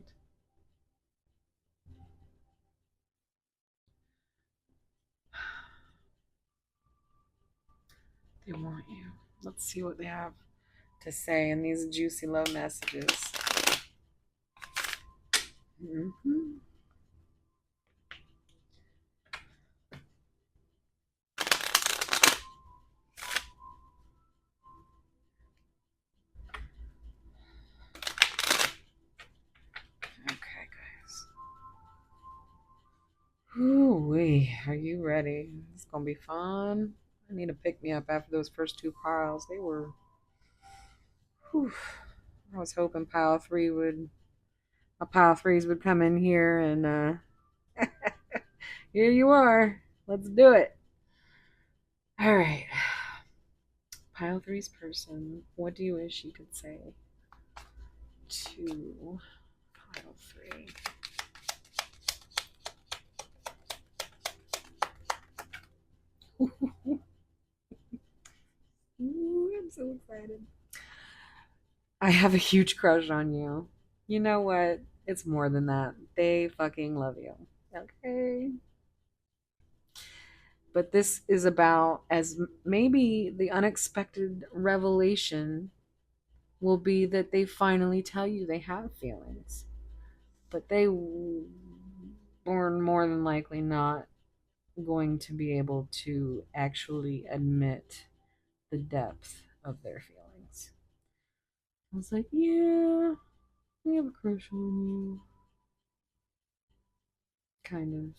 They want you. Let's see what they have to say in these juicy love messages. Mm-hmm. Okay, guys. Ooh-wee. Are you ready? It's gonna be fun. I need to pick me up after those first two piles. They were. Whew. I was hoping pile threes would come in here, and here you are. Let's do it. All right. Pile three's person. What do you wish you could say to pile three? Ooh, I'm so excited. I have a huge crush on you. You know what? It's more than that. They fucking love you. Okay. But this is about as maybe the unexpected revelation will be that they finally tell you they have feelings, but they are more than likely not going to be able to actually admit the depth of their feelings. I was like, yeah, we have a crush on you. Kind of.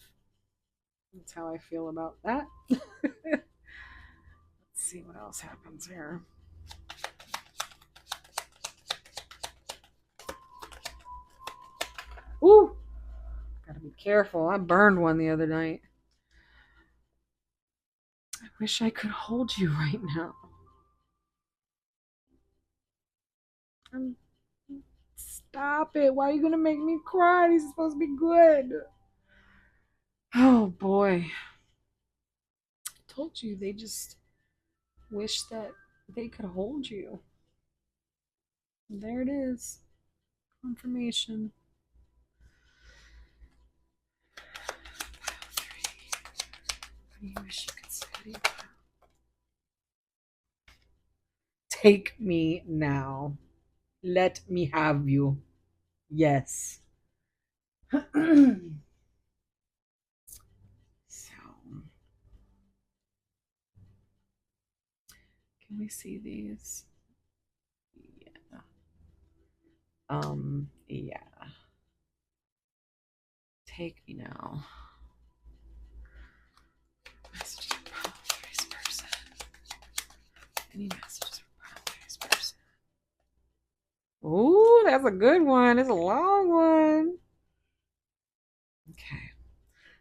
That's how I feel about that. Let's see what else happens here. Ooh, gotta be careful. I burned one the other night. I wish I could hold you right now. I'm, stop it. Why are you gonna make me cry? This is supposed to be good. Oh boy. I told you they just wish that they could hold you. There it is. Confirmation. You wish you could study. Take me now. Let me have you. Yes. So, can we see these? Yeah. Yeah. Take me now. Messages from Poltergeist person. Any messages from Poltergeist person? Ooh, that's a good one. It's a long one. Okay.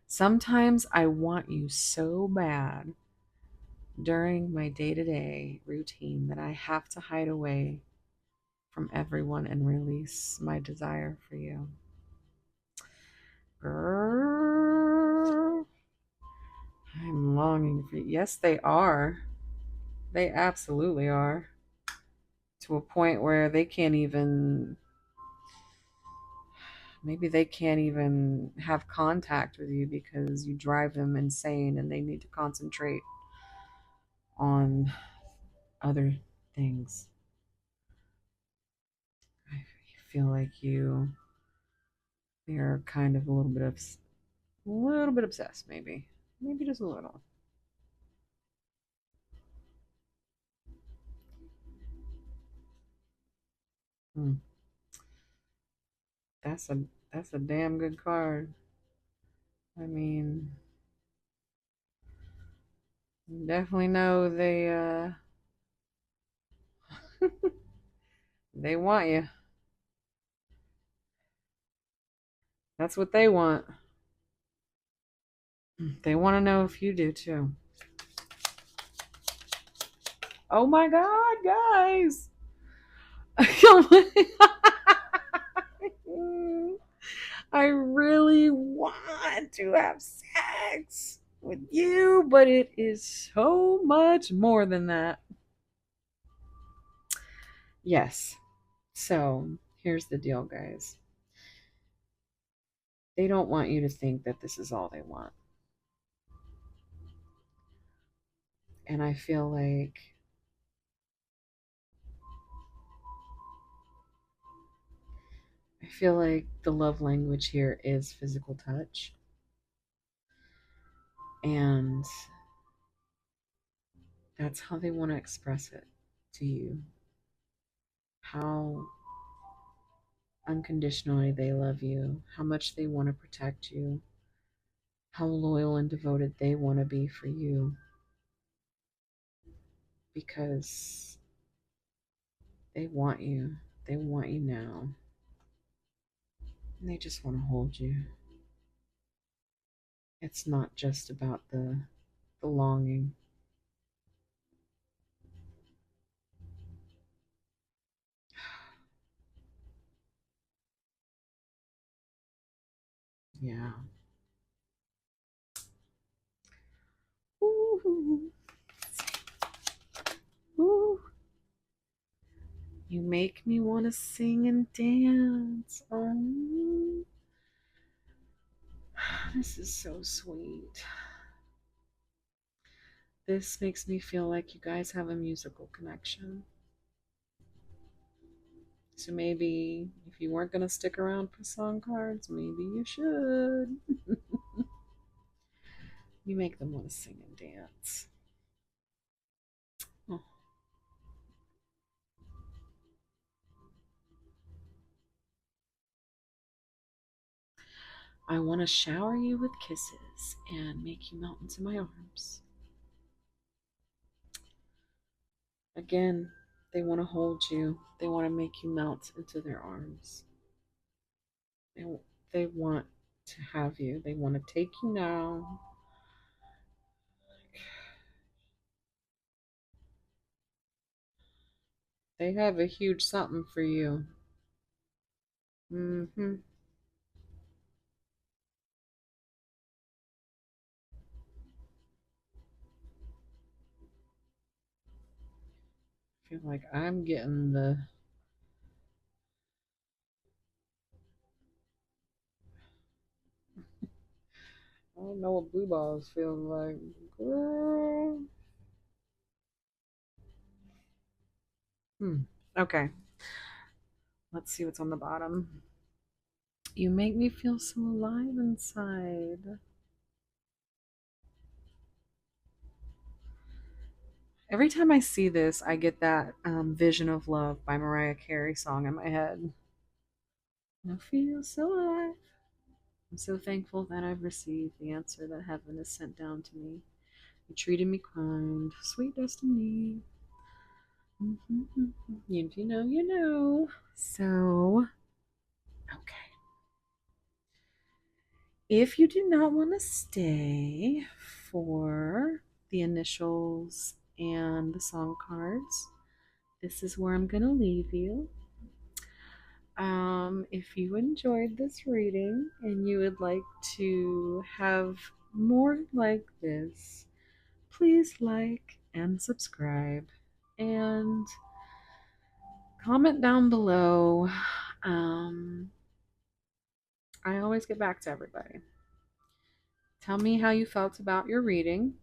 Sometimes I want you so bad during my day-to-day routine that I have to hide away from everyone and release my desire for you. Girl, I'm longing for you. Yes, they are. They absolutely are. To a point where they can't even, maybe they can't even have contact with you because you drive them insane and they need to concentrate on other things. I feel like you're kind of a little bit obsessed, maybe just a little. Hmm. That's a that's a damn good card. I mean, you definitely know they want you. That's what they want. They want to know if you do too. Oh my god, guys. I really want to have sex with you, but it is so much more than that. Yes. So, here's the deal, guys. They don't want you to think that this is all they want. And I feel like the love language here is physical touch. And that's how they want to express it to you. How unconditionally they love you, how much they want to protect you, how loyal and devoted they want to be for you. Because they want you. They want you now. And they just want to hold you. It's not just about the longing. Yeah. Ooh. Ooh. You make me want to sing and dance. Oh, this is so sweet. This makes me feel like you guys have a musical connection. So maybe if you weren't going to stick around for song cards, maybe you should. You make them want to sing and dance. Oh, I want to shower you with kisses and make you melt into my arms. Again, they want to hold you. They want to make you melt into their arms. They, they want to have you. They want to take you now. They have a huge something for you. Mm-hmm. I feel like I'm getting the. I don't know what blue balls feel like. Girl. Hmm. Okay. Let's see what's on the bottom. You make me feel so alive inside. Every time I see this, I get that Vision of Love by Mariah Carey song in my head. I feel so alive. I'm so thankful that I've received the answer that heaven has sent down to me. You treated me kind, sweet destiny. Mm-hmm. If you know, you know. So, okay. If you do not want to stay for the initials and the song cards, this is where I'm going to leave you. If you enjoyed this reading and you would like to have more like this, please like and subscribe and comment down below. Um, I always get back to everybody. Tell me how you felt about your reading,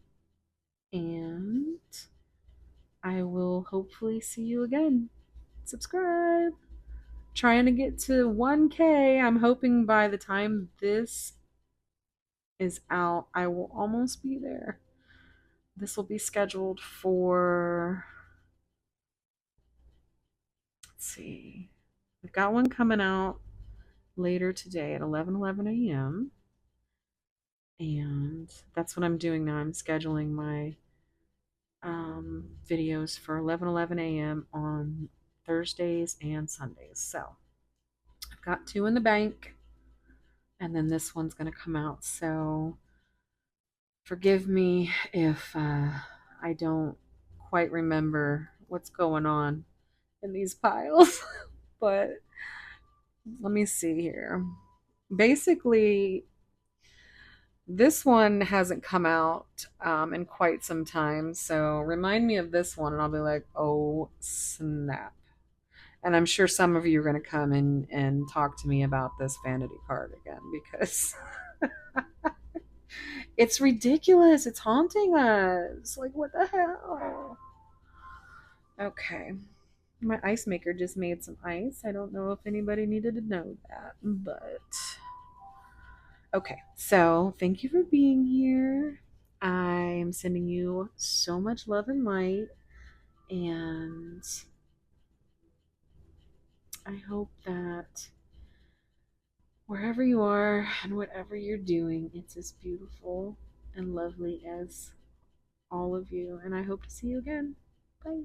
and I will hopefully see you again. Subscribe. Trying to get to 1K. I'm hoping by the time this is out, I will almost be there. This will be scheduled for, let's see, I've got one coming out later today at 11:11 a.m. And that's what I'm doing now. I'm scheduling my videos for 11:11 a.m. on Thursdays and Sundays. So I've got two in the bank, and then this one's going to come out. So forgive me if I don't quite remember what's going on in these piles, but let me see here. Basically, this one hasn't come out in quite some time, so remind me of this one, and I'll be like, oh snap. And I'm sure some of you are going to come and talk to me about this vanity card again because it's ridiculous. It's haunting us. Like, what the hell? Okay. My ice maker just made some ice. I don't know if anybody needed to know that, but okay. So, thank you for being here. I am sending you so much love and light, and I hope that wherever you are and whatever you're doing, it's as beautiful and lovely as all of you. And I hope to see you again. Bye.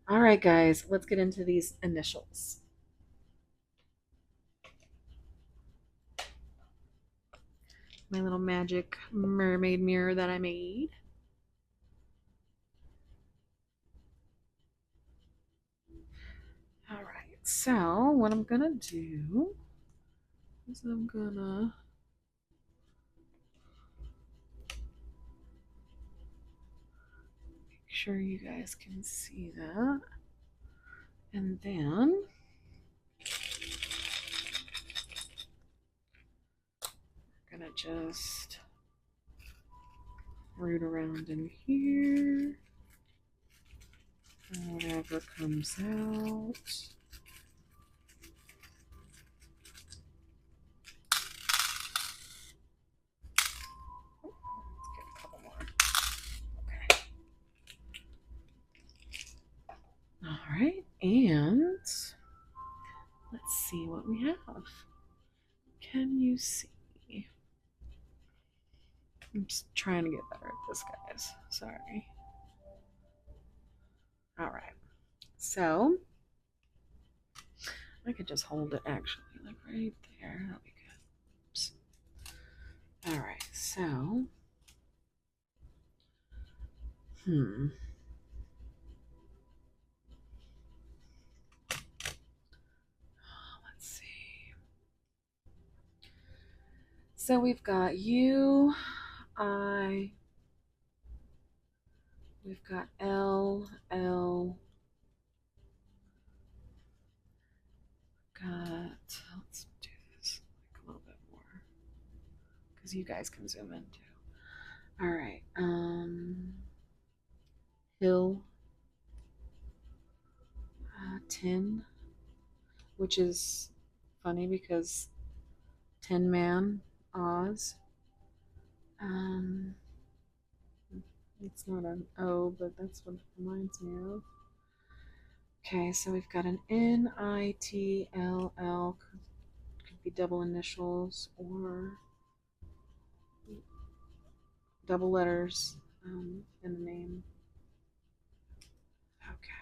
All right, guys, let's get into these initials. My little magic mermaid mirror that I made. All right, so what I'm gonna do is I'm gonna make sure you guys can see that. And then we're gonna just root around in here. Whatever comes out. Let's get a couple more. Okay. All right, and let's see what we have. Can you see? I'm just trying to get better at this, guys. Sorry. All right. So I could just hold it actually, like right there. That'll be good. Oops. All right. So, let's see. So we've got you, I, we've got L, L, got, let's do this like a little bit more because you guys can zoom in too. All right, Hill, 10, which is funny because Tin Man, Oz. Um, it's not an O, but that's what it reminds me of. Okay, so we've got an Nitll, could be double initials or double letters in the name. Okay.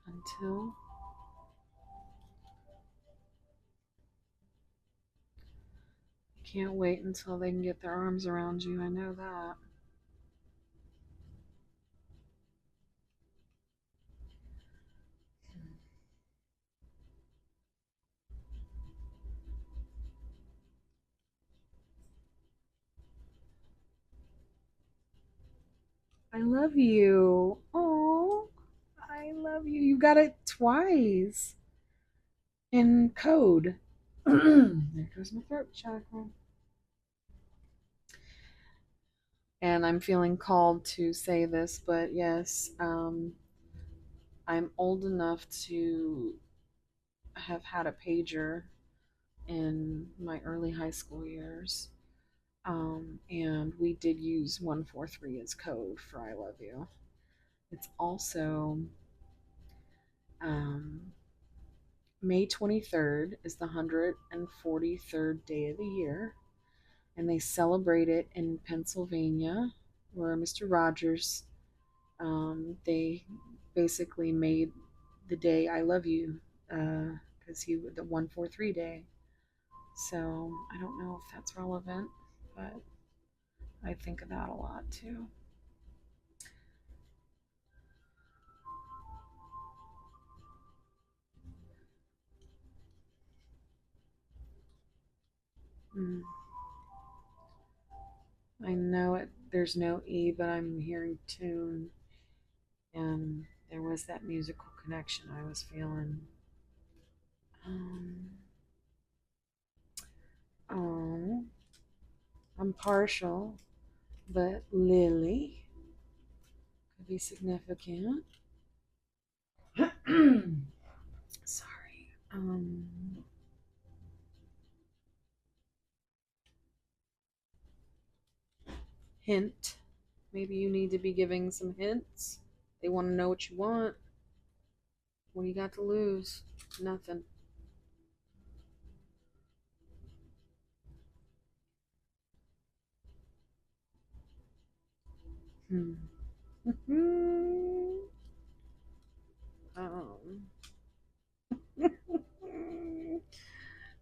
Until. Can't wait until they can get their arms around you. I know that. I love you. Oh, I love you. You got it twice in code. There goes my throat chakra. And I'm feeling called to say this, but yes, I'm old enough to have had a pager in my early high school years. And we did use 143 as code for I love you. It's also May 23rd is the 143rd day of the year, and they celebrate it in Pennsylvania, where Mr. Rogers, they basically made the day I love you because he the 143 day. So I don't know if that's relevant, but I think of that a lot too. Mm. I know it. There's no E, but I'm hearing tune, and there was that musical connection I was feeling. Um, oh, I'm partial, but Lily could be significant. Sorry. Hint. Maybe you need to be giving some hints. They want to know what you want. What do you got to lose? Nothing. Hmm. um.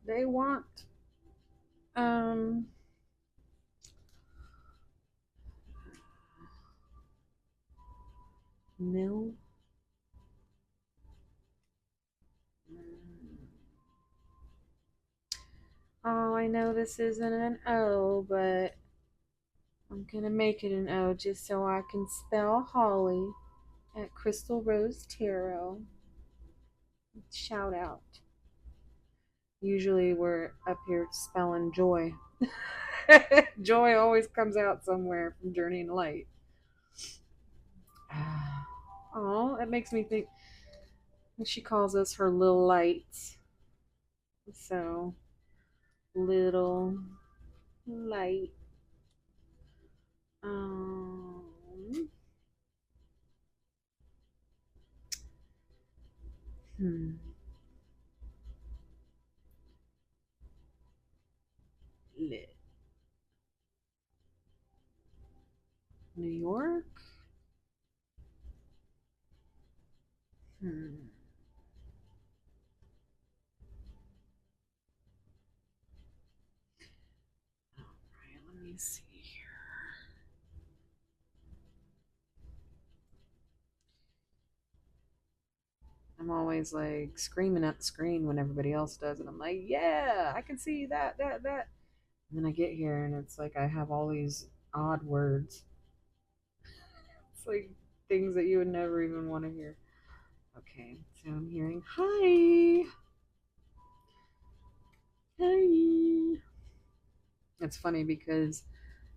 They want um nil. Oh, I know this isn't an O, but I'm gonna make it an O just so I can spell Holly at Crystal Rose Tarot. Shout out. Usually we're up here spelling joy. Joy always comes out somewhere from Journey in Light. Oh, that makes me think she calls us her little lights. So, little light. Um, hmm. Lit. New York? Hmm. Alright, let me see here. I'm always like screaming at the screen when everybody else does it. I'm like, yeah, I can see that. And then I get here and it's like I have all these odd words. It's like things that you would never even want to hear. Okay, so I'm hearing hi. Hi. It's funny because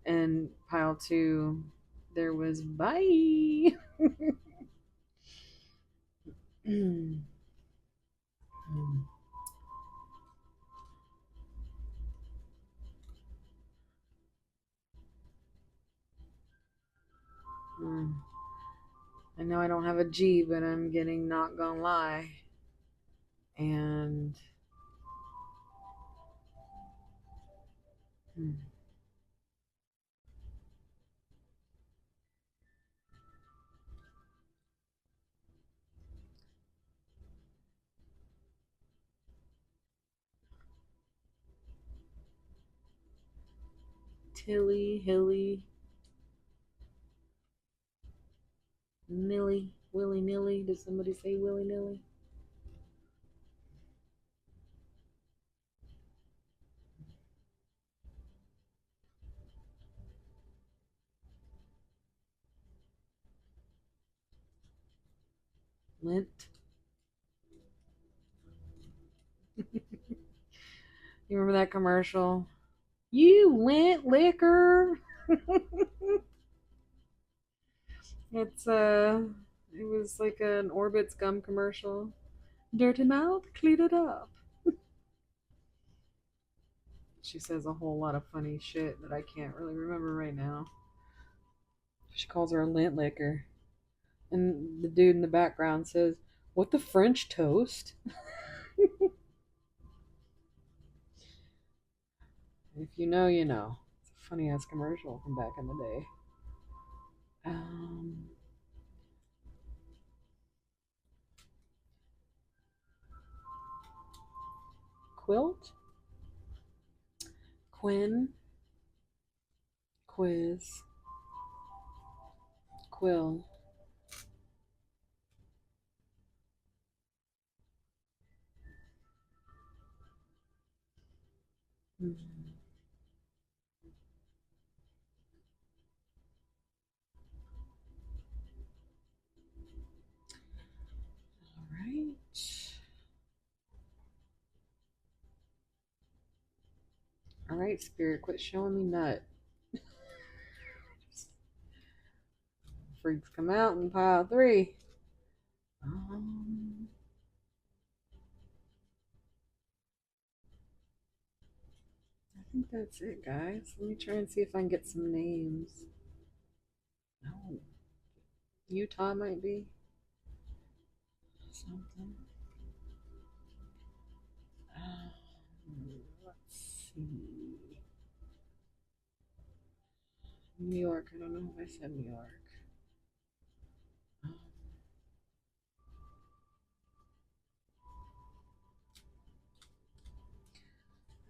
in pile two there was bye. I know I don't have a G, but I'm getting not gonna lie. And Tilly, Hilly, Nilly, willy nilly. Did somebody say willy nilly? Lint. You remember that commercial? You lint liquor. It's it was like an Orbit's gum commercial. Dirty mouth, clean it up. She says a whole lot of funny shit that I can't really remember right now. She calls her a lint liquor. And the dude in the background says, "What the French toast?" If you know, you know. It's a funny ass commercial from back in the day. Um, Quilt, Quinn, Quiz, Quill. Mm-hmm. All right. All right, Spirit, quit showing me nut. Freaks come out in pile three. Um, I think that's it, guys. Let me try and see if I can get some names. No, Utah might be something. Let's see. New York. I don't know if I said New York. Um,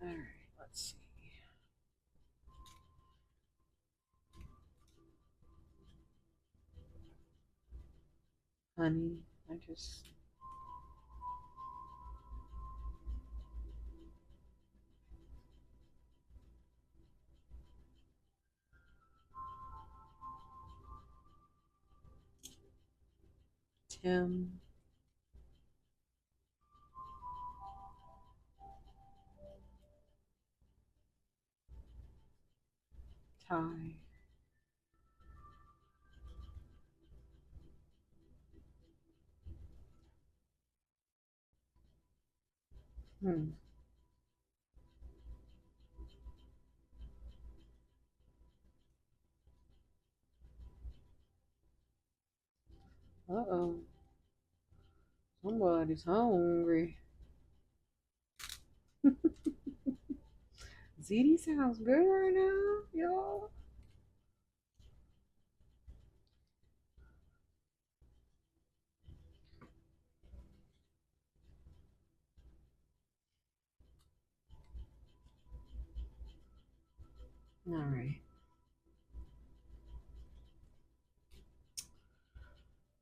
all right. Let's see. Honey. I just. Tim, Ty. Hmm. Uh-oh. Somebody's hungry. ZD sounds good right now, y'all. All right.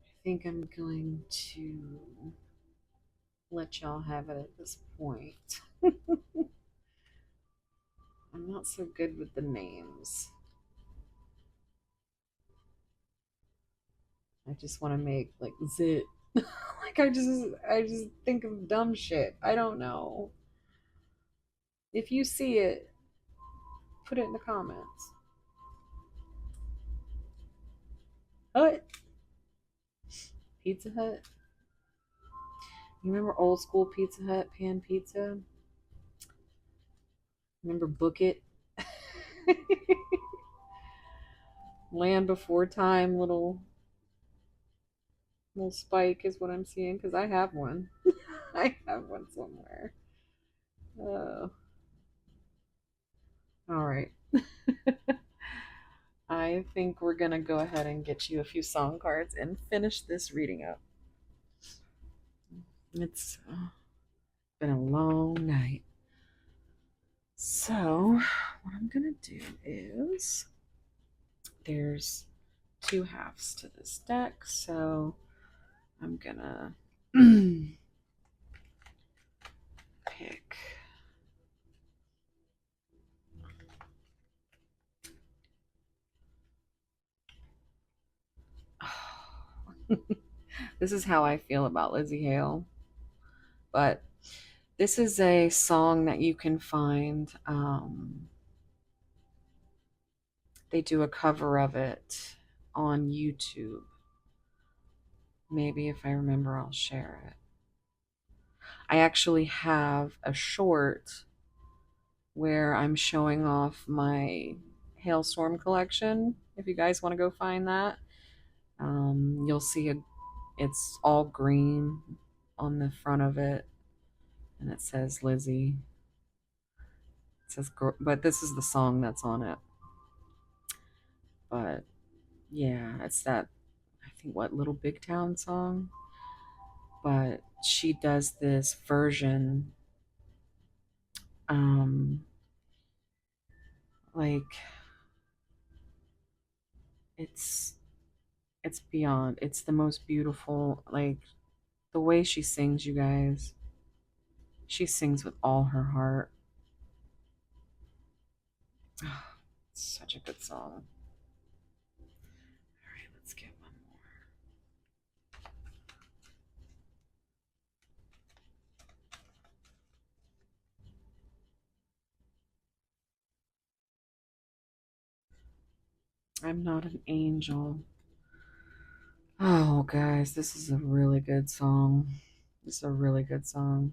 I think I'm going to let y'all have it at this point. I'm not so good with the names. I just want to make like zit. Like I just think of dumb shit. I don't know. If you see it, put it in the comments. Hut. Pizza Hut. You remember old school Pizza Hut pan pizza? Remember Book It? Land Before Time little spike is what I'm seeing because I have one. I have one somewhere. Oh, all right. I think we're gonna go ahead and get you a few song cards and finish this reading up. It's been a long night. So, what I'm gonna do is there's two halves to this deck, so I'm gonna pick. This is how I feel about Lizzie Hale, but this is a song that you can find. They do a cover of it on YouTube. Maybe if I remember, I'll share it. I actually have a short where I'm showing off my Hailstorm collection. If you guys want to go find that, you'll see it's all green on the front of it, and it says Lizzie. It says, but this is the song that's on it. But yeah, it's that, I think, what, Little Big Town song. But she does this version, um, like it's it's beyond. It's the most beautiful. Like the way she sings, you guys. She sings with all her heart. It's such a good song. All right, let's get one more. I'm not an angel. Oh, guys, this is a really good song. This is a really good song.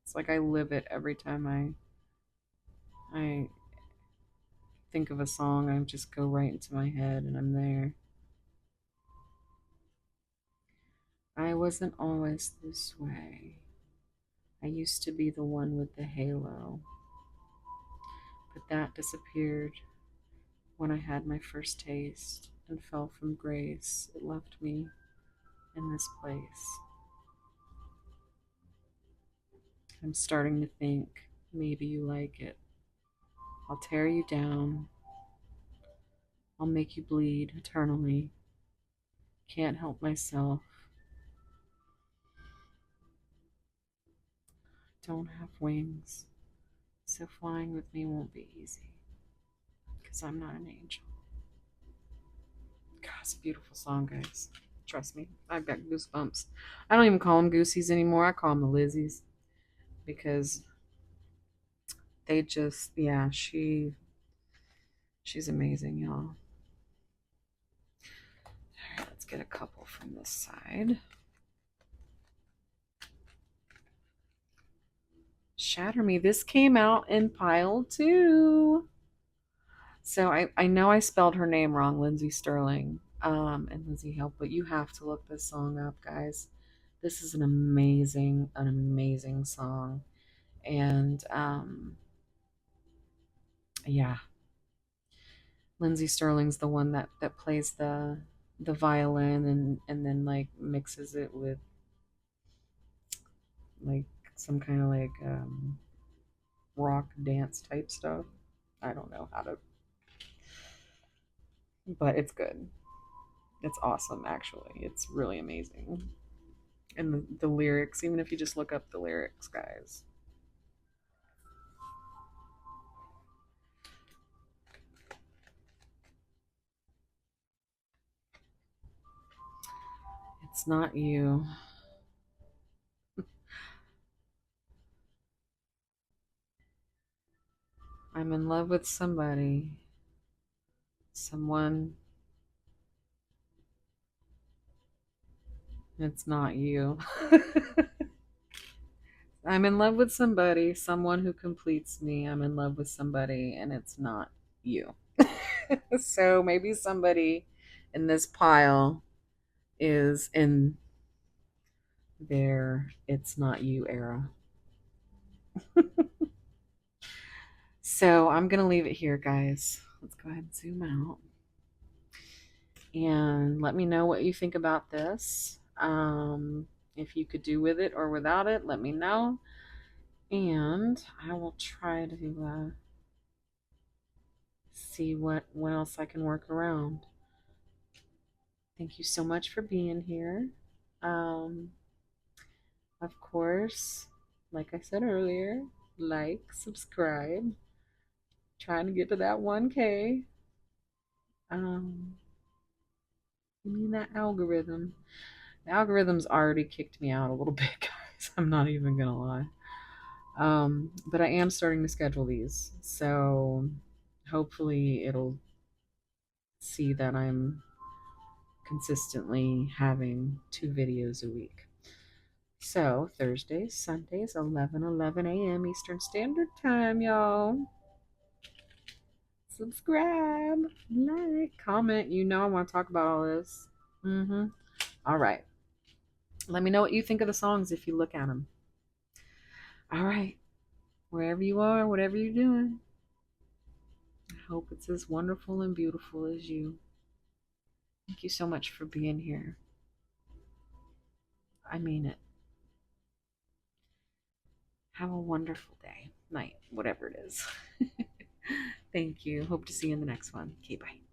It's like I live it every time I think of a song. I just go right into my head and I'm there. I wasn't always this way. I used to be the one with the halo, but that disappeared when I had my first taste and fell from grace. It left me in this place. I'm starting to think maybe you like it. I'll tear you down. I'll make you bleed eternally. Can't help myself. don't have wings, so flying with me won't be easy because I'm not an angel. God, it's a beautiful song, guys. Trust me, I've got goosebumps. I don't even call them goosies anymore. I call them the Lizzies because they just, yeah, she's amazing, y'all. All right, let's get a couple from this side. Shatter Me. This came out in pile 2. So I know I spelled her name wrong, Lindsay Sterling, and Lizzie Hill, but you have to look this song up, guys. This is an amazing song. And yeah, Lindsay Sterling's the one that plays the violin and then like mixes it with like some kind of like rock dance type stuff. I don't know how to, but it's good. It's awesome, actually. It's really amazing. And the lyrics, even if you just look up the lyrics, guys. It's not you. I'm in love with somebody. Someone. It's not you. I'm in love with somebody, someone who completes me. I'm in love with somebody, and it's not you. So maybe somebody in this pile is in their it's not you era. So I'm going to leave it here, guys. Let's go ahead and zoom out. And let me know what you think about this. If you could do with it or without it, let me know. And I will try to see what else I can work around. Thank you so much for being here. Um, of course, like I said earlier, like, subscribe. Trying to get to that 1K. Um, I mean, that algorithm. The algorithm's already kicked me out a little bit, guys. I'm not even gonna lie. But I am starting to schedule these, so hopefully it'll see that I'm consistently having 2 videos a week. So Thursdays, Sundays, 11 a.m. Eastern Standard Time, y'all. Subscribe, like, comment. You know I want to talk about all this. All right. Let me know what you think of the songs if you look at them. All right. Wherever you are, whatever you're doing, I hope it's as wonderful and beautiful as you. Thank you so much for being here. I mean it. Have a wonderful day, night, whatever it is. Thank you. Hope to see you in the next one. Okay, bye.